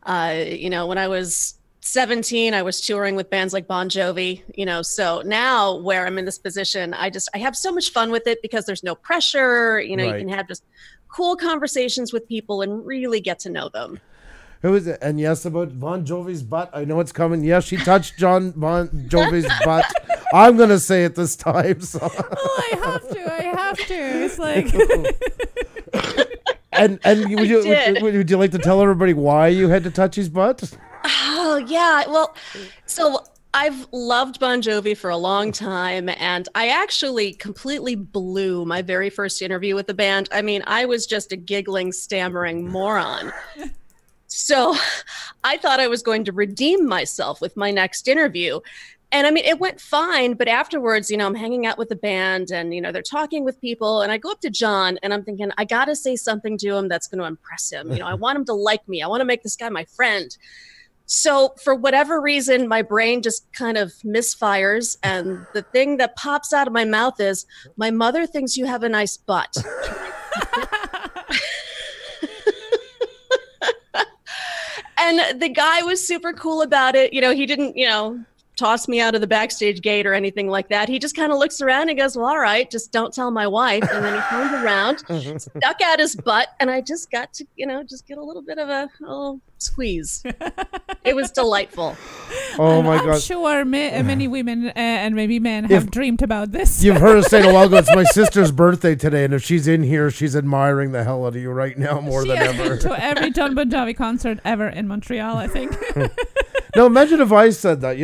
When I was 17, I was touring with bands like Bon Jovi, so now where I'm in this position, I have so much fun with it because there's no pressure, you can have just cool conversations with people and really get to know them. Who is it? And yes, about Bon Jovi's butt, I know it's coming. Yes, she touched John Bon Jovi's butt. I'm going to say it this time. So. Oh, I have to. It's like... And would you like to tell everybody why you had to touch his butt? Oh, yeah. Well, so I've loved Bon Jovi for a long time, and I actually completely blew my very first interview with the band. I mean, I was just a giggling, stammering moron. So I thought I was going to redeem myself with my next interview. And I mean, it went fine, but afterwards, I'm hanging out with the band and, they're talking with people, and I go up to John and I'm thinking, I got to say something to him that's going to impress him. I want him to like me. I want to make this guy my friend. So for whatever reason, my brain just kind of misfires. And the thing that pops out of my mouth is, my mother thinks you have a nice butt. And the guy was super cool about it. He didn't, toss me out of the backstage gate or anything like that. He just kind of looks around and goes, well, all right, just don't tell my wife. And then he turned around, stuck out his butt, and I just got to, just get a little bit of a squeeze. It was delightful. Oh my God. I'm sure many women and maybe men have dreamed about this. You've heard us say a while ago, it's my sister's birthday today, and if she's in here, she's admiring the hell out of you right now more than ever. To every John Bon Jovi concert ever in Montreal, I think. No, imagine if I said that,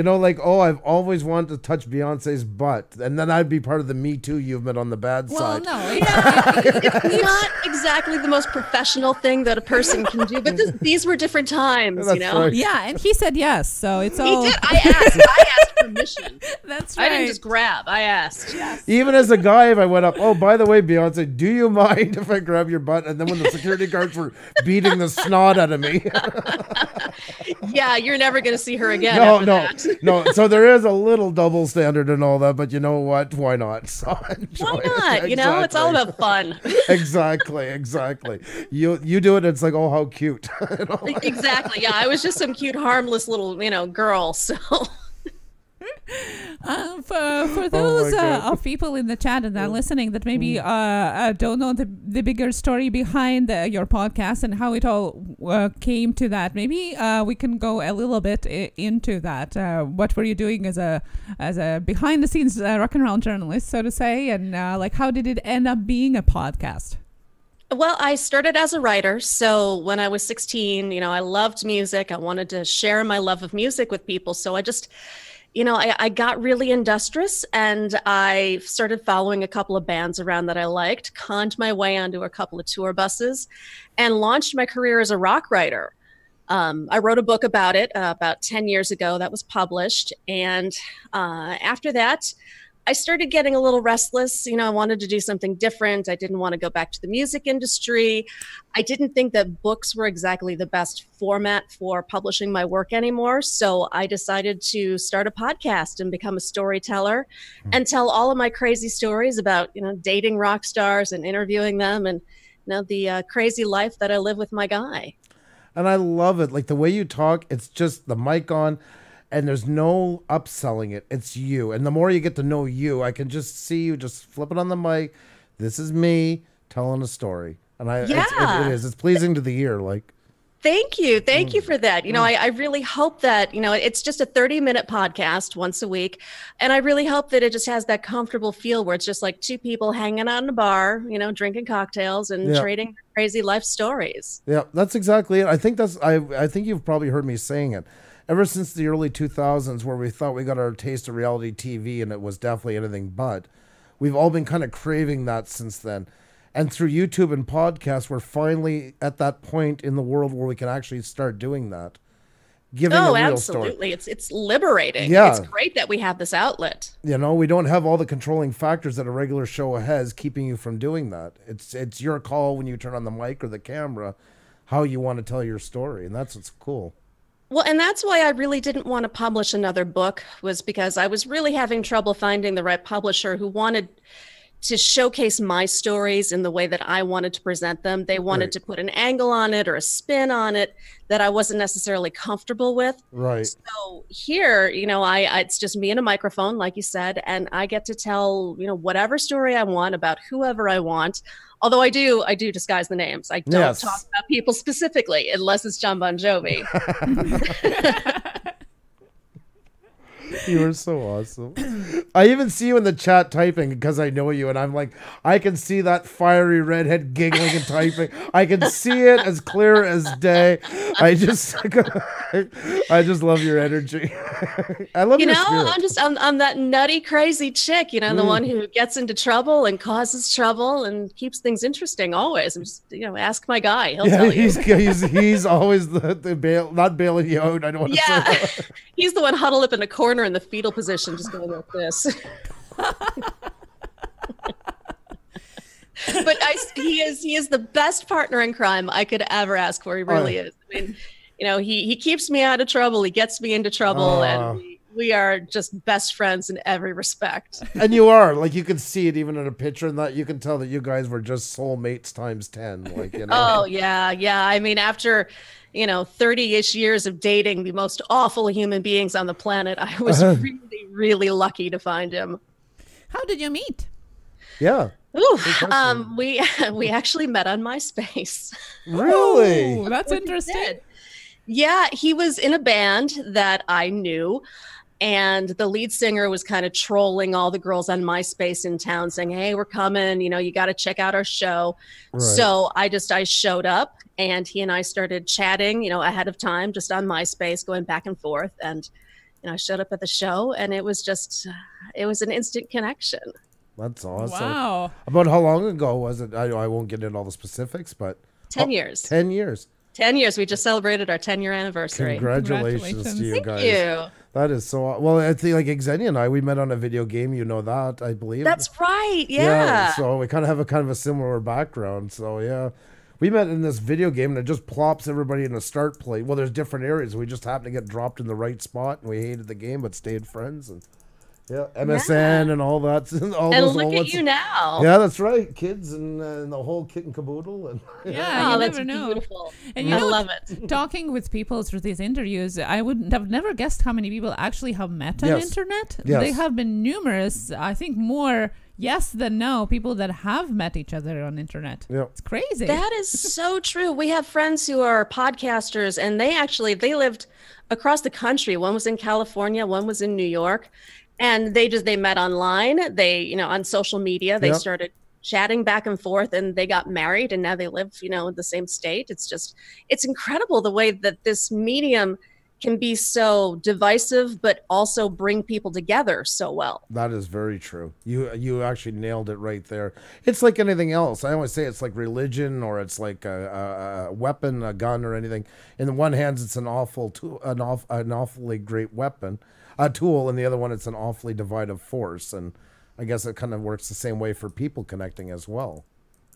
I've always wanted to touch Beyonce's butt, and then I'd be part of the Me Too movement on the bad side. Well, no. It's not exactly the most professional thing that a person can do, but these were different times, Right. Yeah, and he said yes, so it's all... He did. I asked permission. That's right. I didn't just grab. I asked. Yes. Even as a guy, if I went up, oh, by the way, Beyonce, do you mind if I grab your butt? And then when the security guards were beating the snot out of me. Yeah, you're never going to see her again. No. So there is a little double standard and all that, but you know what? Why not? So why not? Exactly. It's all about fun. Exactly. You do it, it's like, oh, how cute. Exactly. Yeah, I was just some cute, harmless little, girl. So. For those of people in the chat and that listening that maybe don't know the bigger story behind your podcast and how it all came to that, maybe we can go a little bit into that. What were you doing as a behind the scenes rock and roll journalist, so to say, and how did it end up being a podcast? Well, I started as a writer. So when I was 16, I loved music. I wanted to share my love of music with people. So I just, I got really industrious, and I started following a couple of bands around that I liked, conned my way onto a couple of tour buses, and launched my career as a rock writer. I wrote a book about it about 10 years ago that was published. And after that, I started getting a little restless. I wanted to do something different. I didn't want to go back to the music industry. I didn't think that books were exactly the best format for publishing my work anymore. So I decided to start a podcast and become a storyteller and tell all of my crazy stories about, dating rock stars and interviewing them, and, the crazy life that I live with my guy. And I love it. Like the way you talk, it's just the mic on. And there's no upselling it. It's you. And the more you get to know you, I can just see you just flipping on the mic. This is me telling a story. And it is. It's pleasing to the ear. Thank you. Thank you for that. I really hope that, it's just a 30-minute podcast once a week. And I really hope that it just has that comfortable feel where it's just like two people hanging out in a bar, drinking cocktails and trading crazy life stories. Yeah, that's exactly it. I think I think you've probably heard me saying it. Ever since the early 2000s, where we thought we got our taste of reality TV and it was definitely anything but, we've all been kind of craving that since then. And through YouTube and podcasts, we're finally at that point in the world where we can actually start doing that. giving a real absolutely. story. It's liberating. Yeah. It's great that we have this outlet. You know, we don't have all the controlling factors that a regular show has keeping you from doing that. It's your call when you turn on the mic or the camera, how you want to tell your story, and that's what's cool. Well, and that's why I really didn't want to publish another book, was because I was really having trouble finding the right publisher who wanted to showcase my stories in the way that I wanted to present them. They wanted to put an angle on it or a spin on it that I wasn't necessarily comfortable with. Right. So here, you know, it's just me and a microphone, like you said, and I get to tell, you know, whatever story I want about whoever I want. Although I do disguise the names. I don't talk about people specifically unless it's John Bon Jovi. You are so awesome. I even see you in the chat typing because I know you, and I'm like, I can see that fiery redhead giggling and typing. I can see it as clear as day. I just love your energy. I love your spirit. I'm that nutty, crazy chick, you know, the one who gets into trouble and causes trouble and keeps things interesting always. I'm just, you know, ask my guy. He'll tell you. He's always the not bailing you out. I don't want to say that. He's the one huddled up in a corner in the fetal position, just going like this. But he is the best partner in crime I could ever ask for. He really is. I mean, you know, he keeps me out of trouble. He gets me into trouble, and we are just best friends in every respect. And you are, like, you can see it even in a picture, and that you can tell that you guys were just soulmates times 10. Like, you know. Oh yeah. I mean, after, you know, 30-ish years of dating the most awful human beings on the planet, I was really, really lucky to find him. How did you meet? Yeah. Ooh, we actually met on MySpace. Really? Oh, that's interesting. Yeah, he was in a band that I knew, and the lead singer was kind of trolling all the girls on MySpace in town, saying, "Hey, we're coming. You know, you got to check out our show." Right. So I showed up, and he and I started chatting, you know, ahead of time, just on MySpace, going back and forth. And, you know, I showed up at the show, and it was an instant connection. That's awesome. Wow. About how long ago was it? I won't get into all the specifics, but 10 years. 10 years. 10 years. We just celebrated our 10-year anniversary. Congratulations to you guys. Thank you. That is so well. I think like Xenia and I, we met on a video game. You know that, I believe. That's right. Yeah. So we kind of have a similar background. So yeah, we met in this video game, and it just plops everybody in a start plate. Well, there's different areas. We just happened to get dropped in the right spot, and we hated the game but stayed friends. And yeah, MSN and all that. And look at you now. Yeah, that's right. Kids and the whole kit and caboodle. And yeah, you never know. Beautiful. And I love it. Talking with people through these interviews, I would have never guessed how many people actually have met on internet. Yes. They have been numerous. I think more yes than no people that have met each other on internet. Yep. It's crazy. That is so true. We have friends who are podcasters, and they lived across the country. One was in California, one was in New York. And they met online. They, you know, on social media, they started chatting back and forth, and they got married, and now they live, you know, in the same state. It's incredible the way that this medium can be so divisive, but also bring people together so well. That is very true. You actually nailed it right there. It's like anything else. I always say it's like religion, or it's like a weapon, a gun, or anything. In the one hand, it's an awfully great weapon. A tool, and the other one, it's an awfully divided force. And I guess it kind of works the same way for people connecting as well.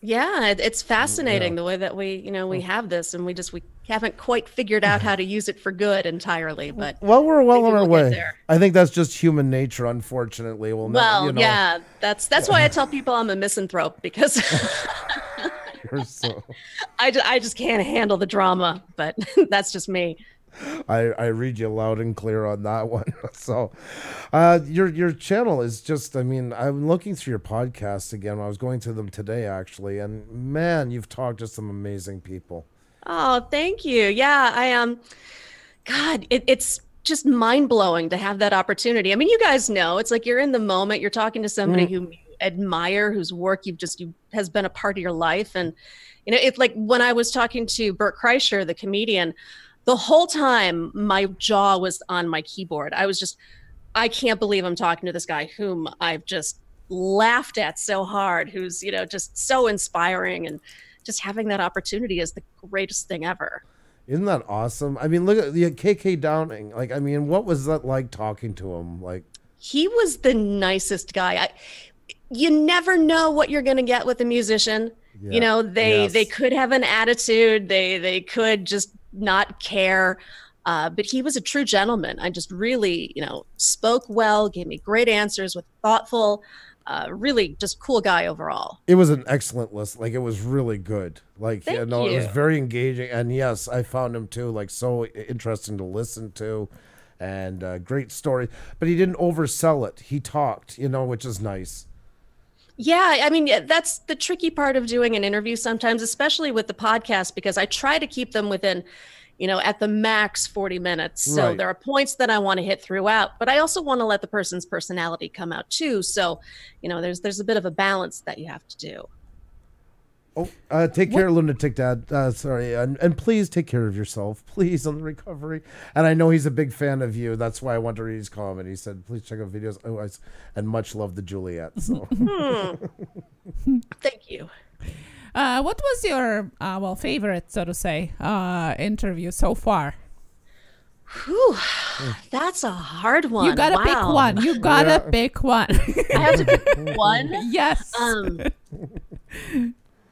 Yeah, it's fascinating the way that we have this, and we haven't quite figured out how to use it for good entirely. But we're well on our way. I think that's just human nature, unfortunately. Yeah, that's why I tell people I'm a misanthrope, because I just can't handle the drama. But that's just me. I read you loud and clear on that one. So your channel is just, I mean, I'm looking through your podcasts again. I was going through them today, actually, and man, you've talked to some amazing people. Oh, thank you. Yeah, I am. God, it's just mind-blowing to have that opportunity. I mean, you guys know, it's like you're in the moment, you're talking to somebody who you admire, whose work has been a part of your life. And, you know, it's like when I was talking to Bert Kreischer, the comedian, the whole time my jaw was on my keyboard. I can't believe I'm talking to this guy whom I've just laughed at so hard, who's, you know, just so inspiring, and just having that opportunity is the greatest thing ever. Isn't that awesome? I mean, look at the KK Downing. Like, I mean, what was that like talking to him? Like, he was the nicest guy. You never know what you're going to get with a musician. yeah. You know, they Yes. could have an attitude. They could just not care. But he was a true gentleman. I just really, spoke well, gave me great answers, was thoughtful, really just cool guy overall. It was an excellent list. Like, it was really good. Like, Thank it was you. very engaging. And yes, I found him too, like, so interesting to listen to, and great story. But he didn't oversell it. He talked, which is nice. Yeah, I mean, that's the tricky part of doing an interview sometimes, especially with the podcast, because I try to keep them within, at the max 40 minutes. So Right. there are points that I want to hit throughout, but I also want to let the person's personality come out too. So, there's a bit of a balance that you have to do. Oh, take care, Lunatic Dad. Sorry, and please take care of yourself, please, on the recovery. And I know he's a big fan of you. That's why I wanted to read his comment. He said, "Please check out videos." Oh, and much love to Juliette. So, Thank you. What was your favorite, so to say, interview so far? Whew, that's a hard one. You gotta pick Wow. one. You gotta pick one. I have to pick one. Yes.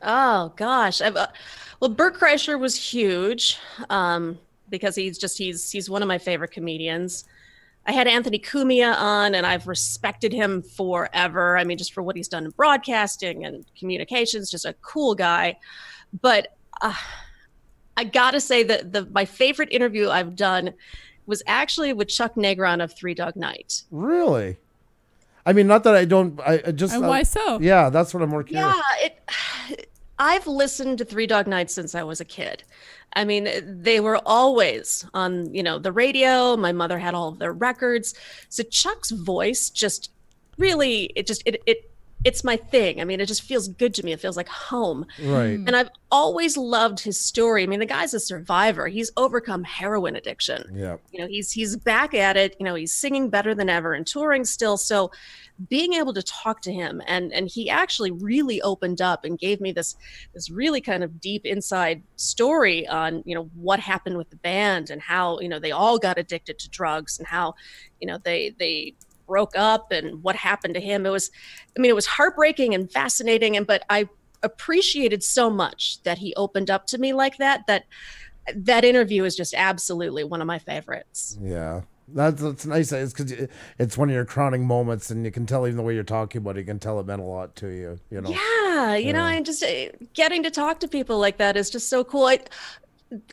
Oh gosh. Well, Bert Kreischer was huge because he's one of my favorite comedians. I had Anthony Cumia on, and I've respected him forever. I mean, just for what he's done in broadcasting and communications, just a cool guy. But I gotta say that my favorite interview I've done was actually with Chuck Negron of Three Dog Night. really, I mean, not that I don't. I just. And why so? Yeah, that's what I'm more curious. Yeah, I've listened to Three Dog Night since I was a kid. I mean, they were always on, the radio. My mother had all of their records. So Chuck's voice just really, it's my thing. I mean, it just feels good to me. It feels like home. Right. And I've always loved his story. I mean, the guy's a survivor. He's overcome heroin addiction. Yeah. He's back at it. He's singing better than ever and touring still. So being able to talk to him, and he actually really opened up and gave me this really kind of deep inside story on, what happened with the band and how, they all got addicted to drugs and how, they broke up and what happened to him. It was heartbreaking and fascinating, but I appreciated so much that he opened up to me like that interview is just absolutely one of my favorites. Yeah. That's nice. It's because it's one of your crowning moments, and you can tell even the way you're talking about it, you can tell it meant a lot to you. Yeah, and just getting to talk to people like that is just so cool.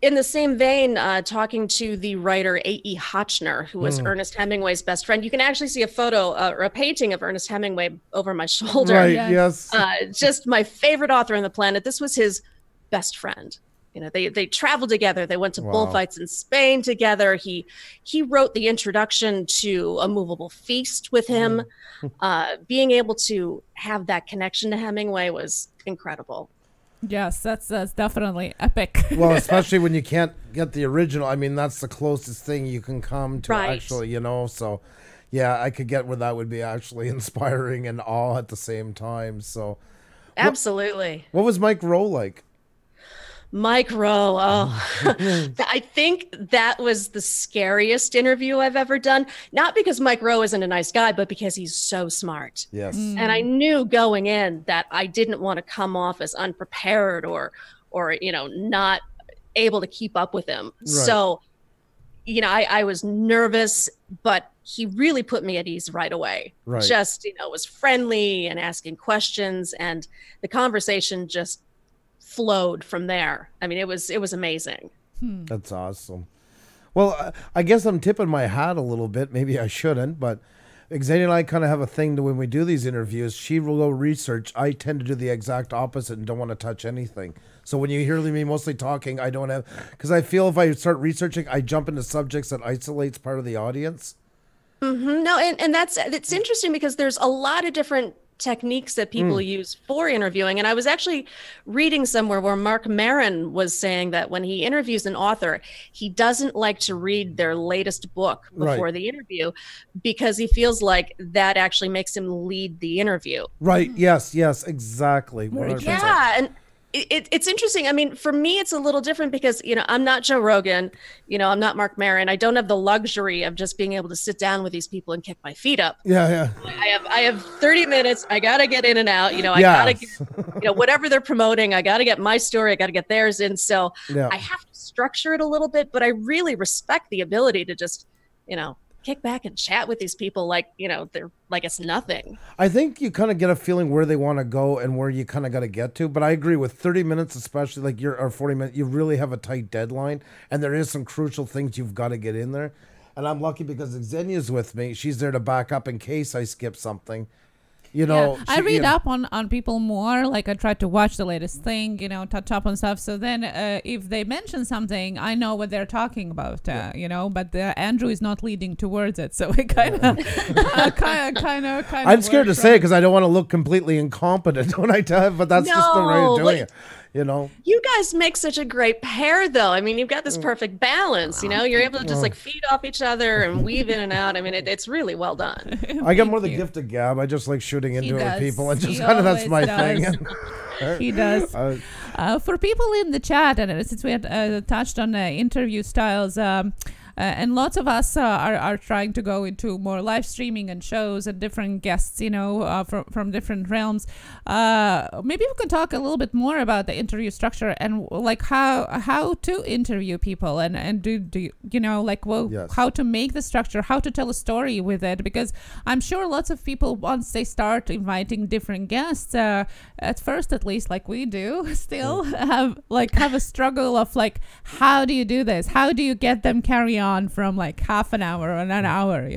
In the same vein, talking to the writer A.E. Hotchner, who was Ernest Hemingway's best friend. You can actually see a photo or a painting of Ernest Hemingway over my shoulder. Right. Yes. Yes. Just my favorite author on the planet. This was his best friend. They traveled together. They went to bullfights in Spain together. He wrote the introduction to A Movable Feast with him. Being able to have that connection to Hemingway was incredible. Yes, that's definitely epic. Well, especially when you can't get the original. I mean, that's the closest thing you can come to actually, So, yeah, I could get where that would be actually inspiring and awe at the same time. So, Absolutely. what was Mike Rowe like? Mike Rowe. Oh, I think that was the scariest interview I've ever done. Not because Mike Rowe isn't a nice guy, but because he's so smart. Yes. And I knew going in that I didn't want to come off as unprepared or not able to keep up with him. Right. So, I was nervous, but he really put me at ease right away. Right. Just, was friendly and asking questions, and the conversation just flowed from there. I mean, it was amazing. That's awesome. Well, I guess I'm tipping my hat a little bit. Maybe I shouldn't, but Xenia and I kind of have a thing to when we do these interviews. She will go research. I tend to do the exact opposite and don't want to touch anything. So when you hear me mostly talking, I don't have, because I feel if I start researching, I jump into subjects that isolates part of the audience. Mm-hmm. No, and it's interesting because there's a lot of different techniques that people use for interviewing. And I was actually reading somewhere where Mark Maron was saying that when he interviews an author, he doesn't like to read their latest book before the interview because he feels like that actually makes him lead the interview. Right. Yes, exactly. 100%. Yeah. It's interesting. I mean, for me, it's a little different because, I'm not Joe Rogan, I'm not Mark Maron. I don't have the luxury of just being able to sit down with these people and kick my feet up. Yeah. I have 30 minutes. I got to get in and out. I got to get, whatever they're promoting, I got to get my story. I got to get theirs in. So I have to structure it a little bit, but I really respect the ability to just, kick back and chat with these people like, they're like it's nothing. I think you kind of get a feeling where they want to go and where you kind of got to get to. But I agree with 30 minutes, especially like or 40 minutes, you really have a tight deadline. And there is some crucial things you've got to get in there. And I'm lucky because Xenia's with me. She's there to back up in case I skip something. I read up on people more. Like I try to watch the latest thing, touch up on stuff. So then if they mention something, I know what they're talking about, but Andrew is not leading towards it. So it kind of I'm scared to say it because I don't want to look completely incompetent when I tell it, but that's just the way of doing it. You guys make such a great pair, though. I mean, you've got this perfect balance. You're able to just like feed off each other and weave in and out. I mean, it's really well done. I got more the gift of gab. I just like shooting into it with people, and just kind of that's my thing. He does. For people in the chat, and since we had touched on interview styles. And lots of us are trying to go into more live streaming and shows and different guests, from different realms. Maybe we can talk a little bit more about the interview structure and like how to interview people and do yes. how to make the structure, how to tell a story with it, because I'm sure lots of people, once they start inviting different guests, at first at least, like we do, still have a struggle of like, how do you do this? How do you get them carry on from like half an hour or an hour,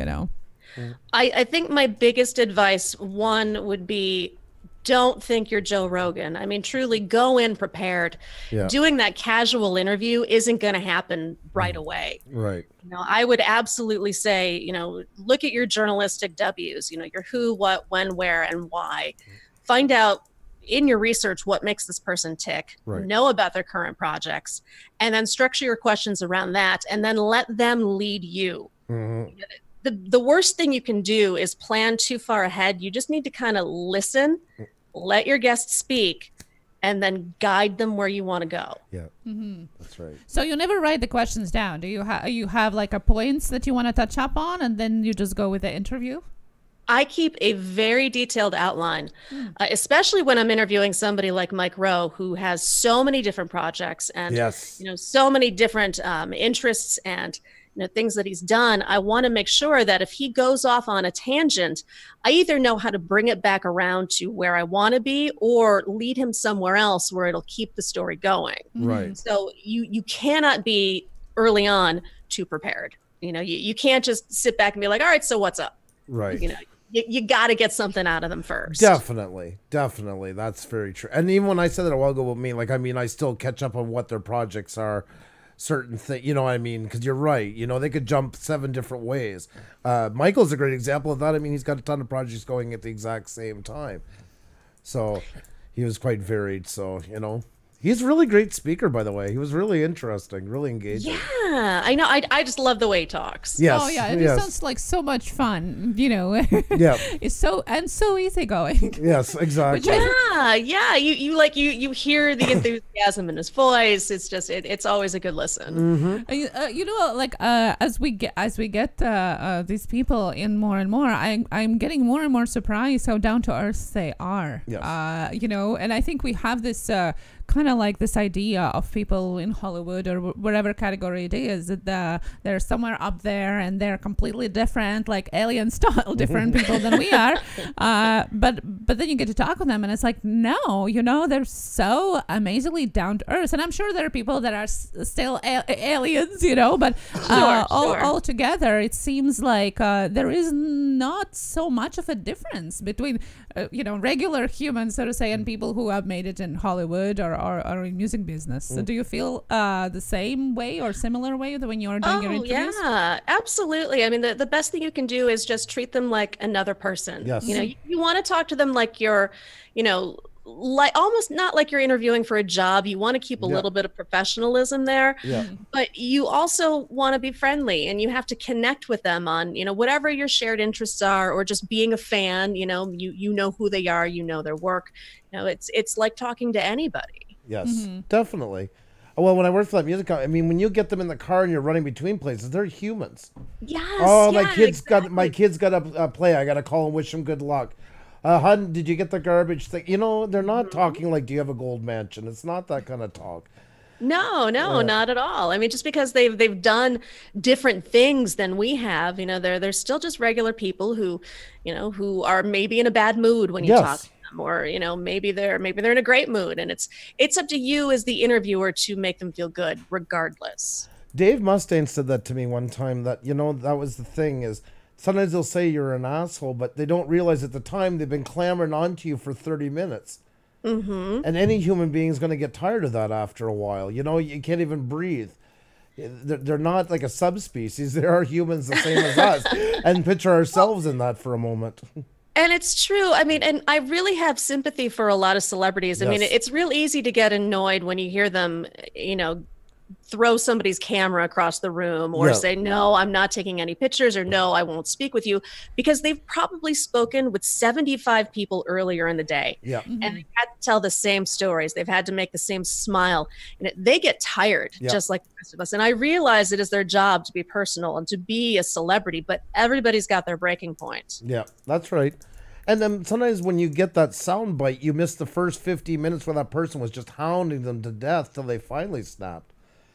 I think my biggest advice, one, would be don't think you're Joe Rogan. I mean, truly go in prepared. Yeah. Doing that casual interview isn't going to happen right away. Right. I would absolutely say, look at your journalistic W's, your who, what, when, where, and why. Find out in your research what makes this person tick, know about their current projects, and then structure your questions around that, and then let them lead you. Mm-hmm. The worst thing you can do is plan too far ahead. You just need to kind of listen, let your guests speak, and then guide them where you want to go. Yeah, that's right. So you never write the questions down. Do you have like a points that you want to touch up on, and then you just go with the interview? I keep a very detailed outline, especially when I'm interviewing somebody like Mike Rowe, who has so many different projects and so many different interests and things that he's done. I want to make sure that if he goes off on a tangent, I either know how to bring it back around to where I want to be or lead him somewhere else where it'll keep the story going. Right. So you cannot be early on too prepared. You can't just sit back and be like, all right, so what's up? Right. You got to get something out of them first. Definitely. That's very true. And even when I said that a while ago with me, like, I mean, I still catch up on what their projects are, certain things, what I mean? Because you're right. They could jump 7 different ways. Michael's a great example of that. I mean, he's got a ton of projects going at the exact same time. So he was quite varied. So, he's a really great speaker, by the way. He was really interesting, really engaging. Yeah, I know. I just love the way he talks. Yes. Oh yeah, it sounds like so much fun. Yeah. It's so easygoing. Yes, exactly. Yeah. You hear the enthusiasm in his voice. It's just it's always a good listen. Mm-hmm. As we get these people in more and more, I'm getting more and more surprised how down to earth they are. Yes. And I think we have this kind of like this idea of people in Hollywood or whatever category it is, that they're somewhere up there and they're completely different, like alien style different people than we are. But then you get to talk with them and it's like, no, they're so amazingly down to earth. And I'm sure there are people that are still aliens, but Sure. all together, it seems like there is not so much of a difference between, regular humans, so to say, and people who have made it in Hollywood or in music business. So do you feel the same way or similar way when you're doing your interviews? Yeah, absolutely. I mean, the best thing you can do is just treat them like another person. Yes. You want to talk to them like you're, like almost not like you're interviewing for a job. You want to keep a little bit of professionalism there, but you also want to be friendly and you have to connect with them on, whatever your shared interests are, or just being a fan, you know who they are, their work, it's like talking to anybody. Yes, definitely. Well, when I worked for that music company, I mean, when you get them in the car and you're running between places, they're humans. Yes. Oh, yeah, my kid's got a play. I got to call and wish him good luck. Hun, did you get the garbage thing? You know, they're not talking like, do you have a gold mansion? It's not that kind of talk. No, not at all. I mean, just because they've done different things than we have, you know, they're still just regular people who, you know, who are maybe in a bad mood when you talk to them, or, you know, maybe they're in a great mood, and it's up to you as the interviewer to make them feel good regardless. Dave Mustaine said that to me one time, that, you know, that was the thing, is sometimes they'll say you're an asshole, but they don't realize at the time they've been clamoring onto you for 30 minutes. And any human being is going to get tired of that after a while. You know, you can't even breathe. They're not like a subspecies. They are humans the same as us. And picture ourselves in that for a moment. And it's true. I mean, and I really have sympathy for a lot of celebrities. I mean, it's real easy to get annoyed when you hear them, you know, throw somebody's camera across the room, or say, no, I'm not taking any pictures, or no, I won't speak with you, because they've probably spoken with 75 people earlier in the day. And they've had to tell the same stories. They've had to make the same smile, and they get tired just like the rest of us. And I realize it is their job to be personal and to be a celebrity, but everybody's got their breaking point. Yeah, that's right. And then sometimes when you get that sound bite, you miss the first 50 minutes where that person was just hounding them to death till they finally snapped.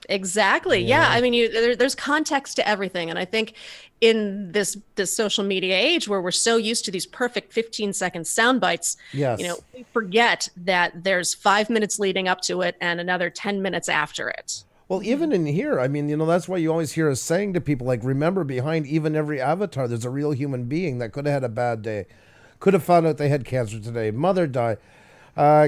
Exactly. Yeah. I mean, there's context to everything. And I think in this social media age where we're so used to these perfect 15-second sound bites, you know, we forget that there's 5 minutes leading up to it and another 10 minutes after it. Well, even in here, I mean, you know, that's why you always hear us saying to people, like, remember, behind even every avatar, there's a real human being that could have had a bad day, could have found out they had cancer today, mother died,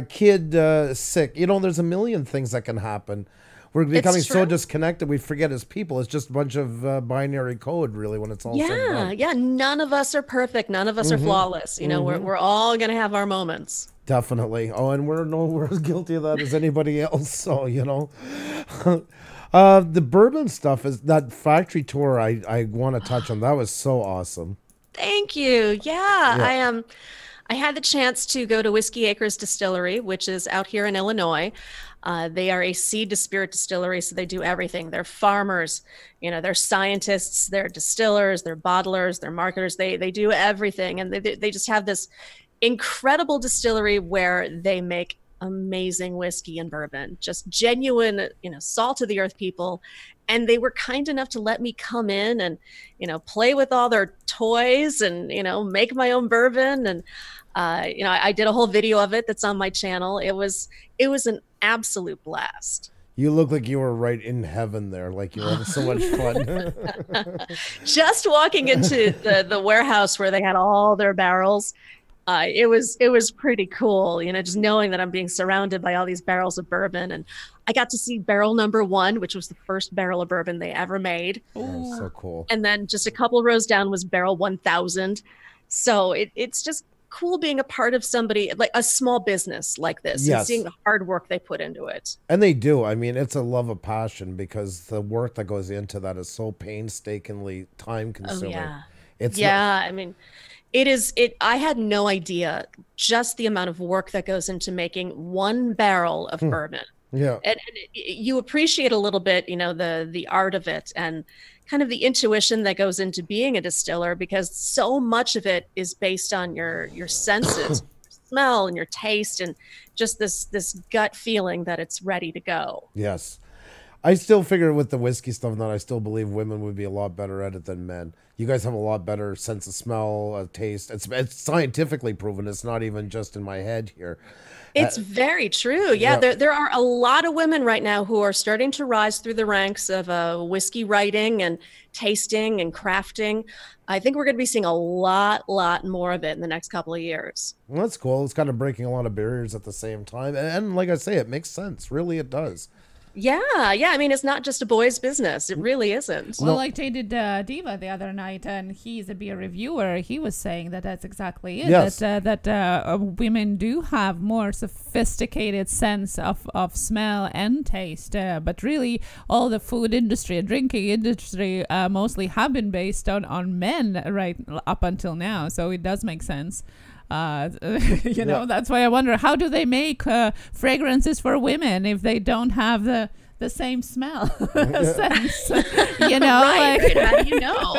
kid sick. You know, there's a million things that can happen. We're becoming so disconnected, we forget as people. It's just a bunch of binary code, really, when it's all said and done. Yeah, none of us are perfect. None of us are flawless. You know, we're all going to have our moments. Definitely. Oh, and we're as guilty of that as anybody else. So, you know. The Bourbon stuff, is that factory tour I want to touch on. That was so awesome. Thank you. Yeah. I had the chance to go to Whiskey Acres Distillery, which is out here in Illinois. They are a seed to spirit distillery, so they do everything. They're farmers, you know, they're scientists, they're distillers, they're bottlers, they're marketers. They do everything, and they just have this incredible distillery where they make amazing whiskey and bourbon, just genuine, you know, salt of the earth people. And they were kind enough to let me come in and, you know, play with all their toys and, you know, make my own bourbon. And, you know, I did a whole video of it that's on my channel. It was an absolute blast. You look like you were right in heaven there, like you were having so much fun. Just walking into the warehouse where they had all their barrels, it was pretty cool, you know, just knowing that I'm being surrounded by all these barrels of bourbon. And I got to see barrel number 1, which was the first barrel of bourbon they ever made. Oh, so cool. And then just a couple rows down was barrel 1000. So it's just cool being a part of somebody, like a small business like this, and seeing the hard work they put into it. And they do. I mean, it's a love of passion, because the work that goes into that is so painstakingly time consuming. I mean, I had no idea just the amount of work that goes into making one barrel of bourbon. And you appreciate a little bit, you know, the art of it and kind of the intuition that goes into being a distiller, because so much of it is based on your senses, your smell and your taste, and just this gut feeling that it's ready to go. Yes. I still figure with the whiskey stuff that I still believe women would be a lot better at it than men. You guys have a lot better sense of smell, taste. It's scientifically proven. It's not even just in my head here. It's very true. Yeah, there are a lot of women right now who are starting to rise through the ranks of whiskey writing and tasting and crafting. I think we're going to be seeing a lot more of it in the next couple of years. Well, that's cool. It's kind of breaking a lot of barriers at the same time. And like I say, it makes sense. Really, it does. Yeah. I mean, it's not just a boy's business. It really isn't. Well, like they did Diva the other night, and he's a beer reviewer. He was saying that that's exactly it. Yes. That women do have more sophisticated sense of smell and taste. But really, all the food industry and drinking industry mostly have been based on men right up until now. So it does make sense. You know, that's why I wonder, how do they make fragrances for women if they don't have the same smell sense? You know, right. How do you know?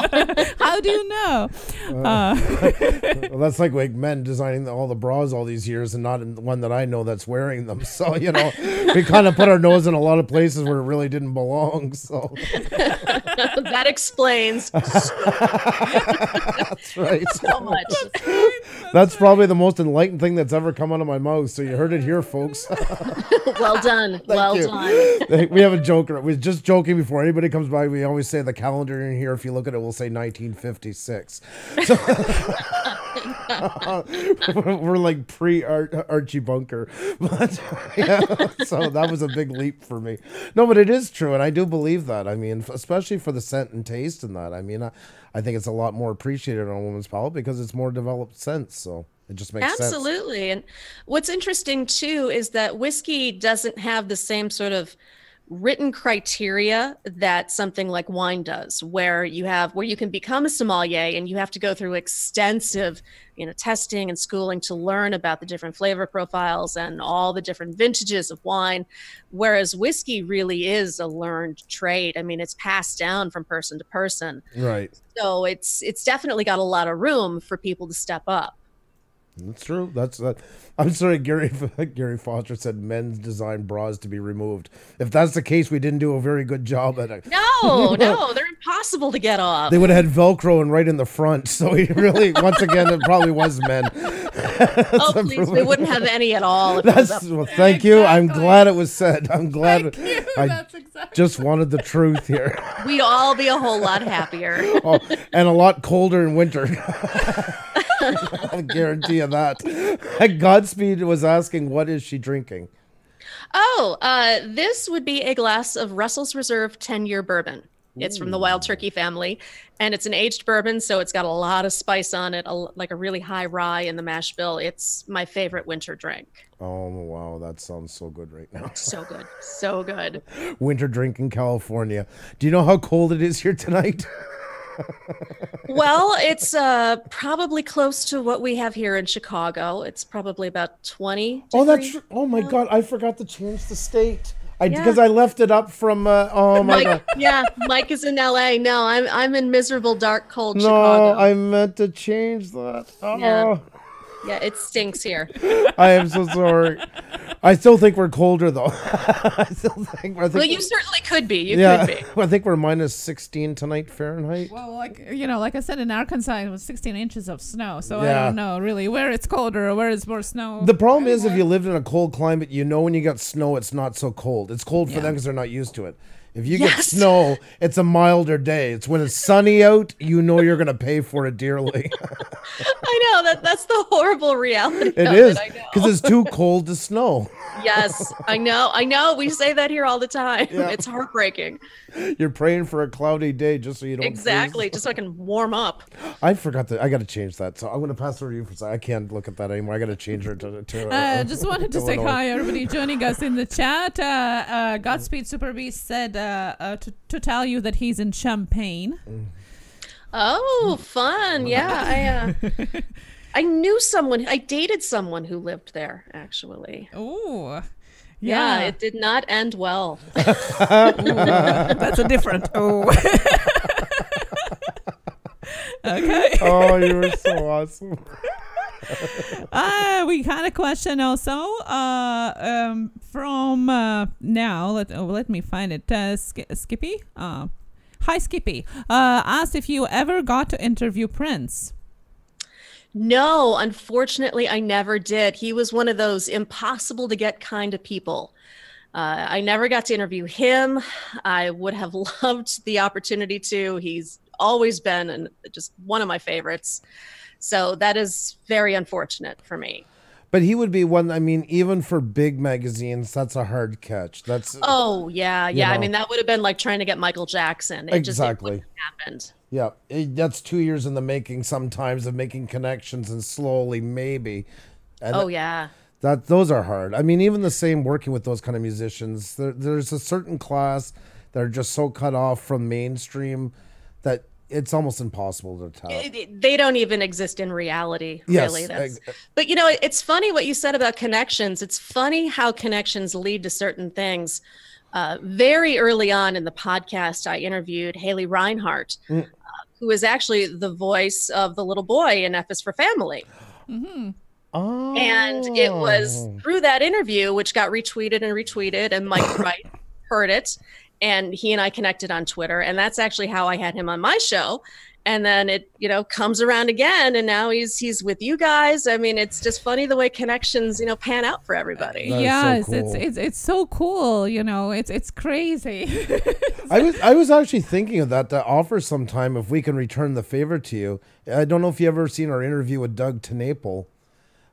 How do you know? Well, that's like men designing all the bras all these years and not one that I know that's wearing them. So, you know, we kind of put our nose in a lot of places where it really didn't belong. So that explains that's right. so much. That's probably the most enlightened thing that's ever come out of my mouth. So you heard it here, folks. Well done. Well done. We have a joker. We're just joking before anybody comes by. We always say the calendar in here. If you look at it, we'll say 1956. So we're like pre-Archie Bunker. But yeah, so that was a big leap for me. No, but it is true. And I do believe that. I mean, especially for the scent and taste and that. I mean, I think it's a lot more appreciated on a woman's palate because it's more developed sense. So it just makes sense. Absolutely. And what's interesting too is that whiskey doesn't have the same sort of written criteria that something like wine does, where you can become a sommelier and you have to go through extensive, you know, testing and schooling to learn about the different flavor profiles and all the different vintages of wine, whereas whiskey really is a learned trade. I mean, it's passed down from person to person. Right. So it's definitely got a lot of room for people to step up. That's true. I'm sorry, Gary Foster said men's design bras to be removed. If that's the case, we didn't do a very good job at it. No, they're impossible to get off. They would have had Velcro and right in the front. So he really, once again, it probably was men. Oh, please, we wouldn't have any at all. Thank you. I'm glad it was said. I'm glad. That's exactly. Just wanted the truth here. We'd all be a whole lot happier. Oh, and a lot colder in winter. I guarantee you that. Godspeed was asking, what is she drinking? Oh, this would be a glass of Russell's Reserve 10-year bourbon. It's from the Wild Turkey family, and it's an aged bourbon, so it's got a lot of spice on it, like a really high rye in the mash bill. It's my favorite winter drink. Oh, wow. That sounds so good right now. So good. So good. Winter drink in California. Do you know how cold it is here tonight? Well, it's probably close to what we have here in Chicago. It's probably about 20 degrees. Oh my God, I forgot to change the state. Because I left it up from oh my God. Yeah, Mike is in LA. No, I'm in miserable, dark, cold Chicago. No, I meant to change that. Oh. Yeah, it stinks here. I am so sorry. I still think we're colder though. Well, you certainly could be. You could be. I think we're minus 16 tonight Fahrenheit. Well, like I said, in Arkansas it was 16 inches of snow, so I don't know really where it's colder or where it's more snow. The problem is if you lived in a cold climate, you know when you got snow, it's not so cold. It's cold for them because they're not used to it. If you get snow, it's a milder day. It's when it's sunny out, you know you're going to pay for it dearly. I know that's the horrible reality. It is because it's too cold to snow. Yes, I know. We say that here all the time. Yeah. It's heartbreaking. You're praying for a cloudy day just so you don't freeze. Just so I can warm up. I forgot that. I got to change that. So I'm going to pass it over to you for a second. I can't look at that anymore. I got to change her to just wanted to say hi, everybody joining us in the chat. Godspeed Super Beast said to tell you that he's in Champaign. Oh, fun. Yeah, I knew someone. I dated someone who lived there, actually. Oh, yeah. It did not end well. That's a different. Oh. Okay. Oh, you were so awesome. We had a question also from now. Let me find it. Skippy. Hi, Skippy. Asked if you ever got to interview Prince. No, unfortunately, I never did. He was one of those impossible to get kind of people. I never got to interview him. I would have loved the opportunity to. He's always been just one of my favorites. So that is very unfortunate for me. But he would be one, I mean, even for big magazines, that's a hard catch. Oh, yeah. I mean, that would have been like trying to get Michael Jackson. It just happened. Yeah, that's 2 years in the making sometimes of making connections and slowly maybe. And those are hard. I mean, even the same working with those kind of musicians, there's a certain class that are just so cut off from mainstream that it's almost impossible to tell. They don't even exist in reality, Yes, really. But it's funny what you said about connections. It's funny how connections lead to certain things. Very early on in the podcast, I interviewed Haley Reinhart, who is actually the voice of the little boy in F is for Family. Mm-hmm. Oh. And it was through that interview, which got retweeted, and Mike Wright heard it. And he and I connected on Twitter. And that's actually how I had him on my show. And then it, comes around again. And now he's with you guys. I mean, it's just funny the way connections, pan out for everybody. Yes, so cool. it's so cool. It's crazy. I was actually thinking of that to offer sometime if we can return the favor to you. I don't know if you ever seen our interview with Doug TeNapel.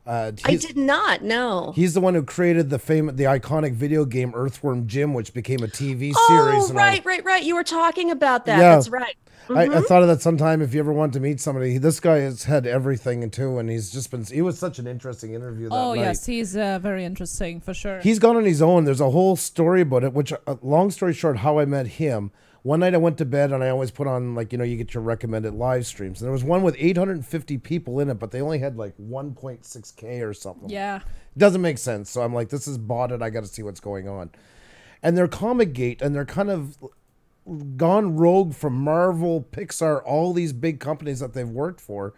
I did not know. He's the one who created the iconic video game Earthworm Jim, which became a TV series. Oh, right. You were talking about that. Yeah. That's right. I thought of that sometime if you ever want to meet somebody. This guy has had everything too, and he was such an interesting interview that night. Yes, he's very interesting for sure. He's gone on his own. There's a whole story about it, which, long story short, how I met him. One night I went to bed and I always put on, you get your recommended live streams. And there was one with 850 people in it, but they only had 1.6K or something. Yeah. It doesn't make sense. So I'm like, this is botted. I got to see what's going on. And they're Comic Gate, and they're kind of gone rogue from Marvel, Pixar, all these big companies that they've worked for.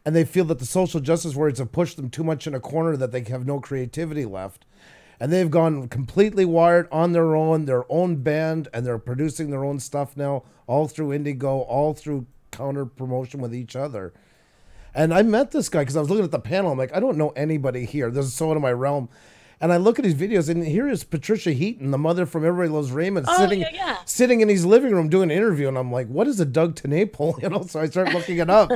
And they feel that the social justice warriors have pushed them too much in a corner that they have no creativity left. And they've gone completely wired on their own band, and they're producing their own stuff now, all through Indigo, all through counter promotion with each other. And I met this guy because I was looking at the panel. I'm like, I don't know anybody here. This is so out of my realm. And I look at his videos, and here is Patricia Heaton, the mother from Everybody Loves Raymond, sitting in his living room doing an interview. And I'm like, what is a Doug TeNapel? So I start looking it up.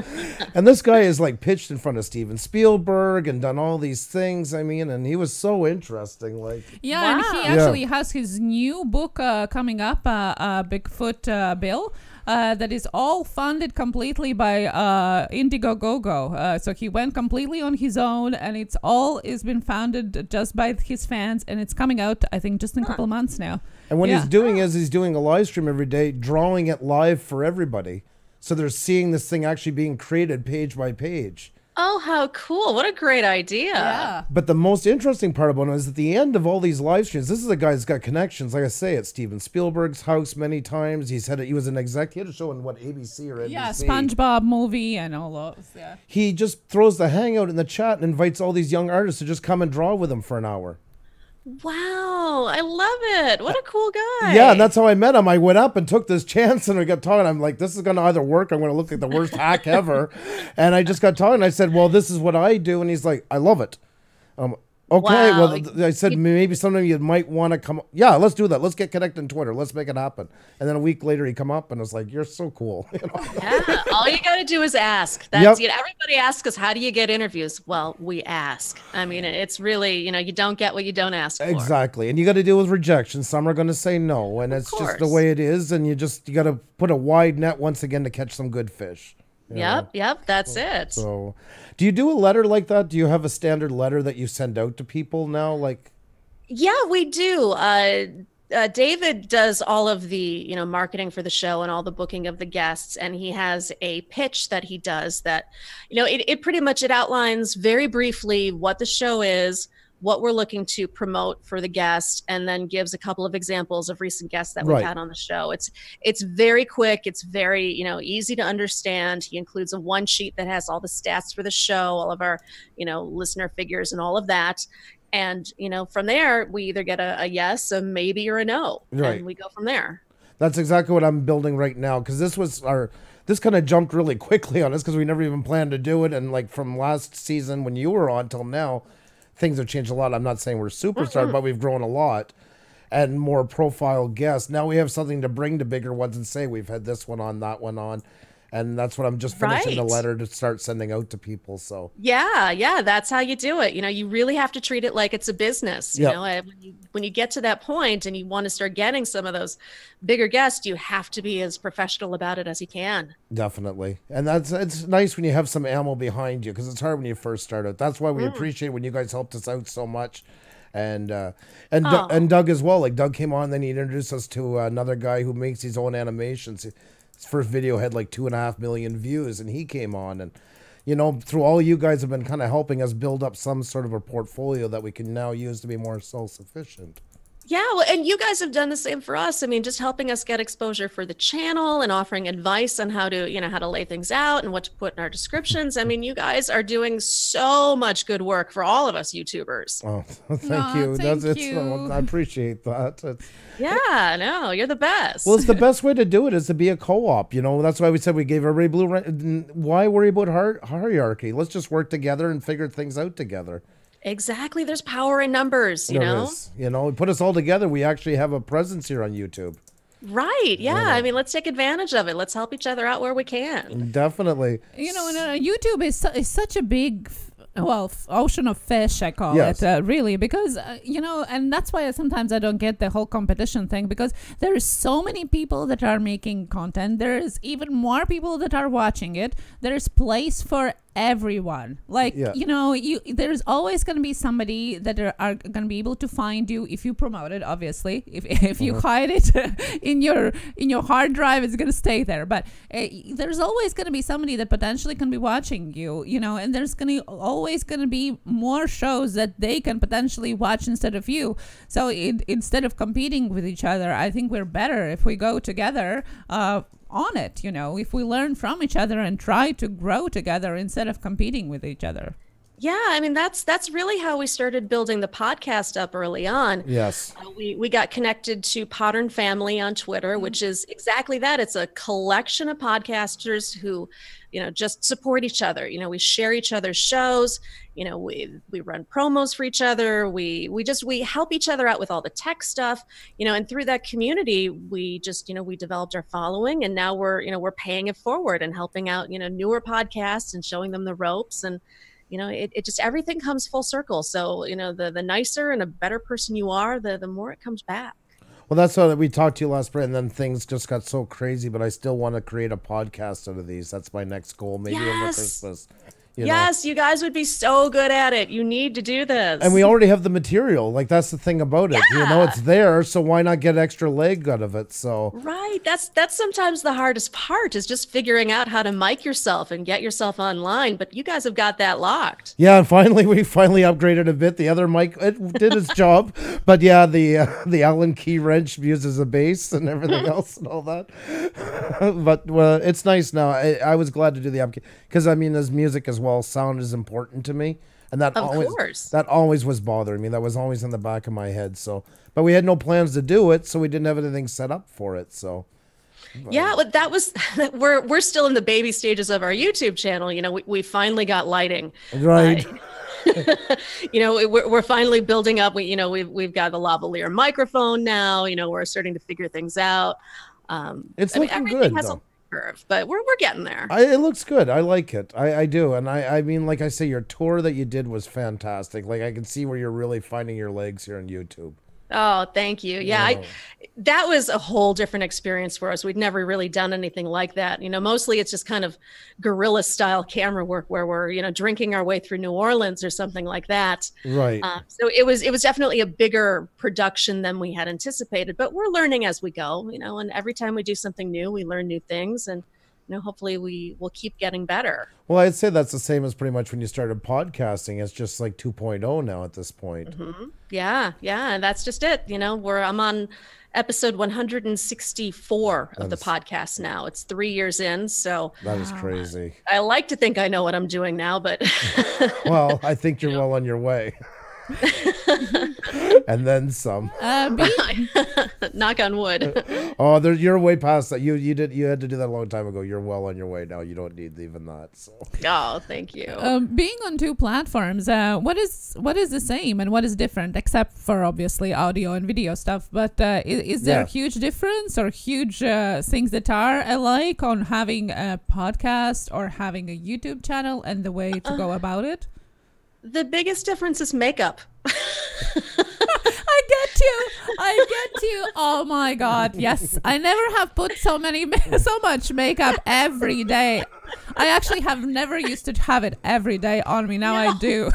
And this guy is pitched in front of Steven Spielberg and done all these things. I mean, and he was so interesting. And he actually has his new book coming up, Bigfoot Bill. That is all funded completely by Indiegogo. So he went completely on his own, and it's been founded just by his fans, and it's coming out, I think, just in a couple of months now. And what he's doing is he's doing a live stream every day, drawing it live for everybody. So they're seeing this thing actually being created page by page. Oh, how cool. What a great idea. Yeah. But the most interesting part about it is at the end of all these live streams, this is a guy that's got connections, like I say, at Steven Spielberg's house many times. He was an exec. He had a show in ABC or NBC. Yeah, SpongeBob movie and all those. Yeah. He just throws the hangout in the chat and invites all these young artists to just come and draw with him for an hour. Wow, I love it. What a cool guy. Yeah, and that's how I met him. I went up and took this chance, and we got talking. I'm like, this is going to either work, I'm going to look like the worst hack ever. And I just got talking. I said, well, this is what I do. And he's like, I love it. Okay, wow. Well, I said, maybe sometime you might want to come. Yeah, let's do that. Let's get connected on Twitter. Let's make it happen. And then a week later, he come up and was like, you're so cool. Yeah, all you got to do is ask. That's everybody asks us, how do you get interviews? Well, we ask. I mean, it's really, you don't get what you don't ask for. Exactly. And you got to deal with rejection. Some are going to say no. And it's just the way it is. And you got to put a wide net once again to catch some good fish. Yep, that's it. So, do you do a letter like that? Do you have a standard letter that you send out to people now? Yeah, we do. David does all of the, marketing for the show and all the booking of the guests, and he has a pitch that he does that, it pretty much outlines very briefly what the show is, what we're looking to promote for the guest, and then gives a couple of examples of recent guests that we've had on the show. It's very quick. It's very, easy to understand. He includes a one sheet that has all the stats for the show, all of our, listener figures and all of that. And, from there, we either get a yes, a maybe, or a no. Right. And we go from there. That's exactly what I'm building right now. Because this kind of jumped really quickly on us because we never even planned to do it. And from last season when you were on till now, things have changed a lot. I'm not saying we're superstars, but we've grown a lot and more profile guests. Now we have something to bring to bigger ones and say we've had this one on, that one on. And that's what I'm just finishing the letter to start sending out to people. So yeah, that's how you do it. You really have to treat it like it's a business. You know, when you get to that point and you want to start getting some of those bigger guests, you have to be as professional about it as you can. Definitely. And it's nice when you have some ammo behind you because it's hard when you first start out. That's why we appreciate when you guys helped us out so much. And Doug as well. Like Doug came on, then he introduced us to another guy who makes his own animations. his first video had like 2.5 million views, and he came on, and you know, through all you guys have been kind of helping us build up some sort of a portfolio that we can now use to be more self-sufficient. Yeah, well, and you guys have done the same for us. I mean, just helping us get exposure for the channel and offering advice on how to, you know, how to lay things out and what to put in our descriptions. I mean, you guys are doing so much good work for all of us YouTubers. Oh, thank you. Thank you. I appreciate that. Yeah, no, you're the best. Well, it's the best way to do it is to be a co-op. You know, that's why we said we gave everybody blue. Why worry about hierarchy? Let's just work together and figure things out together. Exactly. There's power in numbers, you know? Is. You know, put us all together. We actually have a presence here on YouTube. Right. Yeah. I mean, let's take advantage of it. Let's help each other out where we can. Definitely. You know, YouTube is such a big, ocean of fish, I call it, really, because, you know, and that's why sometimes I don't get the whole competition thing, because there is so many people that are making content. There is even more people that are watching it. There's place for everyone. Like, you know, there's always going to be somebody that are going to be able to find you if you promote it. Obviously, if you hide it in your hard drive, it's going to stay there. But there's always going to be somebody that potentially can be watching you, you know, and there's always going to be more shows that they can potentially watch instead of you. So instead of competing with each other, I think we're better if we go together on it, you know, if we learn from each other and try to grow together instead of competing with each other. Yeah, I mean, that's really how we started building the podcast up early on. Yes. We got connected to Podern Family on Twitter, which is exactly that. It's a collection of podcasters who, you know, just support each other. You know, we share each other's shows. You know, we run promos for each other. We help each other out with all the tech stuff, you know, and through that community, we just, you know, we developed our following, and now we're paying it forward and helping out, you know, newer podcasts and showing them the ropes. And, you know, it just, everything comes full circle. So, you know, the nicer and a better person you are, the more it comes back. Well, that's what we talked to you last spring, and then things just got so crazy, but I still want to create a podcast out of these. That's my next goal, maybe over Christmas. Yes, you guys would be so good at it. You need to do this. And we already have the material. Like, that's the thing about it. You know, it's there, so why not get extra leg out of it? So right. That's sometimes the hardest part, is just figuring out how to mic yourself and get yourself online. But you guys have got that locked. Yeah, and we finally upgraded a bit. The other mic, it did its job. But yeah, the Allen key wrench uses a bass and everything else and all that. But it's nice now. I was glad to do the upgrade, because I mean, as music as well, sound is important to me, and that always was bothering me. That was always in the back of my head. So, but we had no plans to do it, so we didn't have anything set up for it. So yeah, but that was we're still in the baby stages of our YouTube channel. You know, we finally got lighting, right? You know, we're finally building up. We've got the lavalier microphone now. You know, we're starting to figure things out. It's looking good though. Curve, but we're getting there. It looks good. I like it. I do. And I mean, like I say, your tour that you did was fantastic. Like, I can see where you're really finding your legs here on YouTube. Oh, thank you. Yeah, that was a whole different experience for us. We'd never really done anything like that. You know, mostly it's just kind of guerrilla style camera work where we're, you know, drinking our way through New Orleans or something like that. Right. So it was definitely a bigger production than we had anticipated, but we're learning as we go, you know, and every time we do something new, we learn new things, and, you know, hopefully we will keep getting better. Well, I'd say that's the same as pretty much when you started podcasting. It's just like 2.0 now at this point. Mm-hmm. Yeah. And that's just it. You know, I'm on episode 164 of the podcast now. It's 3 years in. So that is crazy. I like to think I know what I'm doing now, but well, I think you're well on your way. And then some. Knock on wood. Oh, you're way past that. You had to do that a long time ago. You're well on your way now. You don't need even that. So. Oh, thank you. Being on two platforms, what is the same and what is different, except for obviously audio and video stuff? But is there a huge difference or huge things that are alike on having a podcast or having a YouTube channel and the way to go about it? The biggest difference is makeup. I get you. Oh my God. Yes. I never have put so much makeup every day. I actually have never used to have it every day on me. Now I do.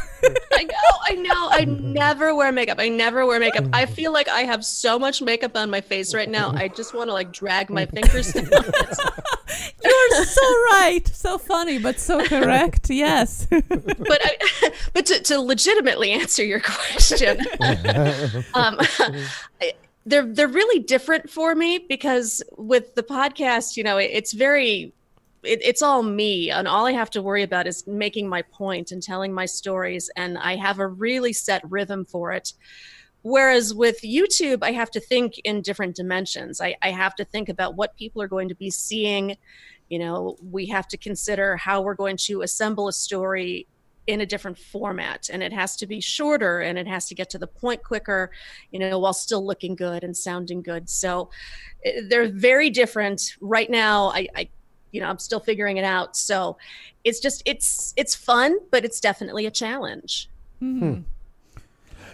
I know. I never wear makeup. I feel like I have so much makeup on my face right now. I just want to like drag my fingers down it. so right, so funny, but so correct. Yes. But to legitimately answer your question, they're really different for me, because with the podcast, it's all me, and all I have to worry about is making my point and telling my stories, and I have a really set rhythm for it. Whereas with YouTube, I have to think in different dimensions. I have to think about what people are going to be seeing. We have to consider how we're going to assemble a story in a different format, and it has to be shorter, and it has to get to the point quicker, while still looking good and sounding good. So they're very different right now. I'm still figuring it out. So it's fun, but it's definitely a challenge.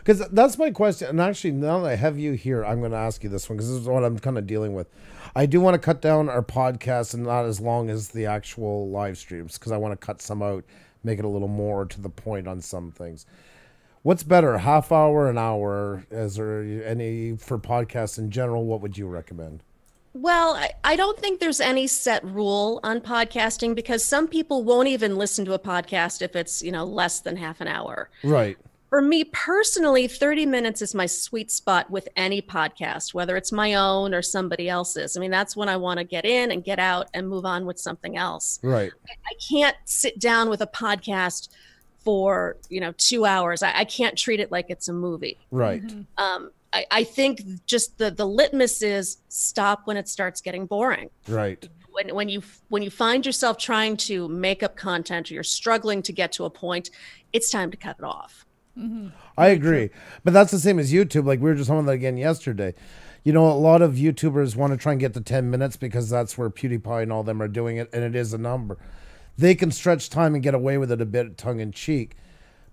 Because that's my question. And actually, now that I have you here, I'm going to ask you this one, because this is what I'm kind of dealing with. I do want to cut down our podcast and not as long as the actual live streams, because I want to cut some out, make it a little more to the point on some things. What's better, a half hour, an hour? Is there any, for podcasts in general, what would you recommend? Well, I don't think there's any set rule on podcasting, because some people won't even listen to a podcast if it's, less than half an hour. Right. For me personally, 30 minutes is my sweet spot with any podcast, whether it's my own or somebody else's. I mean, that's when I want to get in and get out and move on with something else. Right. I can't sit down with a podcast for, 2 hours. I can't treat it like it's a movie. Right. I think just the litmus is stop when it starts getting boring. Right. When you find yourself trying to make up content, or you're struggling to get to a point, it's time to cut it off. I agree. But that's the same as YouTube. Like we were just talking about that again yesterday. A lot of YouTubers want to try and get to 10 minutes because that's where PewDiePie and all them are doing it, and it is a number. They can stretch time and get away with it a bit tongue-in-cheek.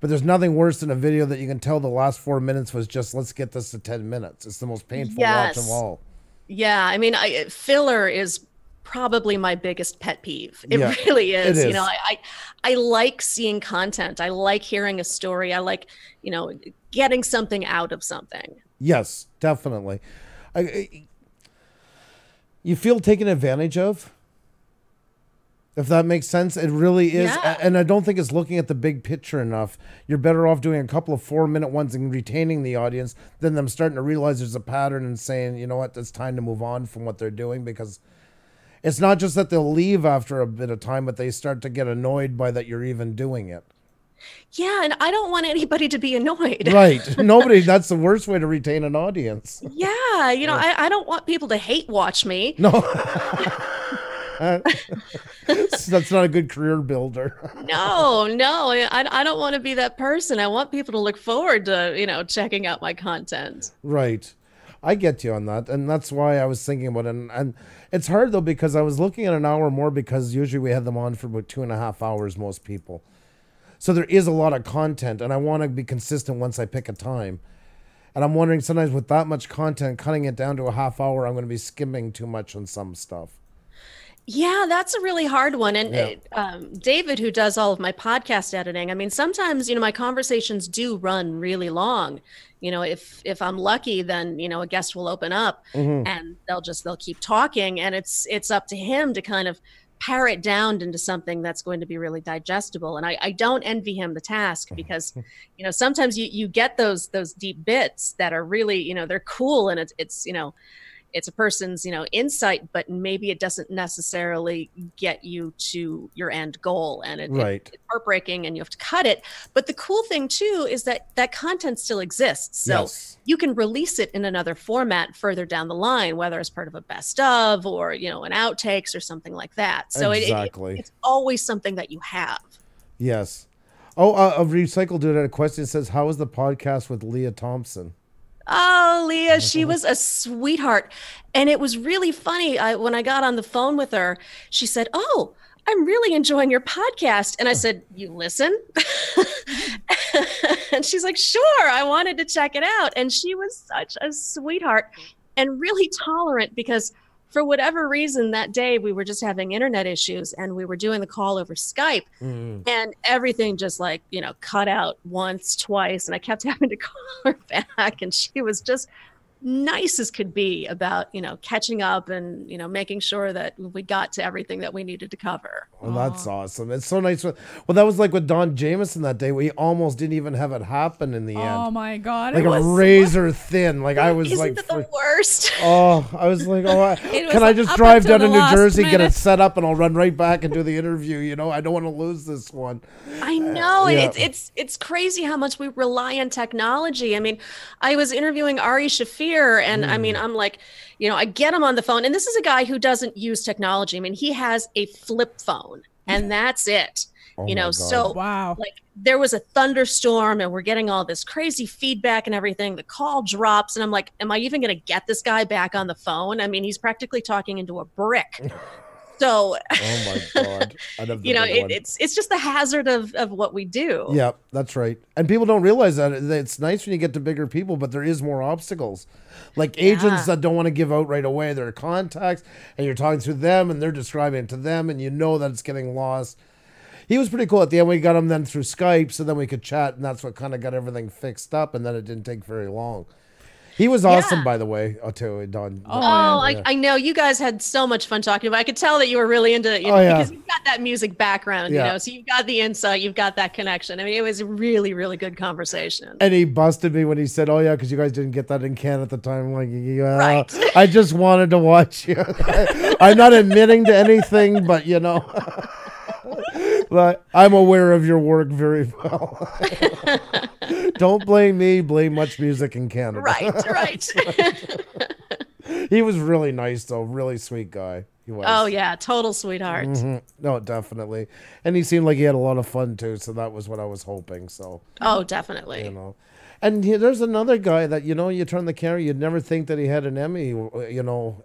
But there's nothing worse than a video that you can tell the last 4 minutes was just, let's get this to 10 minutes. It's the most painful watch of all. Yeah, I mean, filler is probably my biggest pet peeve. It really is. It is. I like seeing content. I like hearing a story. I like, getting something out of something. Yes, definitely. You feel taken advantage of? If that makes sense, it really is. Yeah. And I don't think it's looking at the big picture enough. You're better off doing a couple of 4-minute ones and retaining the audience than them starting to realize there's a pattern and saying, you know what, it's time to move on from what they're doing, because it's not just that they'll leave after a bit of time, but they start to get annoyed by that you're even doing it. Yeah, and I don't want anybody to be annoyed. Right. Nobody. That's the worst way to retain an audience. Yeah, I don't want people to hate watch me. No. That's not a good career builder. No, I don't want to be that person. I want people to look forward to, checking out my content. Right. I get you on that. And that's why I was thinking about it. And it's hard, though, because I was looking at an hour more, because usually we had them on for about 2.5 hours, most people. So there is a lot of content, and I want to be consistent once I pick a time. And I'm wondering, sometimes with that much content, cutting it down to a half hour, I'm going to be skimming too much on some stuff. Yeah, that's a really hard one. And David, who does all of my podcast editing, I mean, sometimes, my conversations do run really long. If I'm lucky, then, a guest will open up and they'll keep talking, and it's up to him to kind of pare it down into something that's going to be really digestible. And I don't envy him the task, because, sometimes you get those deep bits that are really, they're cool, and it's a person's, insight, but maybe it doesn't necessarily get you to your end goal, and it's heartbreaking, and you have to cut it. But the cool thing too is that content still exists. So you can release it in another format further down the line, whether as part of a best of, or, an outtakes or something like that. So it's always something that you have. Yes. Oh, a Recycle Dude had a question. It says, how was the podcast with Leah Thompson? Oh, Leah, she was a sweetheart. And it was really funny. When I got on the phone with her, she said, "Oh, I'm really enjoying your podcast." And I said, "You listen?" And she's like, "Sure, I wanted to check it out." And she was such a sweetheart and really tolerant, because for whatever reason that day we were just having internet issues, and we were doing the call over Skype, and everything just cut out once, twice, and I kept having to call her back, and she was just nice as could be about, catching up and, making sure that we got to everything that we needed to cover. Well, that's awesome. It's so nice. Well, that was like with Don Jameson that day. We almost didn't even have it happen in the end. Oh my God. Like a razor thin. Like I was Isn't like, that the worst? oh, I was like, can I just drive down to New Jersey, get it set up, and I'll run right back and do the interview? I don't want to lose this one. I know. Yeah. It's crazy how much we rely on technology. I mean, I was interviewing Ari Shafir, and I mean, I'm like, I get him on the phone, and this is a guy who doesn't use technology. I mean, he has a flip phone, and that's it. So wow. Like there was a thunderstorm, and we're getting all this crazy feedback and everything. The call drops, and I'm like, am I even going to get this guy back on the phone? I mean, he's practically talking into a brick. So, oh my God, it's just the hazard of what we do. Yeah, that's right. And people don't realize that it's nice when you get to bigger people, but there is more obstacles. Like agents that don't want to give out right away their contacts, and you're talking to them, and they're describing it to them, and that it's getting lost. He was pretty cool at the end. We got him then through Skype, so then we could chat, and that's what kind of got everything fixed up, and then it didn't take very long. He was awesome, by the way, too, Don. I know. You guys had so much fun talking about it. I could tell that you were really into it, because you've got that music background, so you've got the insight, you've got that connection. I mean, it was a really, really good conversation. And he busted me when he said, oh, yeah, because you guys didn't get that in Canada at the time. Like, right. I just wanted to watch you. I'm not admitting to anything, but, but I'm aware of your work very well. Don't blame me, blame Much Music in Canada. Right. He was really nice, though. Really sweet guy. He was. Oh, yeah. Total sweetheart. Mm-hmm. No, definitely. And he seemed like he had a lot of fun, too. So that was what I was hoping. So. Oh, definitely. And there's another guy that, you turn the camera, you'd never think that he had an Emmy,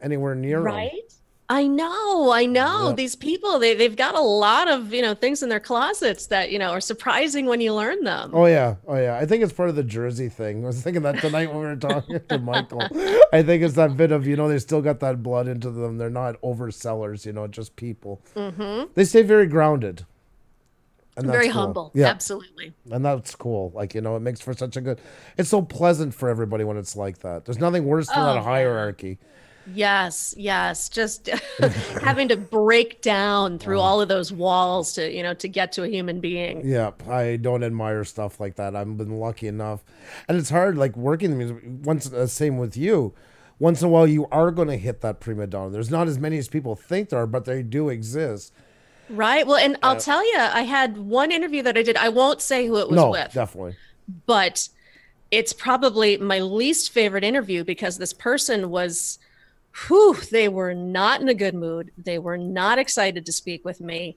anywhere near him. Right? I know. Yeah. These people, they've got a lot of, things in their closets that, are surprising when you learn them. Oh, yeah. I think it's part of the Jersey thing. I was thinking that tonight when we were talking to Michael. I think it's that bit of, they still got that blood into them. They're not oversellers, just people. Mm-hmm. They stay very grounded. And very cool. Humble. Yeah. Absolutely. And that's cool. Like, it makes for such a good, it's so pleasant for everybody when it's like that. There's nothing worse than that hierarchy. Yes. Just having to break down through all of those walls to get to a human being. Yeah, I don't admire stuff like that. I've been lucky enough. And it's hard, like working the music. Same with you. Once in a while, you are going to hit that prima donna. There's not as many as people think there are, but they do exist. Right. Well, and I'll tell you, I had one interview that I did. I won't say who it was with. Definitely. But it's probably my least favorite interview because this person was... they were not in a good mood. They were not excited to speak with me.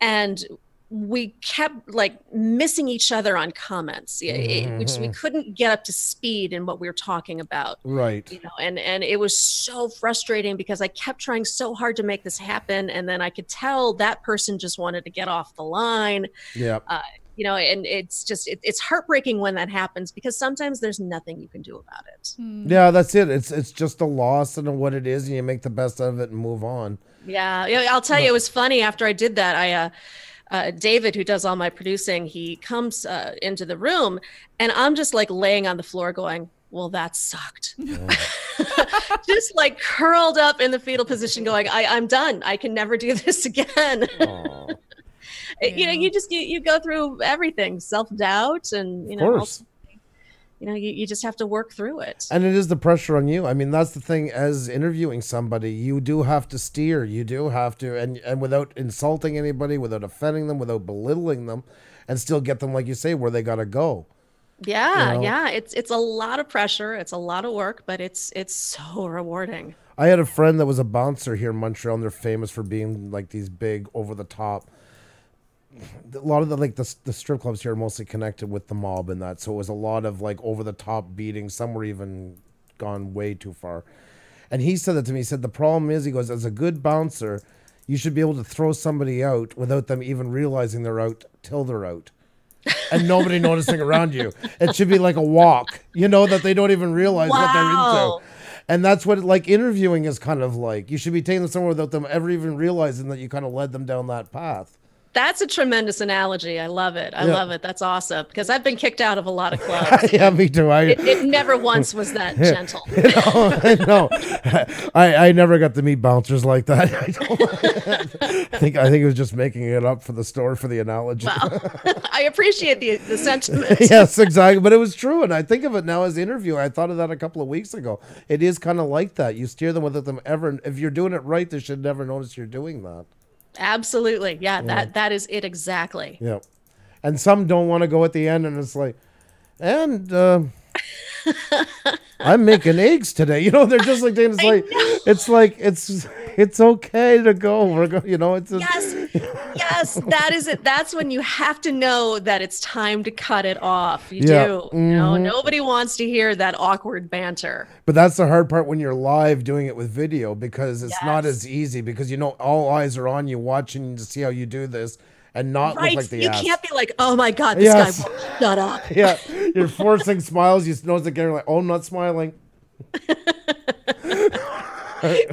And we kept missing each other on comments. We couldn't get up to speed in what we were talking about. Right. And it was so frustrating because I kept trying so hard to make this happen. And then I could tell that person just wanted to get off the line. Yeah. And it's just, it's heartbreaking when that happens because sometimes there's nothing you can do about it. Yeah, that's it. It's just a loss and what it is, and you make the best of it and move on. Yeah. I'll tell you, it was funny after I did that. David, who does all my producing, he comes into the room and I'm just laying on the floor going, well, that sucked. Just curled up in the fetal position going, I'm done. I can never do this again. Yeah. You go through everything, self-doubt, and you just have to work through it. And it is the pressure on you. I mean, that's the thing. As interviewing somebody, you do have to steer. You do have to, and without insulting anybody, without offending them, without belittling them, and still get them, like you say, where they gotta go. Yeah. It's a lot of pressure. It's a lot of work, but it's so rewarding. I had a friend that was a bouncer here in Montreal, and they're famous for being these big, over the top. A lot of the strip clubs here are mostly connected with the mob and that, so it was a lot of over the top beating. Some were even gone way too far. And he said that to me. He said the problem is, he goes, as a good bouncer, you should be able to throw somebody out without them even realizing they're out till they're out, and nobody noticing around you. It should be like a walk, that they don't even realize what they're into. And that's what interviewing is kind of like. You should be taking them somewhere without them ever even realizing that you kind of led them down that path. That's a tremendous analogy. I love it. I love it. That's awesome. Because I've been kicked out of a lot of clubs. Yeah, me too. It never once was that gentle. No, I never got to meet bouncers like that. I think it was just making it up for the store for the analogy. Wow. I appreciate the sentiment. Yes, exactly. But it was true. And I think of it now as interview. I thought of that a couple of weeks ago. It is kind of like that. You steer them without them ever. If you're doing it right, they should never notice you're doing that. Absolutely. Yeah, that is it exactly. Yeah. And some don't want to go at the end, and it's like, and I'm making eggs today. You know, they're just like, it's okay to go. We're going, you know, it's yes, that is it. That's when you have to know that it's time to cut it off. You do. Mm-hmm. You know, nobody wants to hear that awkward banter. But that's the hard part when you're live doing it with video, because it's not as easy, because, you know, all eyes are on you watching to see how you do this. And not look like the you ass. Can't be like, oh my God, this guy won't shut up. Yeah, you're forcing smiles. You notice the camera like, oh, I'm not smiling.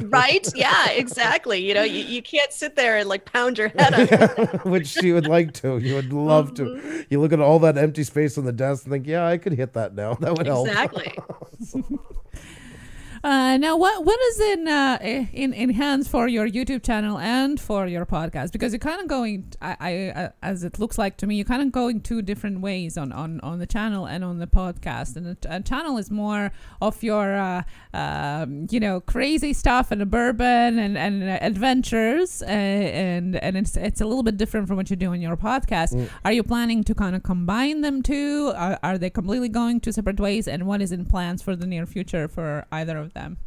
Right? Yeah, exactly. You know, you can't sit there and like pound your head on Which you would like to. You would love to. You look at all that empty space on the desk and think, yeah, I could hit that now. That would help. Exactly. Now, what is in hands for your YouTube channel and for your podcast? Because you're kind of going, as it looks like to me, you're kind of going two different ways on the channel and on the podcast. And the channel is more of your, crazy stuff and the bourbon and adventures, and it's a little bit different from what you do on your podcast. Are you planning to kind of combine them two? Are they completely going two separate ways? And what is in plans for the near future for either of them?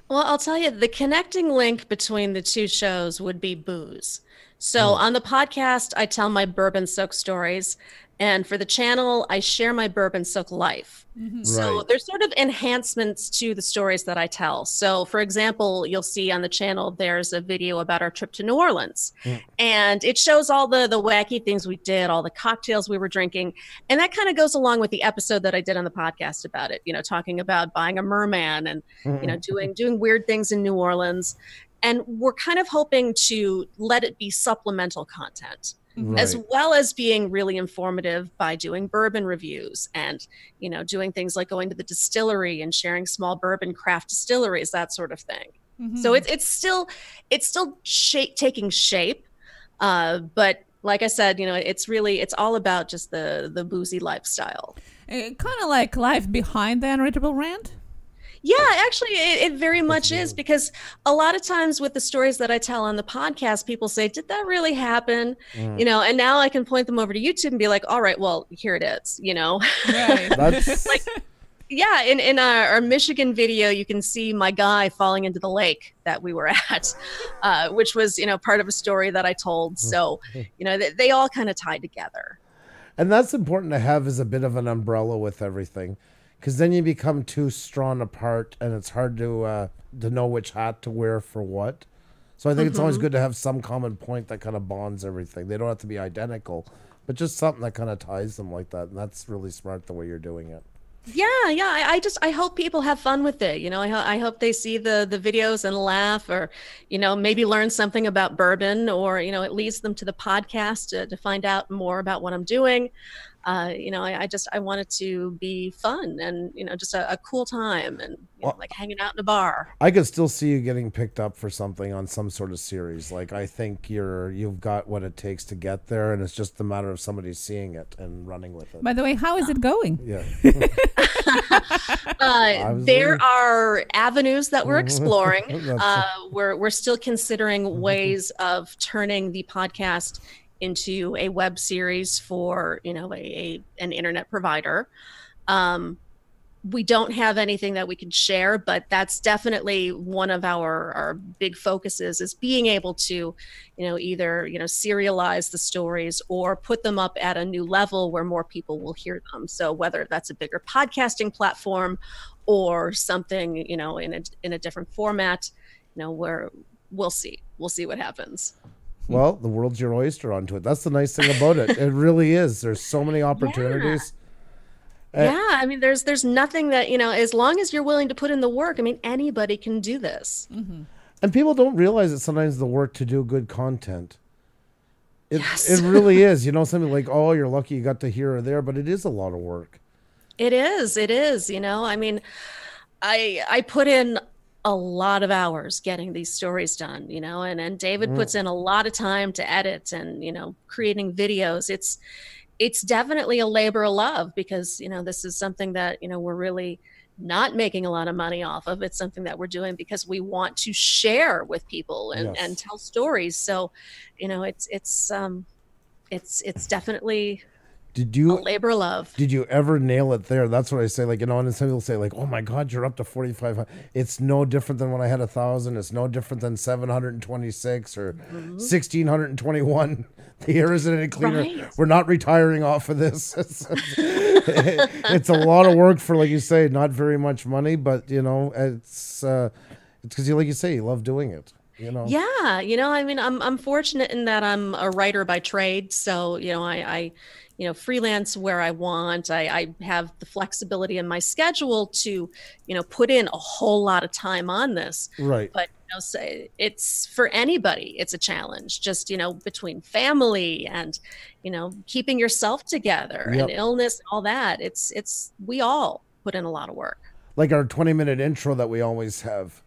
Well, I'll tell you, the connecting link between the two shows would be booze. So on the podcast, I tell my bourbon soak stories. And for the channel, I share my bourbon soak life. Mm-hmm. So there's sort of enhancements to the stories that I tell. So for example, you'll see on the channel, there's a video about our trip to New Orleans. And it shows all the wacky things we did, all the cocktails we were drinking. And that kind of goes along with the episode that I did on the podcast about it, you know, talking about buying a merman and, you know, doing weird things in New Orleans. And we're kind of hoping to let it be supplemental content. As well as being really informative by doing bourbon reviews and, you know, doing things like going to the distillery and sharing small bourbon craft distilleries, that sort of thing. So it's still taking shape. But like I said, you know, it's all about just the boozy lifestyle. Kind of like life behind the unreadable rant. Yeah, actually, it very much is, because a lot of times with the stories that I tell on the podcast, people say, did that really happen? You know, and now I can point them over to YouTube and be like, all right, well, here it is, you know? Right. That's like, yeah, in our Michigan video, you can see my guy falling into the lake that we were at, which was, you know, part of a story that I told. So, you know, they all kind of tie together. And that's important to have as a bit of an umbrella with everything. Because then you become too strong apart, and it's hard to know which hat to wear for what. So I think it's always good to have some common point that kind of bonds everything. They don't have to be identical, but just something that kind of ties them like that. And that's really smart the way you're doing it. Yeah. I hope people have fun with it. You know, I hope they see the videos and laugh, or, you know, maybe learn something about bourbon, or, you know, it leads them to the podcast to find out more about what I'm doing. You know, I want it to be fun and, you know, just a cool time, and you know, like hanging out in a bar. I could still see you getting picked up for something on some sort of series. Like, I think you've got what it takes to get there, and it's just a matter of somebody seeing it and running with it. By the way, how is it going? Yeah. There are avenues that we're exploring. We're still considering ways of turning the podcast into a web series for, you know, an internet provider. We don't have anything that we can share, but that's definitely one of our big focuses, is being able to, you know, either, you know, serialize the stories or put them up at a new level where more people will hear them. So whether that's a bigger podcasting platform or something, you know, in a different format, you know, where we'll see what happens. Well, the world's your oyster onto it. That's the nice thing about it. It really is. There's so many opportunities. Yeah, I mean, there's nothing that, you know, as long as you're willing to put in the work, I mean, anybody can do this. And people don't realize that sometimes the work to do good content It really is. You know, something like, oh, you're lucky you got to here or there, but it is a lot of work. It is. It is. You know, I mean, I put in a lot of hours getting these stories done, you know, and David puts in a lot of time to edit and, you know, creating videos. It's definitely a labor of love because, you know, this is something that, you know, we're really not making a lot of money off of. It's something that we're doing because we want to share with people and tell stories. So, you know, it's definitely a labor of love. Did you ever nail it there? That's what I say. Like, you know, and some people say like, oh my God, you're up to 4,500. It's no different than when I had 1,000. It's no different than 726 or 1,621. The air isn't any cleaner. Right. We're not retiring off of this. It's a lot of work for, like you say, not very much money, but you know, it's because you, like you say, you love doing it. You know? Yeah, you know, I mean, I'm fortunate in that I'm a writer by trade, so you know, I you know, freelance where I want. I have the flexibility in my schedule to, you know, put in a whole lot of time on this. Right. But you know, so it's for anybody, it's a challenge. Just, you know, between family and, you know, keeping yourself together and illness and all that. It's we all put in a lot of work. Like our 20-minute intro that we always have.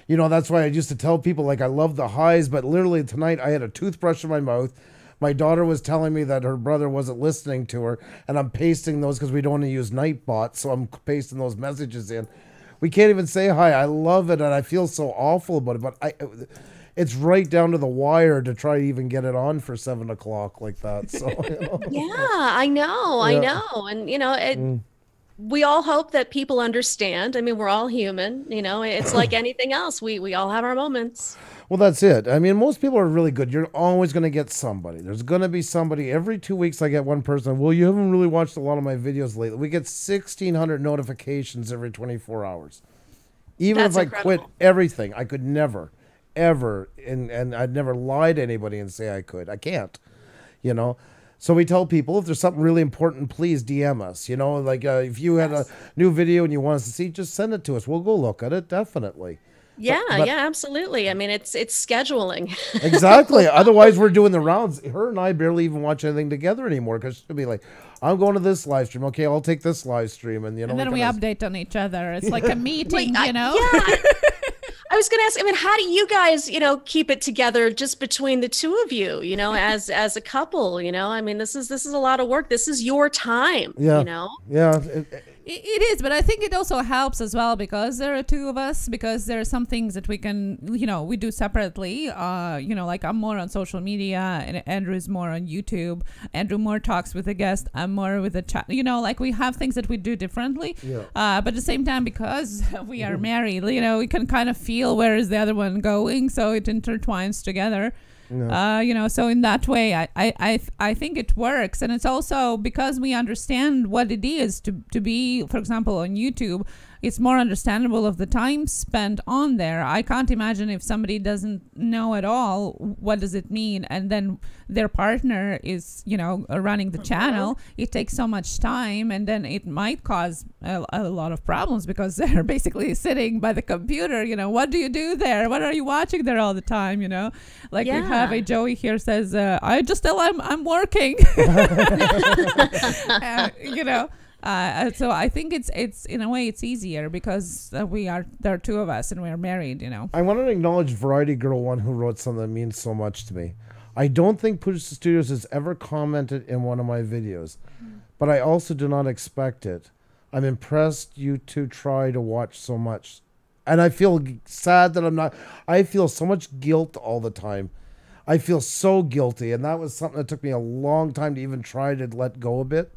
You know, that's why I used to tell people, like, I love the highs, but literally tonight I had a toothbrush in my mouth. My daughter was telling me that her brother wasn't listening to her, and I'm pasting those because we don't want to use Nightbot, so I'm pasting those messages in. We can't even say hi. I love it, and I feel so awful about it, but it's right down to the wire to try to even get it on for 7 o'clock like that. So, you know. Yeah, I know. And, you know, we all hope that people understand. I mean, we're all human, you know, it's like anything else. We all have our moments. Well, that's it. I mean, most people are really good. You're always going to get somebody. There's going to be somebody. Every 2 weeks I get one person. Well, you haven't really watched a lot of my videos lately. We get 1,600 notifications every 24 hours. Even That's if I incredible. quit everything, I could never, ever, and I'd never lie to anybody and say I could. I can't, you know. So we tell people, if there's something really important, please DM us. You know, like if you had a new video and you want us to see, just send it to us. We'll go look at it, definitely. Yeah, But- yeah, absolutely. I mean, it's scheduling. Exactly. Otherwise, we're doing the rounds. Her and I barely even watch anything together anymore because she'll be like, I'm going to this live stream. Okay, I'll take this live stream. And, you know, And then we update on each other. It's like a meeting, you know? Yeah. I was going to ask, I mean, how do you guys, you know, keep it together just between the two of you, you know, as a couple, you know? I mean, this is a lot of work. This is your time, Yeah. you know? Yeah. It is, but I think it also helps as well because there are two of us, because there are some things that we can, you know, we do separately. You know, like I'm more on social media and Andrew's more on YouTube. Andrew more talks with the guest. I'm more with the chat. You know, like we have things that we do differently. Yeah. But at the same time, because we are married, you know, we can kind of feel where is the other one going. So it intertwines together. Yeah. You know, so in that way, I think it works. And it's also because we understand what it is to be, for example, on YouTube, it's more understandable of the time spent on there. I can't imagine if somebody doesn't know at all, what does it mean? And then their partner is, you know, running the channel. It takes so much time, and then it might cause a lot of problems because they're basically sitting by the computer. You know, what do you do there? What are you watching there all the time? You know, like we have a Joey here says, I just tell I'm working. You know. So I think it's in a way it's easier because there are two of us and we're married, you know. I want to acknowledge Variety Girl 1 who wrote something that means so much to me. I don't think Pusa Studios has ever commented in one of my videos, but I also do not expect it. I'm impressed you two try to watch so much. And I feel sad that I'm not. I feel so much guilt all the time. I feel so guilty, and that was something that took me a long time to even try to let go a bit.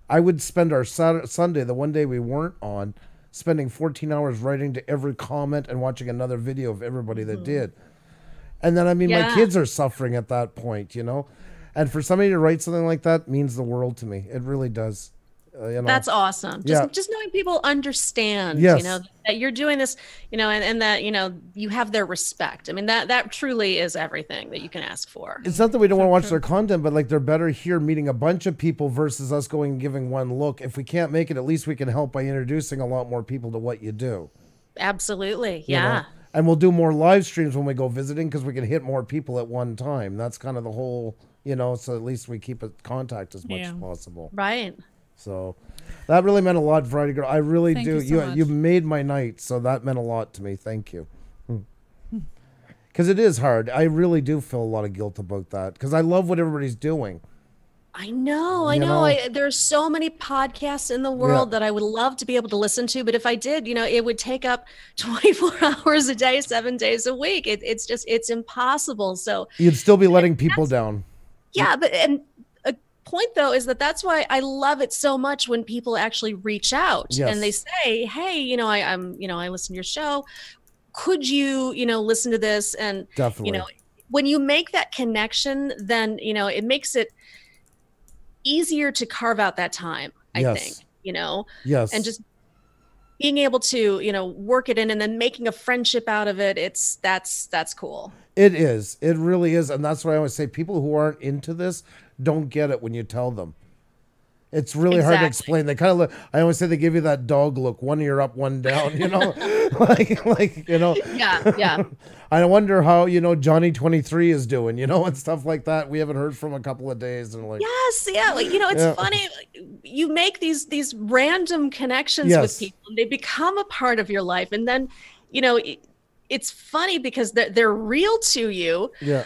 I would spend our Sunday, the one day we weren't on, spending 14 hours writing to every comment and watching another video of everybody that did. And then, I mean, my kids are suffering at that point, you know? And for somebody to write something like that means the world to me. It really does. You know? That's awesome. Just knowing people understand, Yes. you know, that you're doing this, you know, and that, you know, you have their respect. I mean, that truly is everything that you can ask for. It's not that we don't want to watch their content, but like they're better here meeting a bunch of people versus us going and giving one look. If we can't make it, at least we can help by introducing a lot more people to what you do. Absolutely. You Yeah. know? And we'll do more live streams when we go visiting because we can hit more people at one time. That's kind of the whole you know, so at least we keep in contact as much as possible. Right. So that really meant a lot, Friday Girl. I really Thank do. you so much. You made my night, so that meant a lot to me. Thank you. Because it is hard. I really do feel a lot of guilt about that because I love what everybody's doing. I know. You know? There's so many podcasts in the world that I would love to be able to listen to, but if I did, you know, it would take up 24 hours a day, 7 days a week. It's impossible. So You'd still be letting people down. Yeah, but and a point though is that's why I love it so much when people actually reach out and they say, "Hey, you know, I listen to your show. Could you, you know, listen to this?" And Definitely. you know, when you make that connection, then you know it makes it easier to carve out that time. I think, you know, and just being able to, you know, work it in and then making a friendship out of it. That's cool. It is. It really is. And that's why I always say people who aren't into this don't get it when you tell them. It's really hard to explain. They kind of look, I always say they give you that dog look, one ear up, one down, you know, like, you know, yeah. I wonder how, you know, Johnny 23 is doing, you know, and stuff like that. We haven't heard from a couple of days and like, like, you know, it's funny. You make these random connections with people and they become a part of your life. And then, you know, it's funny because they're real to you. Yeah.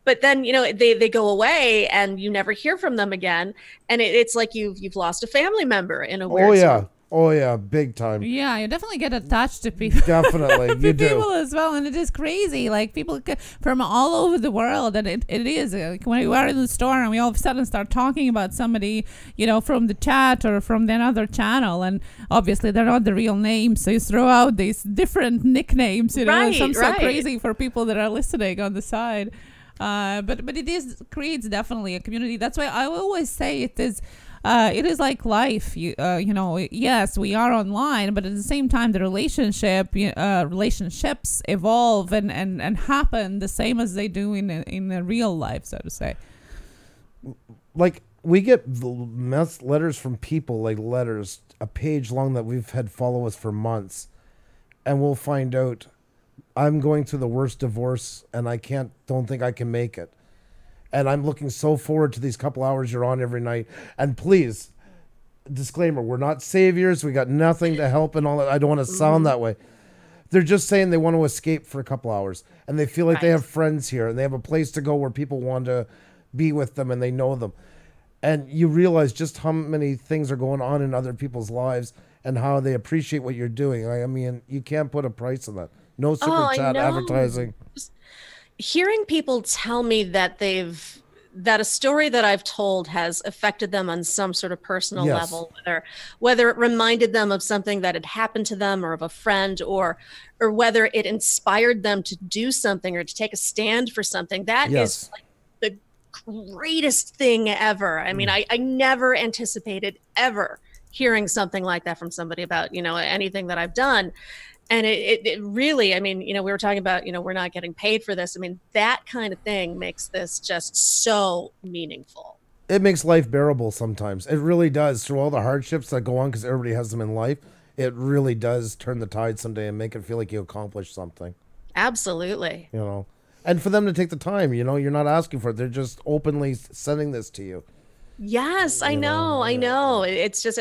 But then, you know, they go away and you never hear from them again. And it's like you've lost a family member in a weird way. Oh, yeah. Big time. Yeah, you definitely get attached to people. Definitely. You do. People as well. And it is crazy. Like people from all over the world. And it is. Like when we are in the store and we all of a sudden start talking about somebody, you know, from the chat or from another channel. And obviously they're not the real names. So you throw out these different nicknames, you know, some so crazy for people that are listening on the side. But it creates definitely a community. That's why I always say it is like life. You know, yes, we are online, but at the same time, the relationships evolve and happen the same as they do in the real life, so to say. Like we get letters from people, like letters a page long that we've had follow us for months, and we'll find out. I'm going through the worst divorce and I don't think I can make it. And I'm looking so forward to these couple hours you're on every night. And please, disclaimer, we're not saviors. We got nothing to help and all that. I don't want to sound that way. They're just saying they want to escape for a couple hours and they feel like they have friends here and they have a place to go where people want to be with them and they know them. And you realize just how many things are going on in other people's lives and how they appreciate what you're doing. I mean, you can't put a price on that. No super chat advertising. Hearing people tell me that a story that I've told has affected them on some sort of personal level, whether it reminded them of something that had happened to them or of a friend, or whether it inspired them to do something or to take a stand for something, that is like the greatest thing ever. I mean, I never anticipated ever hearing something like that from somebody about, you know, anything that I've done. And it really, I mean, you know, we were talking about, you know, we're not getting paid for this. I mean, that kind of thing makes this just so meaningful. It makes life bearable sometimes. It really does. Through all the hardships that go on, because everybody has them in life, it really does turn the tide someday and make it feel like you accomplished something. Absolutely. You know, and for them to take the time, you know, you're not asking for it. They're just openly sending this to you. Yes, I know. It's just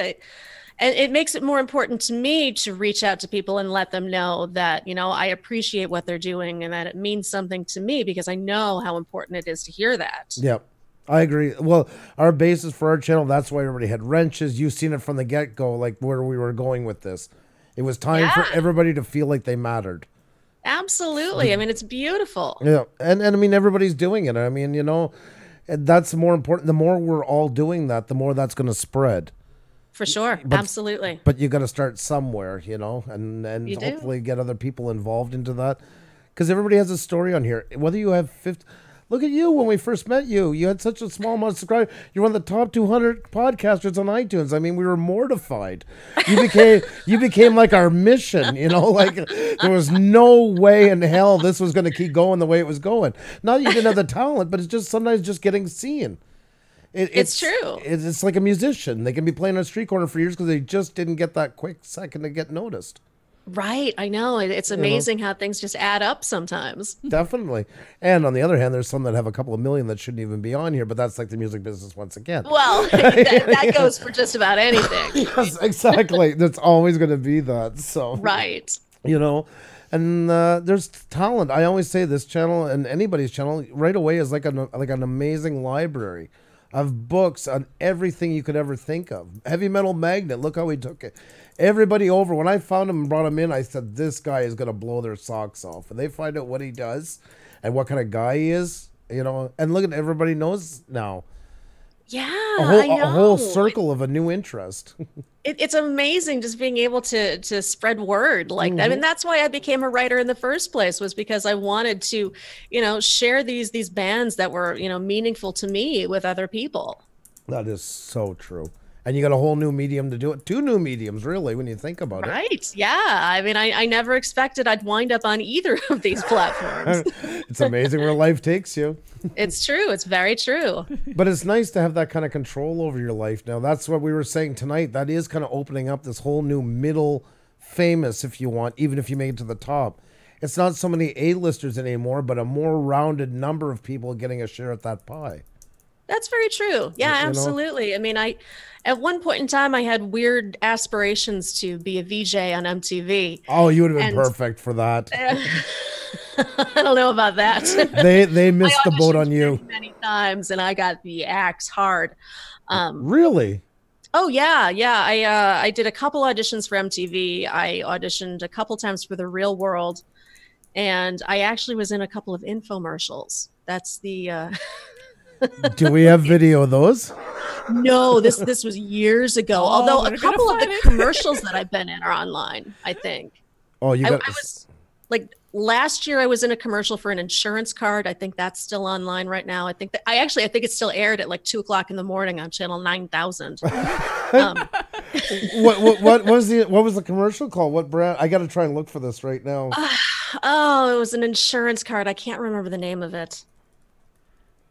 and it makes it more important to me to reach out to people and let them know that, you know, I appreciate what they're doing and that it means something to me because I know how important it is to hear that. Yep. I agree. Well, our basis for our channel, that's why everybody had wrenches. You've seen it from the get-go, like where we were going with this. It was time for everybody to feel like they mattered. Absolutely. I mean, it's beautiful. Yeah. And I mean, everybody's doing it. I mean, you know, that's more important. The more we're all doing that, the more that's going to spread. For sure. Absolutely. But you got to start somewhere, you know, and hopefully get other people involved into that. Because everybody has a story on here. Whether you have 50... Look at you when we first met you. You had such a small amount of subscribers. You're one of the top 200 podcasters on iTunes. I mean, we were mortified. You became like our mission, you know, like there was no way in hell this was going to keep going the way it was going. Not that you didn't have the talent, but it's just sometimes just getting seen. It's true. It's like a musician. They can be playing on a street corner for years because they just didn't get that quick second to get noticed. Right. I know. It's amazing how things just add up sometimes. Definitely. And on the other hand, there's some that have a couple of million that shouldn't even be on here, but that's like the music business once again. Well, that goes for just about anything. Yes, exactly. There's always going to be that. So, Right. you know, and there's talent. I always say this channel and anybody's channel right away is like an amazing library of books on everything you could ever think of. Heavy Metal Magnet, look how he took it. Everybody over, when I found him and brought him in, I said, this guy is going to blow their socks off. And they find out what he does and what kind of guy he is, you know. And look at everybody knows now. Yeah, I know. A whole circle of a new interest. It's amazing just being able to spread word like that. I mean, that's why I became a writer in the first place, was because I wanted to, you know, share these bands that were, you know, meaningful to me with other people. That is so true. And you got a whole new medium to do it. 2 new mediums, really, when you think about it. Right. Yeah. I mean, I never expected I'd wind up on either of these platforms. It's amazing where life takes you. It's true. It's very true. But it's nice to have that kind of control over your life now. That's what we were saying tonight. That is kind of opening up this whole new middle famous, if you want, even if you make it to the top. It's not so many A-listers anymore, but a more rounded number of people getting a share at that pie. That's very true. Yeah, absolutely. I mean, at one point in time, I had weird aspirations to be a VJ on MTV. Oh, you would have been perfect for that. I don't know about that. They missed the boat on you many times, and I got the axe hard. Really? Oh yeah. I did a couple auditions for MTV. I auditioned a couple times for The Real World, and I actually was in a couple of infomercials. That's the. Do we have video of those? No, this was years ago. Although a couple of the commercials that I've been in are online, I think. Oh, I was like last year I was in a commercial for an insurance card. I think that's still online right now. I think it's still aired at like 2:00 in the morning on channel 9000. What was the commercial called? What brand? I got to try and look for this right now. It was an insurance card. I can't remember the name of it.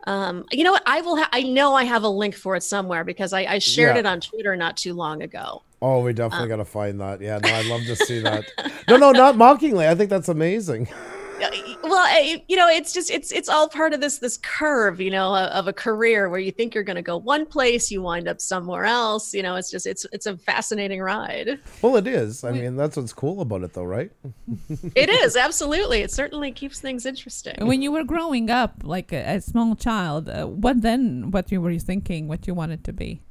You know what? I know I have a link for it somewhere because I shared it on Twitter not too long ago. Oh, we definitely got to find that. Yeah, no, I'd love to see that. No, not mockingly. I think that's amazing. Well, you know, it's all part of this curve, you know, of a career where you think you're going to go one place, you wind up somewhere else. You know, it's a fascinating ride. Well, it is. I mean, that's what's cool about it, though, right? It is, absolutely. It certainly keeps things interesting. When you were growing up, like a small child, what were you thinking? What you wanted to be?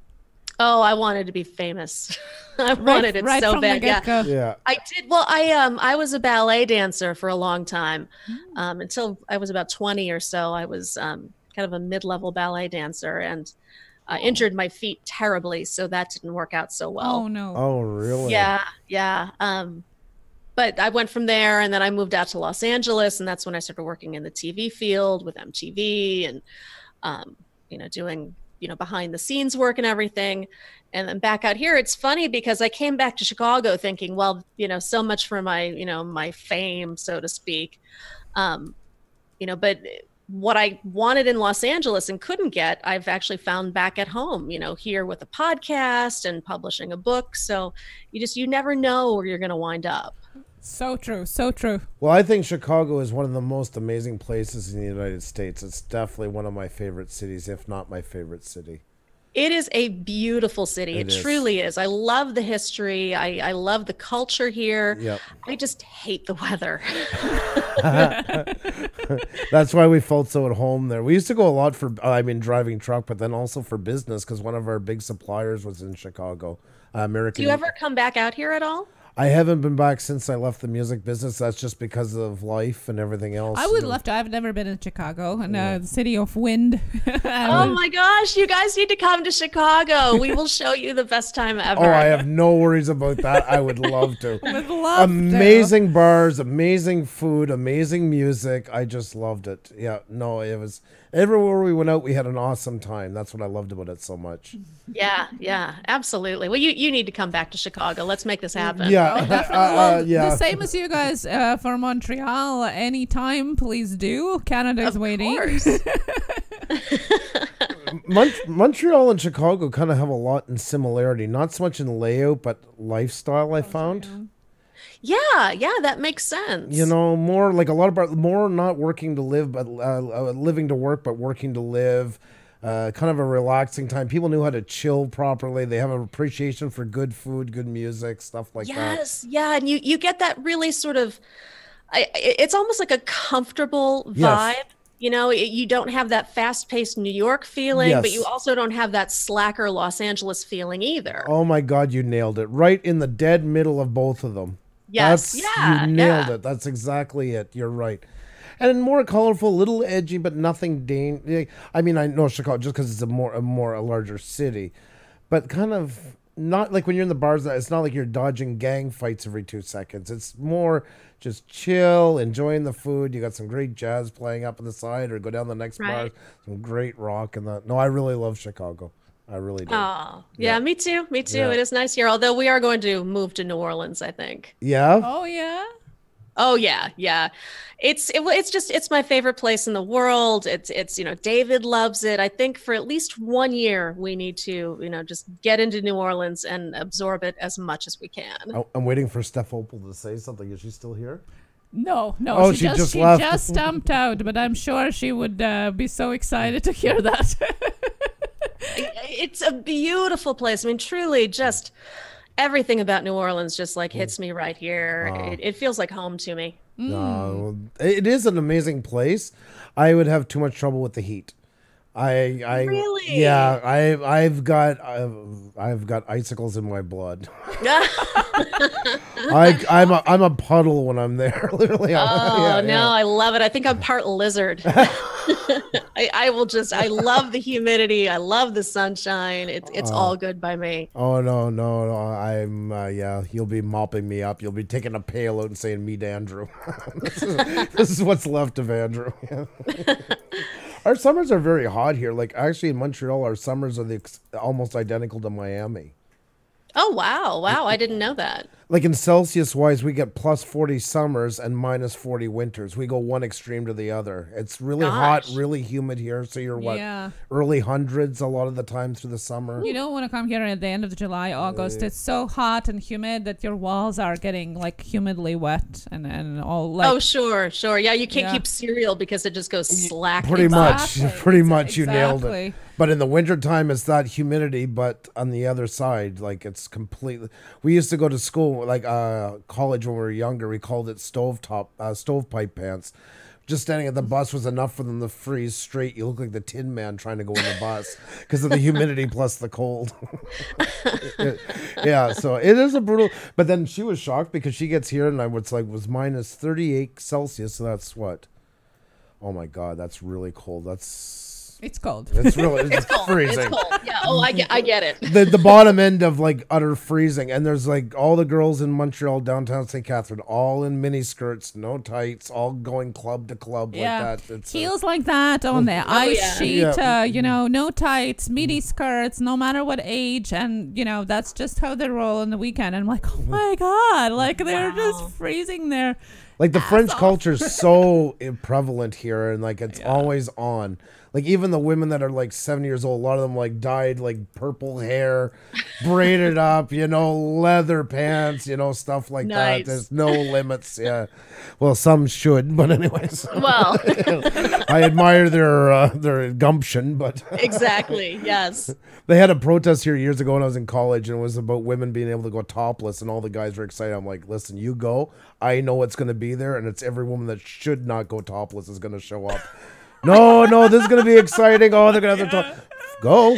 Oh, I wanted to be famous. I wanted it so bad. Yeah. I did. Well, I was a ballet dancer for a long time, until I was about 20 or so. I was kind of a mid-level ballet dancer, and injured my feet terribly, so that didn't work out so well. Oh no. Oh really? Yeah. But I went from there, and then I moved out to Los Angeles, and that's when I started working in the TV field with MTV, and you know, doing behind the scenes work and everything. And then back out here, it's funny because I came back to Chicago thinking, well, you know, so much for my, you know, my fame, so to speak. You know, but what I wanted in Los Angeles and couldn't get, I've actually found back at home, you know, here with a podcast and publishing a book. So you never know where you're going to wind up. So true. So true. Well, I think Chicago is one of the most amazing places in the United States. It's definitely one of my favorite cities, if not my favorite city. It is a beautiful city. It truly is. I love the history. I love the culture here. Yep. I just hate the weather. That's why we felt so at home there. We used to go a lot for, driving truck, but then also for business because one of our big suppliers was in Chicago. Do you ever come back out here at all? I haven't been back since I left the music business. That's just because of life and everything else. I would love to. I've never been in Chicago, and the city of wind. Oh my gosh, you guys need to come to Chicago. We will show you the best time ever. Oh, I have no worries about that. I would love to. Would love amazing bars, amazing food, amazing music. I just loved it. Yeah, no, it was everywhere we went out, we had an awesome time. That's what I loved about it so much. Yeah, absolutely. Well, you need to come back to Chicago. Let's make this happen. Yeah. The same as you guys for Montreal. Anytime, please do. Canada is waiting. Montreal and Chicago kind of have a lot in similarity. Not so much in layout, but lifestyle, I found. Yeah, yeah, that makes sense. You know, more like a lot of more not working to live, but living to work, but working to live. Kind of a relaxing time. People knew how to chill properly. They have an appreciation for good food, good music, stuff like that. Yes, yeah, and you get that really sort of, it's almost like a comfortable vibe. Yes. You know, you don't have that fast-paced New York feeling, but you Yes. also don't have that slacker Los Angeles feeling either. Oh my God, you nailed it. Right in the dead middle of both of them. Yes, That's, yeah, you nailed yeah. it. That's exactly it. You're right. And more colorful, little edgy, but nothing I mean, I know Chicago just because it's a larger city, but kind of not like when you're in the bars. It's not like you're dodging gang fights every 2 seconds. It's more just chill, enjoying the food. You got some great jazz playing up on the side, or go down the next bar. Right. Some great rock and that. No, I really love Chicago. I really do. Oh, yeah, me too. Me too. Yeah. It is nice here. Although we are going to move to New Orleans, I think. Yeah. Oh yeah. Oh yeah, yeah. It's my favorite place in the world. It's you know, David loves it. I think for at least 1 year we need to, you know, just get into New Orleans and absorb it as much as we can. I'm waiting for Steph Opal to say something. Is she still here? No, Oh, she just she left. just stumped out, but I'm sure she would be so excited to hear that. It's a beautiful place. I mean, truly, just everything about New Orleans just like hits me right here. It feels like home to me. No, it is an amazing place. I would have too much trouble with the heat. I Really? Yeah, I've got icicles in my blood. I'm a puddle when I'm there. Literally. Oh no, I love it. I think I'm part lizard. I love the humidity. I love the sunshine. It's all good by me. Oh no. I'm yeah. You'll be mopping me up. You'll be taking a pail out and saying, "Meet Andrew." This is what's left of Andrew. Yeah. Our summers are very hot here. Like actually in Montreal, our summers are almost identical to Miami. Oh wow, I didn't know that. Like in Celsius wise, we get plus 40 summers and minus 40 winters. We go one extreme to the other. It's really hot, really humid here. So you're Yeah. early hundreds a lot of the time through the summer. You don't want to come here at the end of July, August. It's so hot and humid that your walls are getting like humidly wet and all like. Oh sure. Yeah, you can't keep cereal because it just goes slack. Pretty much you nailed Exactly. it. But in the wintertime, it's that humidity. But on the other side, like it's completely. We used to go to school, like college when we were younger. We called it stovepipe pants. Just standing at the bus was enough for them to freeze straight. You look like the Tin Man trying to go in the bus because of the humidity plus the cold. Yeah, so it is a brutal. But then she was shocked because she gets here and was minus 38 Celsius. So that's what? Oh my God, that's really cold. It's cold. It's really it's Cold. freezing. It's cold. Yeah. Oh, I get it. The bottom end of like utter freezing, and there's like all the girls in Montreal, downtown St. Catherine, all in mini skirts, no tights, all going club to club like that. It's Heels like that on the ice yeah. sheet, Yeah. you know, no tights, midi skirts, no matter what age. And, you know, that's just how they roll on the weekend. And I'm like, oh my God, like they're just freezing there. like the French culture is so prevalent here, and like it's always on. Like even the women that are like 70 years old, a lot of them like dyed like purple hair, braided up, you know, leather pants, you know, stuff like Nice. that. There's no limits. Yeah. Well, some should, but anyways, Well, I admire their gumption, but exactly. Yes. they had a protest here years ago when I was in college, and it was about women being able to go topless, and all the guys were excited. I'm like, listen, you go. I know what's going to be there, and it's every woman that should not go topless is going to show up. No, this is going to be exciting. Oh, they're going to have to talk. Go.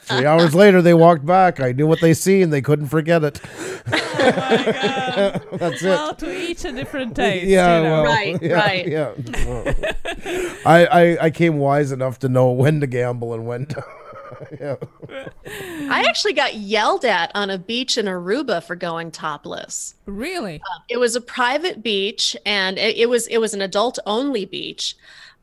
3 hours later, they walked back. I knew what they see, and they couldn't forget it. Oh my God. That's Well, it. to each a different taste. Yeah, you know? well, Right, yeah, right. Yeah. Well, I came wise enough to know when to gamble and when to. Yeah. I actually got yelled at on a beach in Aruba for going topless. Really? It was a private beach, and it was an adult only beach.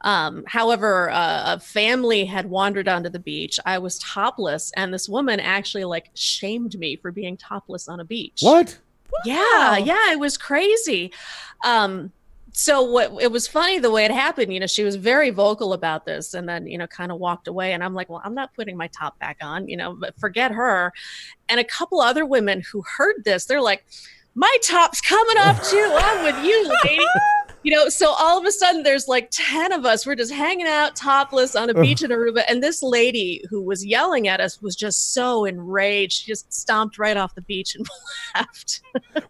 However, a family had wandered onto the beach. I was topless, and this woman actually like shamed me for being topless on a beach. What? Yeah, it was crazy. So it was funny the way it happened. You know, she was very vocal about this, and then, you know, kind of walked away. And I'm like, well, I'm not putting my top back on, you know, but forget her. And a couple other women who heard this, they're like, my top's coming off too. I'm with you, lady. You know, so all of a sudden there's like 10 of us. We're just hanging out topless on a beach in Aruba. And this lady who was yelling at us was just so enraged. She just stomped right off the beach and left.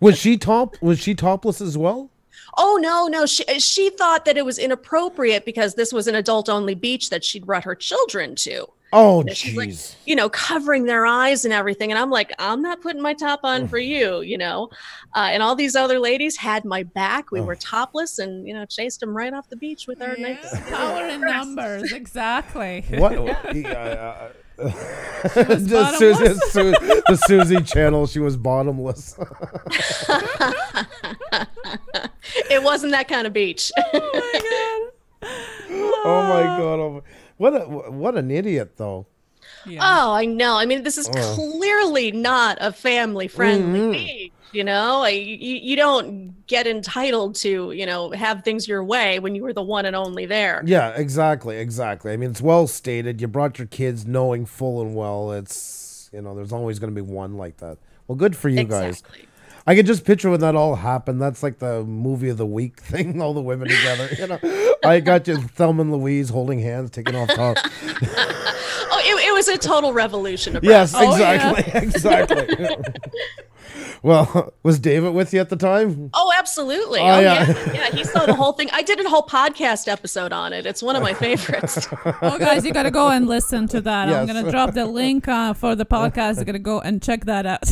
Was she topless as well? Oh, no. She thought that it was inappropriate because this was an adult-only beach that she'd brought her children to. Oh, jeez. like, you know, covering their eyes and everything. And I'm like, I'm not putting my top on for you, you know. And all these other ladies had my back. We were topless and, you know, chased them right off the beach with our nice power in numbers. Exactly. What? The Susie channel, she was bottomless. It wasn't that kind of beach. Oh my god. What an idiot, though. Yeah. Oh, I know. I mean, this is clearly not a family-friendly beach, you know? You don't get entitled to, you know, have things your way when you were the one and only there. Yeah, exactly. I mean, it's well stated. You brought your kids knowing full and well it's, you know, there's always going to be one like that. Well, good for you guys. I can just picture when that all happened. That's like the movie of the week thing, all the women together. You know, I got you, Thelma and Louise holding hands, taking off top. It was a total revolution of yes, breath. exactly. Well, was David with you at the time? Oh, absolutely. Yeah, he saw the whole thing. I did a whole podcast episode on it. It's one of my favorites. Oh, guys, you got to go and listen to that. Yes. I'm going to drop the link for the podcast. You're going to go and check that out.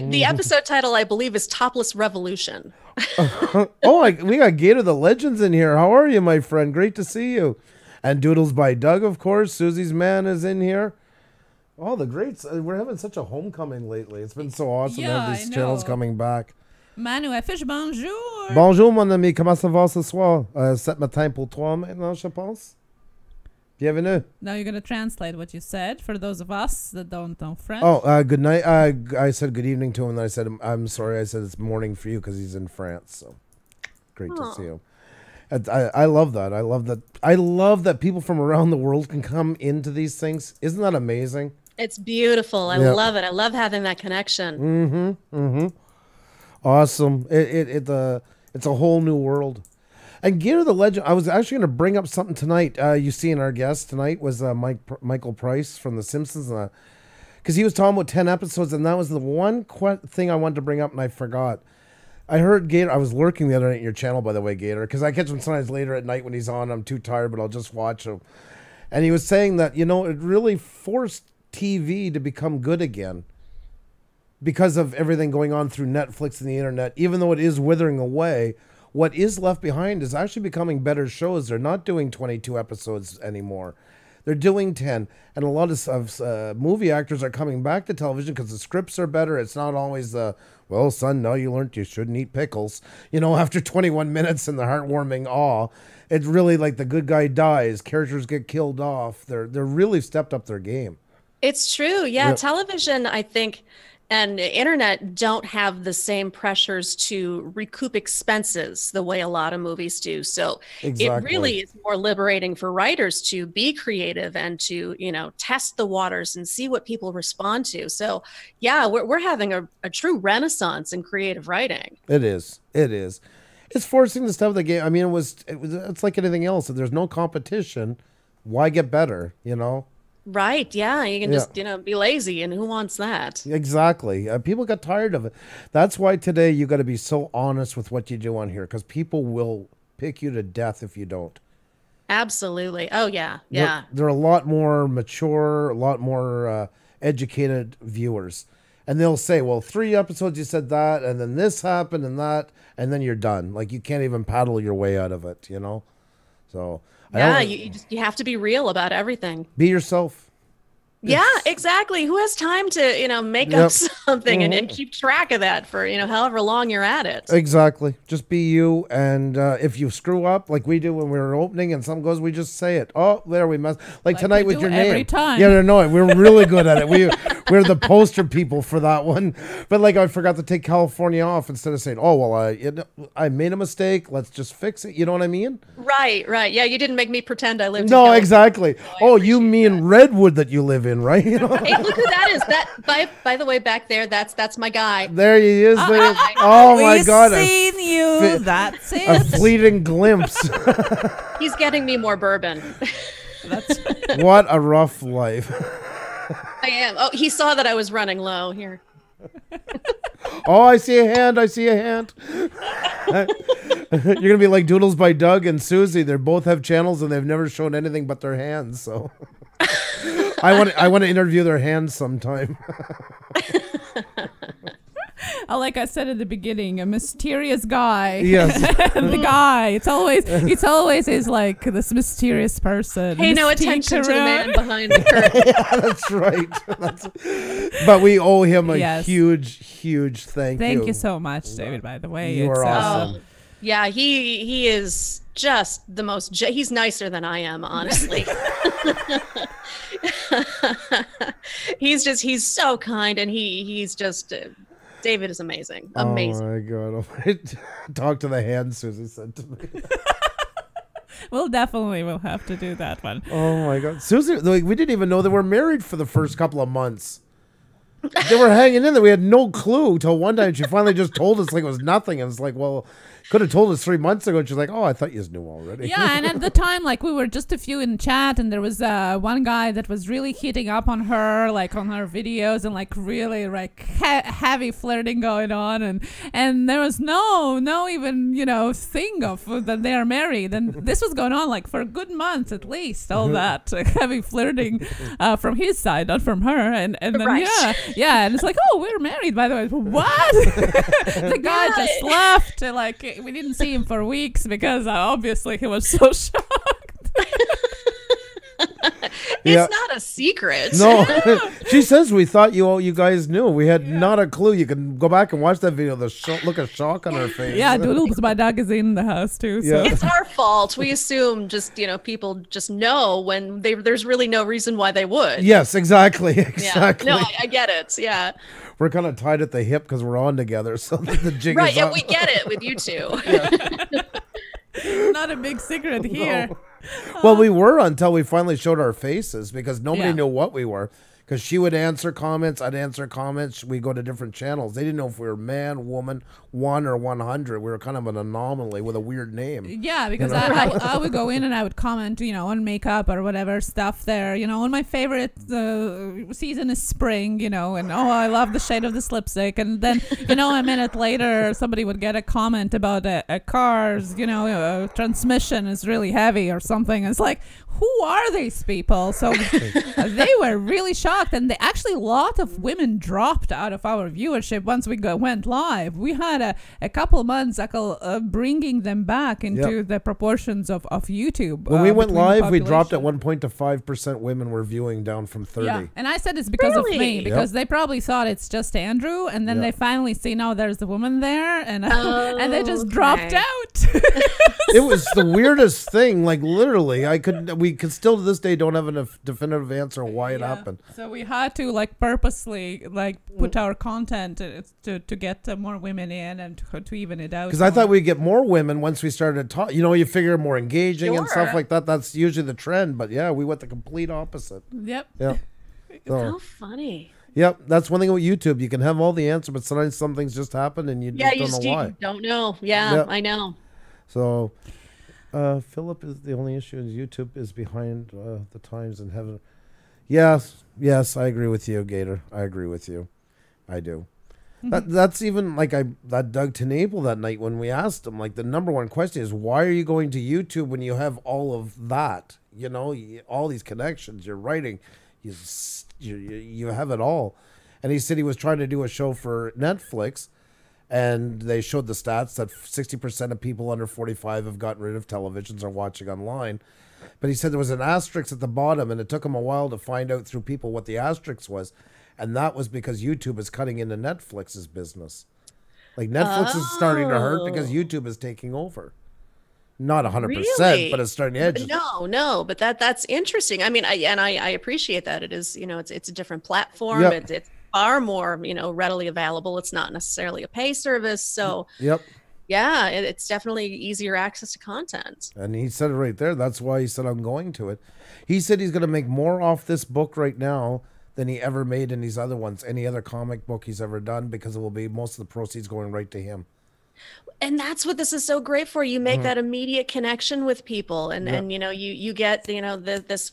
The episode title, I believe, is Topless Revolution. We got Gator the Legends in here. How are you, my friend? Great to see you. And Doodles by Doug, of course. Susie's Man is in here. Oh, the greats. We're having such a homecoming lately. It's been so awesome to have these channels coming back. Manu affiche bonjour. Bonjour, mon ami. Comment ça va ce soir? 7 matin pour toi maintenant, je pense. Bienvenue. Now you're going to translate what you said for those of us that don't know French. Oh, good night. I said good evening to him, and then I said, I'm sorry. I said it's morning for you because he's in France. So great to see him. I love that. I love that people from around the world can come into these things. Isn't that amazing? It's beautiful. I love it. I love having that connection. Awesome. It's a whole new world. And Gator the Legend, I was actually going to bring up something tonight. You see in our guest tonight was Michael Price from The Simpsons. Because he was talking about 10 episodes, and that was the one thing I wanted to bring up, and I forgot. I heard Gator, I was lurking the other night in your channel, by the way, Gator, because I catch him sometimes later at night when he's on. I'm too tired, but I'll just watch him. And he was saying that, you know, it really forced TV to become good again because of everything going on through Netflix and the internet. Even though it is withering away, what is left behind is actually becoming better shows. They're not doing 22 episodes anymore. They're doing 10. And a lot of movie actors are coming back to television because the scripts are better. It's not always well, son, now you learned you shouldn't eat pickles. You know, after 21 minutes and the heartwarming awe, it's really like the good guy dies. Characters get killed off. They're really stepped up their game. It's true. Yeah. Television, I think, and internet don't have the same pressures to recoup expenses the way a lot of movies do. So it really is more liberating for writers to be creative and to, you know, test the waters and see what people respond to. So yeah, we're having a true renaissance in creative writing. It is. It's forcing the stuff of the game. I mean, it's like anything else. If there's no competition, why get better, you know? Right. Yeah. You can just, you know, be lazy, and who wants that? Exactly. People got tired of it. That's why today you got to be so honest with what you do on here, because people will pick you to death if you don't. Absolutely. Oh, yeah. Yeah. They're a lot more mature, a lot more educated viewers. And they'll say, well, 3 episodes you said that, and then this happened and that, and then you're done. Like, you can't even paddle your way out of it, you know? So... Yeah, you have to be real about everything. Be yourself. Yeah, exactly. Who has time to, you know, make up something and keep track of that for, you know, however long you're at it? Exactly. Just be you. And if you screw up, like we do when we were opening and something goes, we just say it. Oh, there we must. Like tonight with your name. Every time. Yeah, no, we're really good at it. we're the poster people for that one. But like, I forgot to take California off instead of saying, "Oh well, I made a mistake. Let's just fix it." You know what I mean? Right. Yeah, you didn't make me pretend I lived. No, in exactly. Oh, you mean Redwood that you live in, right? Hey, look who that is. That by the way, back there, that's my guy. There he is. Oh my God! Seen you. That's it. A fleeting glimpse. He's getting me more bourbon. What a rough life. I am. Oh, he saw that I was running low here. Oh, I see a hand. You're gonna be like Doodles by Doug and Susie. They both have channels and they've never shown anything but their hands. So I want to interview their hands sometime. Like I said at the beginning, a mysterious guy. Yes. The guy. It's always is like this mysterious person. Hey, no attention to the man behind the curtain. Yeah, that's right. But we owe him a huge thank you. Thank you so much, David, by the way. You are awesome. Yeah, he is just the most. He's nicer than I am, honestly. He's so kind, and he's just. David is amazing. Amazing. Oh my God. Talk to the hand, Susie said to me. We'll have to do that one. Oh my God. Susie, we didn't even know they were married for the first couple of months. They were hanging in there. We had no clue till one time she finally just told us like it was nothing. And it's like, well, could have told us 3 months ago. And she's like, oh, I thought you knew already. Yeah, and at the time, like, we were just a few in chat, and there was one guy that was really hitting up on her, like, on her videos, and, like, really, like, heavy flirting going on, and there was no even, thing of that they are married, and this was going on, like, for a good month at least, all that heavy flirting from his side, not from her, and then, right. yeah, and it's like, oh, we're married, by the way. What? The guy just left, like, we didn't see him for weeks because obviously he was so shocked. It's not a secret. No, she says we thought you guys knew. We had not a clue. You can go back and watch that video. The look of shock on her face. Yeah, Doodles, my dog, is in the house too. So. It's our fault. We assume just people just know when there's really no reason why they would. Yes, exactly. Yeah. No, I get it. Yeah. We're kind of tied at the hip because we're on together, so the jig right, is yeah, up. we get it with you two. Not a big secret here. No. Well, we were until we finally showed our faces because nobody knew what we were. Because she would answer comments, I'd answer comments. We go to different channels. They didn't know if we were man, woman, 1 or 100. We were kind of an anomaly with a weird name. Yeah, because I would go in and I would comment, on makeup or whatever stuff there. And my favorite season is spring, and I love the shade of this lipstick. And then, a minute later, somebody would get a comment about a car's, transmission is really heavy or something. It's like, who are these people? So they were really shocked, and actually a lot of women dropped out of our viewership once we went live. We had a couple months bringing them back into the proportions of YouTube. When we went live, we dropped at one point to 5% women were viewing, down from 30. Yeah, and I said it's because of me, because they probably thought it's just Andrew, and then they finally see, no, there's the woman there, and they just dropped out. It was the weirdest thing. Like, literally, we could still to this day don't have a definitive answer why it happened. So we had to purposely put our content to get more women in and to even it out. Because I thought we'd get more women once we started talking. You figure more engaging and stuff like that. That's usually the trend. But yeah, we went the complete opposite. Yep. Yeah. How funny. Yep, that's one thing with YouTube. You can have all the answer, but sometimes some things just happen and you just don't know why. You don't know. Yeah, I know. So, Philip is the only issue is YouTube is behind the times in heaven. Yes, I agree with you, Gator. I agree with you. I do. That's even that Doug Tenable that night when we asked him, the number one question is, why are you going to YouTube when you have all of that? All these connections, you're writing, you have it all. And he said he was trying to do a show for Netflix, and they showed the stats that 60% of people under 45 have gotten rid of televisions or watching online. But he said there was an asterisk at the bottom, and it took him a while to find out through people what the asterisk was. And that was because YouTube is cutting into Netflix's business. Netflix is starting to hurt because YouTube is taking over. Not 100%, Really? but it's starting to edge. No, but that's interesting. I mean, I appreciate that. It is, it's a different platform. Yep. It's far more, readily available. It's not necessarily a pay service. So Yep. yeah, it's definitely easier access to content. And he said it right there. That's why he said, I'm going to it. He said he's going to make more off this book right now than he ever made in these other ones, any other comic book he's ever done, because it will be most of the proceeds going right to him. And that's what this is so great for. You make that immediate connection with people, and you get this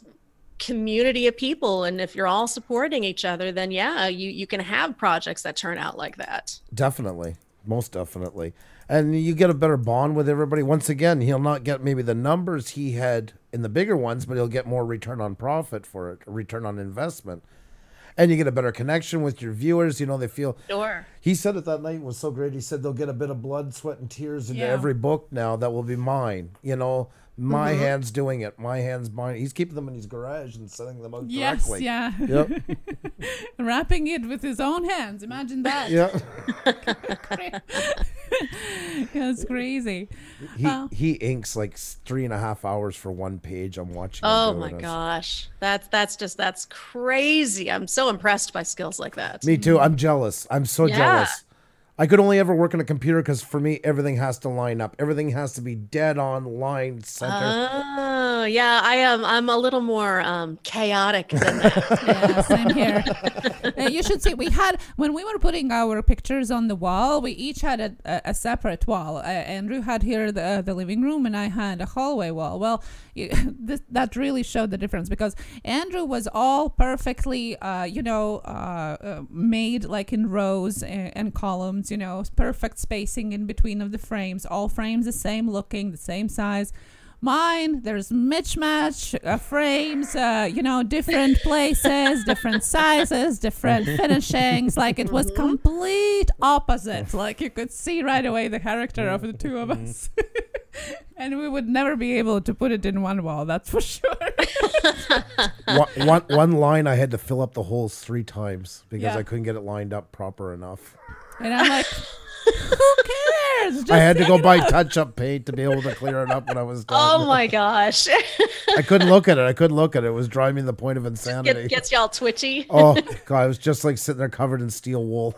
community of people, and if you're all supporting each other, then yeah, you can have projects that turn out like that. Definitely, most definitely. And you get a better bond with everybody. Once again, he'll not get maybe the numbers he had in the bigger ones, but he'll get more return on profit for it, return on investment. And you get a better connection with your viewers. They feel. Sure. He said it that night. It was so great. He said they'll get a bit of blood, sweat, and tears into every book now that will be mine. My hands doing it. My hands buying. He's keeping them in his garage and sending them out directly. Yes, yeah. Yep. Wrapping it with his own hands. Imagine that. Yeah. That's crazy. He inks like 3.5 hours for one page. I'm watching. Oh my gosh, that's crazy. I'm so impressed by skills like that. Me too. I'm jealous. I'm so jealous. I could only ever work on a computer because for me, everything has to line up. Everything has to be dead on, line, center. Oh, yeah. I'm a little more chaotic than that. Yeah, same here. You should see, when we were putting our pictures on the wall, we each had a separate wall. Andrew had here the living room, and I had a hallway wall. Well, that really showed the difference, because Andrew was all perfectly, made like in rows and columns, perfect spacing in between of the frames, all frames the same looking, the same size. Mine, there's mismatch frames, different places, different sizes, different finishings. Like it was complete opposite. Like you could see right away the character of the two of us. And we would never be able to put it in one wall, that's for sure. one line I had to fill up the holes 3 times because I couldn't get it lined up proper enough. And I'm like, who cares? Just I had to go buy touch-up paint to be able to clear it up when I was done. Oh my gosh. I couldn't look at it. It was driving me to the point of insanity. Gets y'all twitchy. Oh, God. I was just like sitting there covered in steel wool.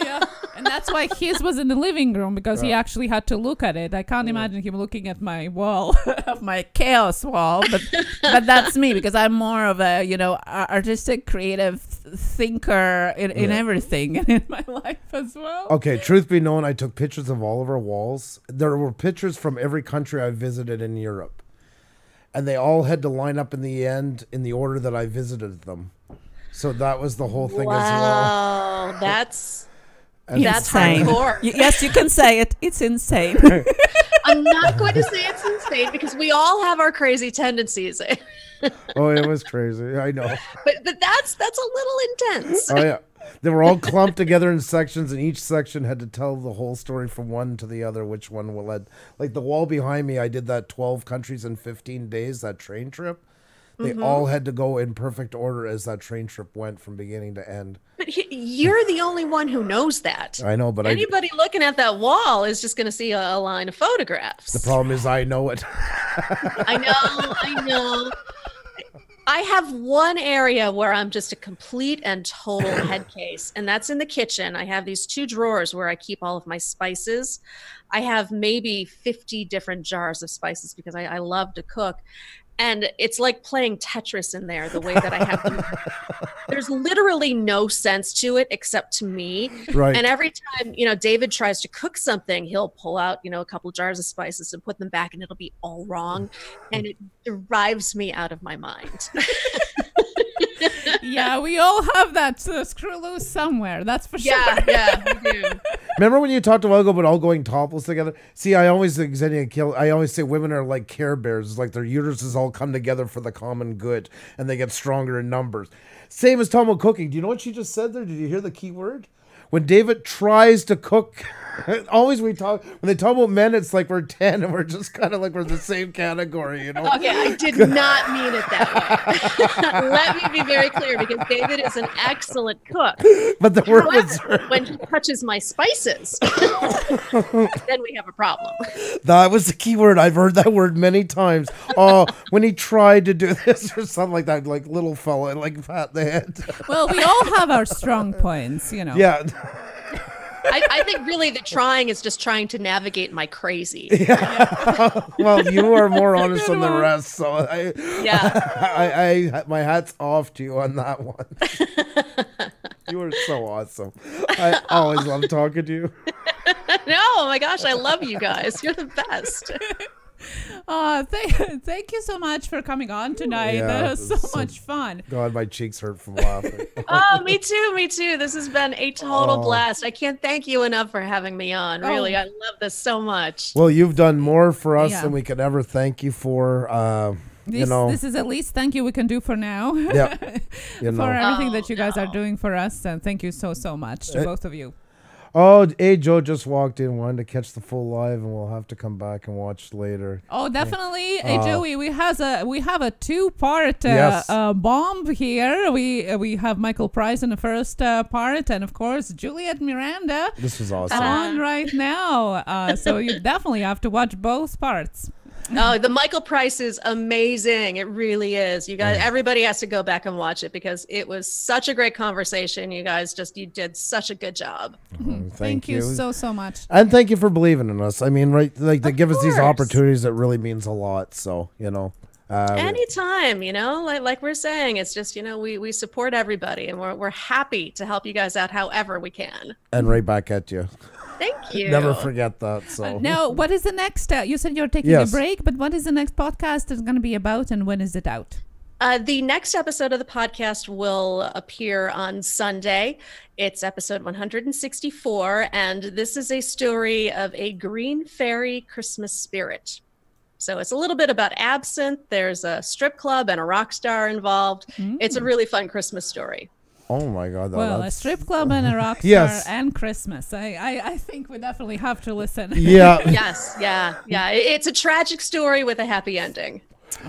Yeah. And that's why his was in the living room, because he actually had to look at it. I can't imagine him looking at my wall, of my chaos wall, but that's me, because I'm more of a, artistic, creative thinker in everything and in my life as well. Okay, truth be known, I took pictures of all of our walls. There were pictures from every country I visited in Europe, and they all had to line up in the end in the order that I visited them. So that was the whole thing as well. Wow, that's insane. Hardcore. Yes, you can say it. It's insane. I'm not going to say it's insane, because we all have our crazy tendencies. Oh, it was crazy. I know. But that's a little intense. Oh, yeah. They were all clumped together in sections, and each section had to tell the whole story from one to the other, which one will lead. Like the wall behind me, I did that 12 countries in 15 days, that train trip. They all had to go in perfect order as that train trip went from beginning to end. But you're the only one who knows that. I know, but anybody looking at that wall is just going to see a line of photographs. The problem is I know it. I know. I have one area where I'm just a complete and total head case, and that's in the kitchen. I have these 2 drawers where I keep all of my spices. I have maybe 50 different jars of spices because I love to cook. And it's like playing Tetris in there, the way that I have to. There's literally no sense to it except to me. Right. And every time, David tries to cook something, he'll pull out, a couple jars of spices and put them back, and it'll be all wrong. And it drives me out of my mind. Yeah, we all have that screw loose somewhere. That's for sure. Yeah, we do. Remember when you talked a while ago about all going topless together? See, I always say women are like Care Bears. It's like their uteruses all come together for the common good, and they get stronger in numbers. Same as talking about cooking. Do you know what she just said there? Did you hear the key word? When David tries to cook Always we talk when they talk about men, it's like we're 10 and we're just kind of like we're the same category, you know. Okay, I did not mean it that way. Let me be very clear, because David is an excellent cook. But the word was However, when he touches my spices, then we have a problem. that was the key word. I've heard that word many times. Oh, when he tried to do this or something like that, like little fella, like pat the head. Well, we all have our strong points, you know. Yeah. I think really the trying is just trying to navigate my crazy. Well, you are more honest than the rest, so Yeah. my hat's off to you on that one. You are so awesome. I always love talking to you. No, oh my gosh, I love you guys. You're the best. Thank you so much for coming on tonight. Yeah, That was so much fun. God, my cheeks hurt from laughing. Oh, me too. This has been a total blast. I can't thank you enough for having me on. Really, I love this so much. Well, you've done more for us than we could ever thank you for. This is at least thank you we can do for now. Yeah, for everything that you guys are doing for us, and thank you so much to both of you. Oh, hey, Joe just walked in, wanted to catch the full live, and we'll have to come back and watch later. Oh, definitely. Hey, Joey, we have a two-part bomb here. We have Michael Price in the first part, and of course Juliette Miranda. This was awesome. On right now. So you definitely have to watch both parts. Oh, the Michael Price is amazing. It really is. You guys, everybody has to go back and watch it because it was such a great conversation. You guys you did such a good job. Thank you so much. And thank you for believing in us. I mean, right, like they give us these opportunities that really means a lot. So, you know. Anytime, you know, like we're saying, it's just, you know, we support everybody and we're happy to help you guys out however we can. And right back at you. Thank you. Never forget that. So now, what is the next? You said you're taking a break, but what is the next podcast is going to be about, and when is it out? The next episode of the podcast will appear on Sunday. It's episode 164, and this is a story of a green fairy Christmas spirit. So it's a little bit about absinthe. There's a strip club and a rock star involved. It's a really fun Christmas story. Oh my God! A strip club and a rock star and Christmas. I think we definitely have to listen. Yeah. Yes. Yeah. It's a tragic story with a happy ending.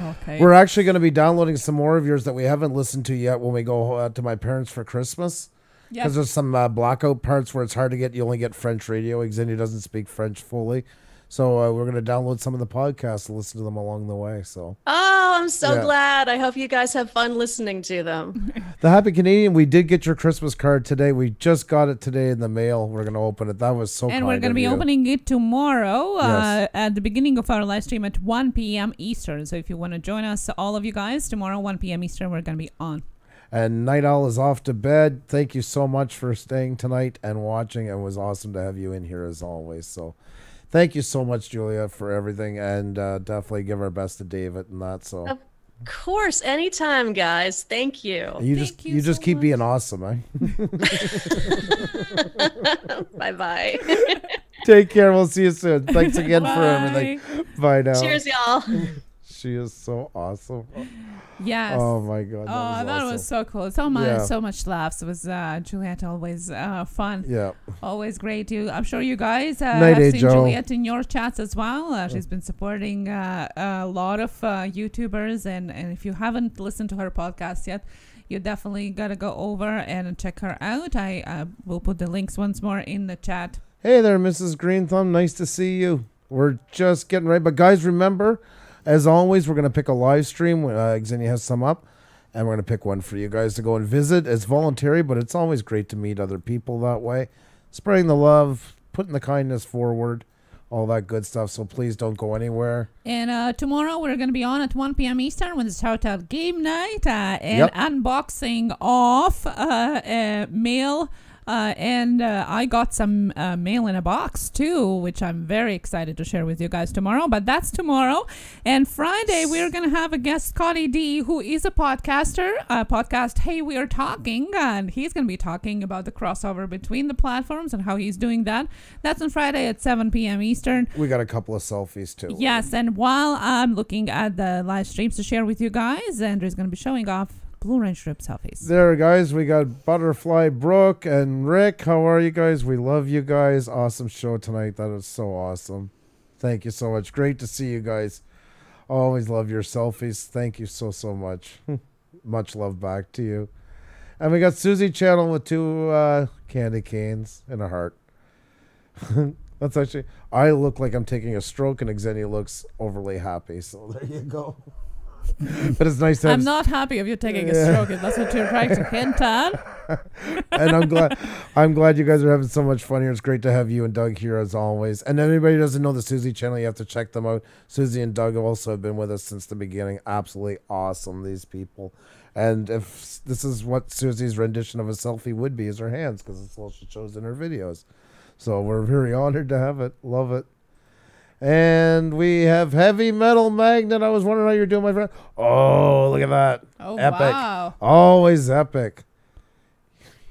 Okay. We're actually going to be downloading some more of yours that we haven't listened to yet when we go to my parents for Christmas. Because there's some blackout parts where it's hard to get. You only get French radio. Xenia doesn't speak French fully. So we're going to download some of the podcasts and listen to them along the way. So. Oh, I'm so glad. I hope you guys have fun listening to them. The Happy Canadian, we did get your Christmas card today. We just got it today in the mail. We're going to open it. That was so kind of you. And we're going to be opening it tomorrow at the beginning of our live stream at 1 p.m. Eastern. So if you want to join us, all of you guys, tomorrow 1 p.m. Eastern, we're going to be on. And Night Owl is off to bed. Thank you so much for staying tonight and watching. It was awesome to have you in here as always. So. Thank you so much, Julia, for everything, and definitely give our best to David and that. So, of course, anytime, guys. Thank you. You just keep being awesome, eh? Bye. Take care. We'll see you soon. Thanks again for everything. Bye now. Cheers, y'all. She is so awesome. Yes. Oh my God. That was so cool. So much laughs. It was Juliette always fun. Yeah. Always great. I'm sure you guys have seen Juliette in your chats as well. She's been supporting a lot of YouTubers, and if you haven't listened to her podcast yet, you definitely gotta go over and check her out. I will put the links once more in the chat. Hey there, Mrs. Green Thumb. Nice to see you. We're just getting ready, but guys, remember. As always, we're going to pick a live stream. Xenia has some up, and we're going to pick one for you guys to go and visit. It's voluntary, but it's always great to meet other people that way. Spreading the love, putting the kindness forward, all that good stuff. So please don't go anywhere. And tomorrow we're going to be on at 1 p.m. Eastern with the Shoutout Game Night and unboxing off mail. And I got some mail in a box too, which I'm very excited to share with you guys tomorrow. But that's tomorrow. And Friday, we're going to have a guest, Scotty D, who is a podcaster. Podcast Hey We Are Talking. And he's going to be talking about the crossover between the platforms and how he's doing that. That's on Friday at 7 p.m. Eastern. We got a couple of selfies too. Yes. And while I'm looking at the live streams to share with you guys, Andrew's going to be showing off Blue Range Strip selfies. There, guys, we got Butterfly Brooke and Rick. How are you guys? We love you guys. Awesome show tonight. That is so awesome. Thank you so much. Great to see you guys. Always love your selfies. Thank you so, so much. Much love back to you. And we got Susie Channel with 2 candy canes and a heart. That's actually, I look like I'm taking a stroke, and Xenia looks overly happy. So there you go. But it's nice to have... I'm not happy if you're taking a stroke, if that's what you're trying to hint at. And I'm glad you guys are having so much fun here. It's great to have you and Doug here as always. And anybody who doesn't know the Susie Channel, you have to check them out. Susie and Doug also have been with us since the beginning. Absolutely awesome, these people. And if this is what Susie's rendition of a selfie would be, is her hands, because it's all she shows in her videos. So we're very honored to have it. Love it. And we have Heavy Metal Magnet. I was wondering how you're doing, my friend. Oh, look at that. Oh, epic. wow. Always epic.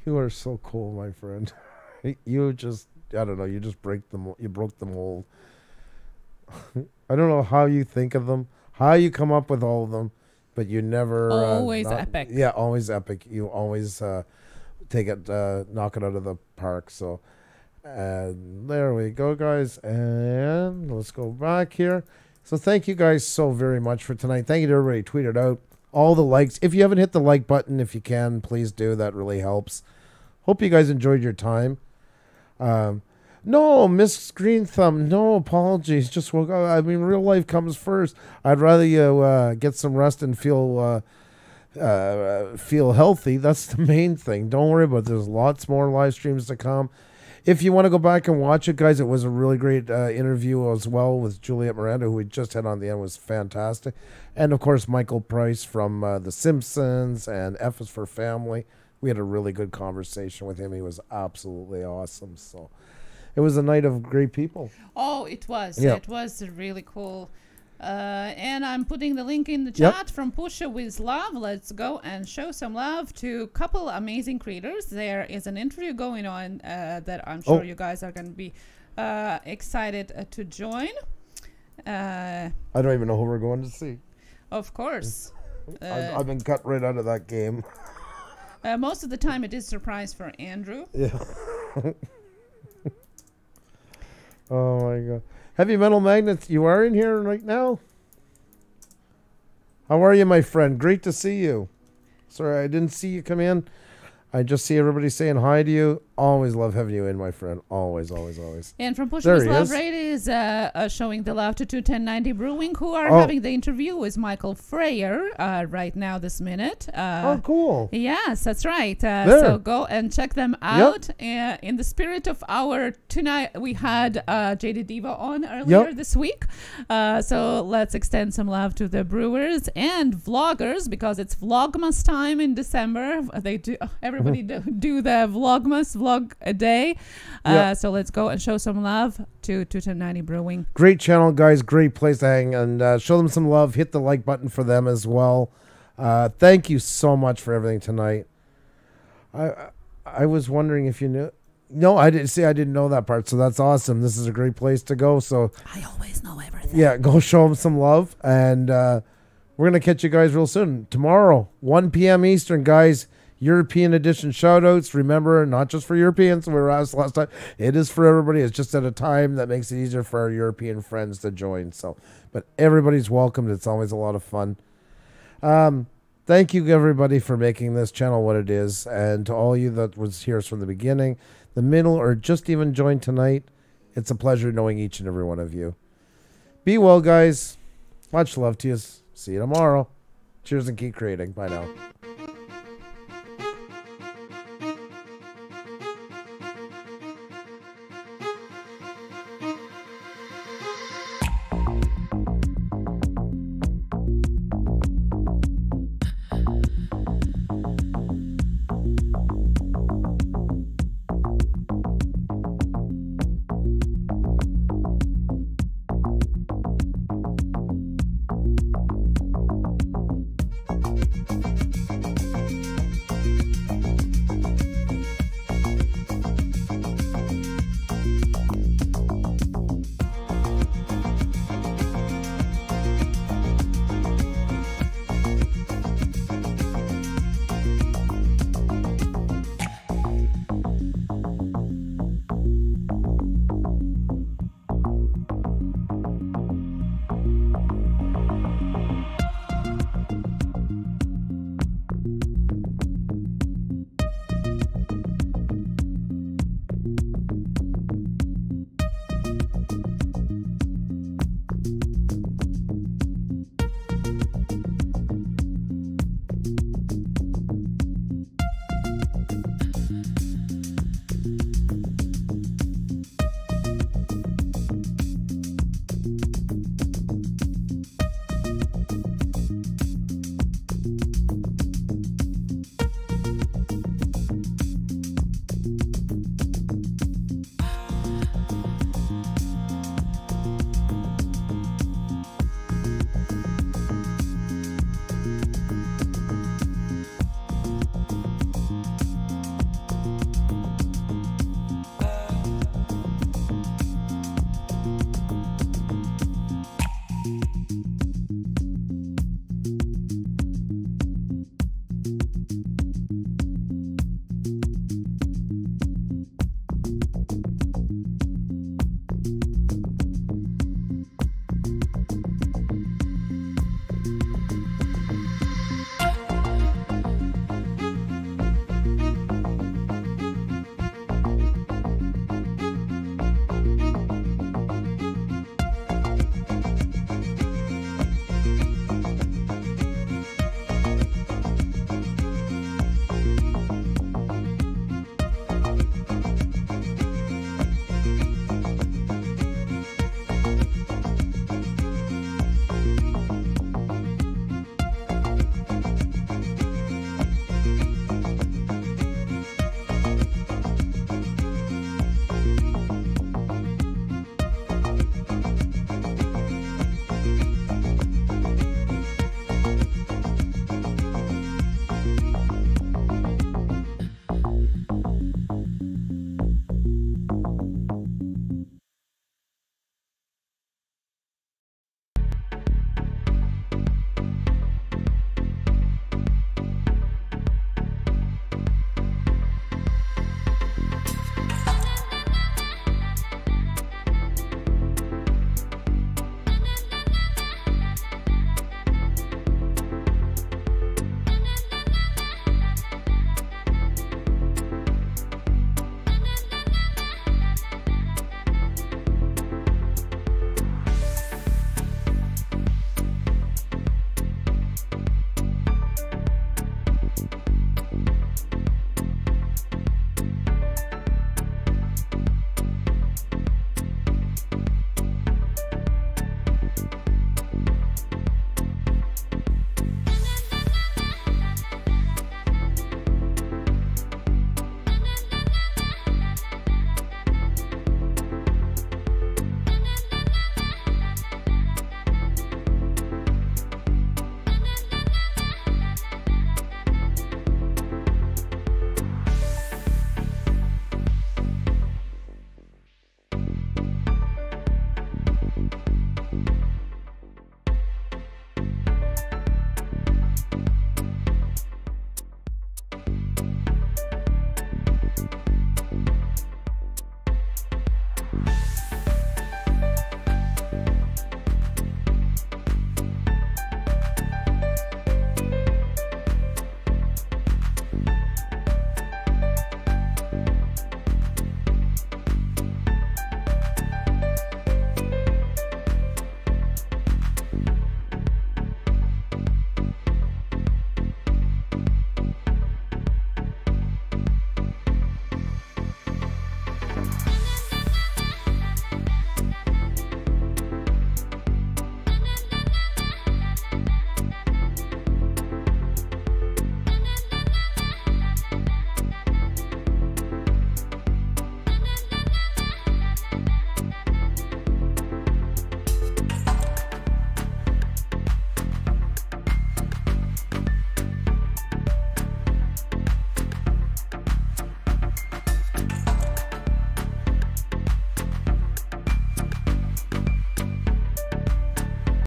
You are so cool, my friend. You just, I don't know, you just broke the mold. I don't know how you think of them, how you come up with all of them, but you never... Always epic. Yeah, always epic. You always take it, knock it out of the park, so... And there we go, guys. And let's go back here. So thank you guys so very much for tonight. Thank you to everybody who tweeted out all the likes. If you haven't hit the like button, if you can, please do. That really helps. Hope you guys enjoyed your time. No, Miss Green Thumb, no apologies. Just woke up. I mean, real life comes first. I'd rather you get some rest and feel healthy. That's the main thing. Don't worry about it. There's lots more live streams to come. If you want to go back and watch it, guys, it was a really great interview as well with Juliette Miranda, who we just had on the end. Was fantastic. And, of course, Michael Price from The Simpsons and F is for Family. We had a really good conversation with him. He was absolutely awesome. So it was a night of great people. Oh, it was. Yeah. It was really cool. And I'm putting the link in the chat from Puša with love. Let's go and show some love to a couple amazing creators. There is an interview going on that I'm sure you guys are going to be excited to join. I don't even know who we're going to see. Of course. I've been cut right out of that game. Most of the time it is surprise for Andrew. Yeah. Oh, my God. Heavy Metal Magnets, you are in here right now? How are you, my friend? Great to see you. Sorry, I didn't see you come in. I just see everybody saying hi to you. Always love having you in, my friend. Always, always, always. And from Puša with Love Rate is showing the love to 21090 Brewing, who are having the interview with Michael Freyer right now this minute. Oh, cool. Yes, that's right. So go and check them out. In the spirit of our tonight, we had JD Diva on earlier this week. So let's extend some love to the brewers and vloggers, because it's Vlogmas time in December. They do everybody do the Vlogmas vlog a day. So let's go and show some love to 21090 Brewing. Great channel, guys. Great place to hang, and show them some love. Hit the like button for them as well. Thank you so much for everything tonight. I was wondering if you knew. No, I didn't see. I didn't know that part. So that's awesome. This is a great place to go. So I always know everything. Yeah, go show them some love, and we're gonna catch you guys real soon. Tomorrow, 1 p.m. Eastern, guys. European edition shoutouts. Remember, not just for Europeans. We were asked last time. It is for everybody. It's just at a time that makes it easier for our European friends to join. So, but everybody's welcomed. It's always a lot of fun. Thank you, everybody, for making this channel what it is, and to all you that was here from the beginning, the middle, or just even joined tonight. It's a pleasure knowing each and every one of you. Be well, guys. Much love to you. See you tomorrow. Cheers and keep creating. Bye now.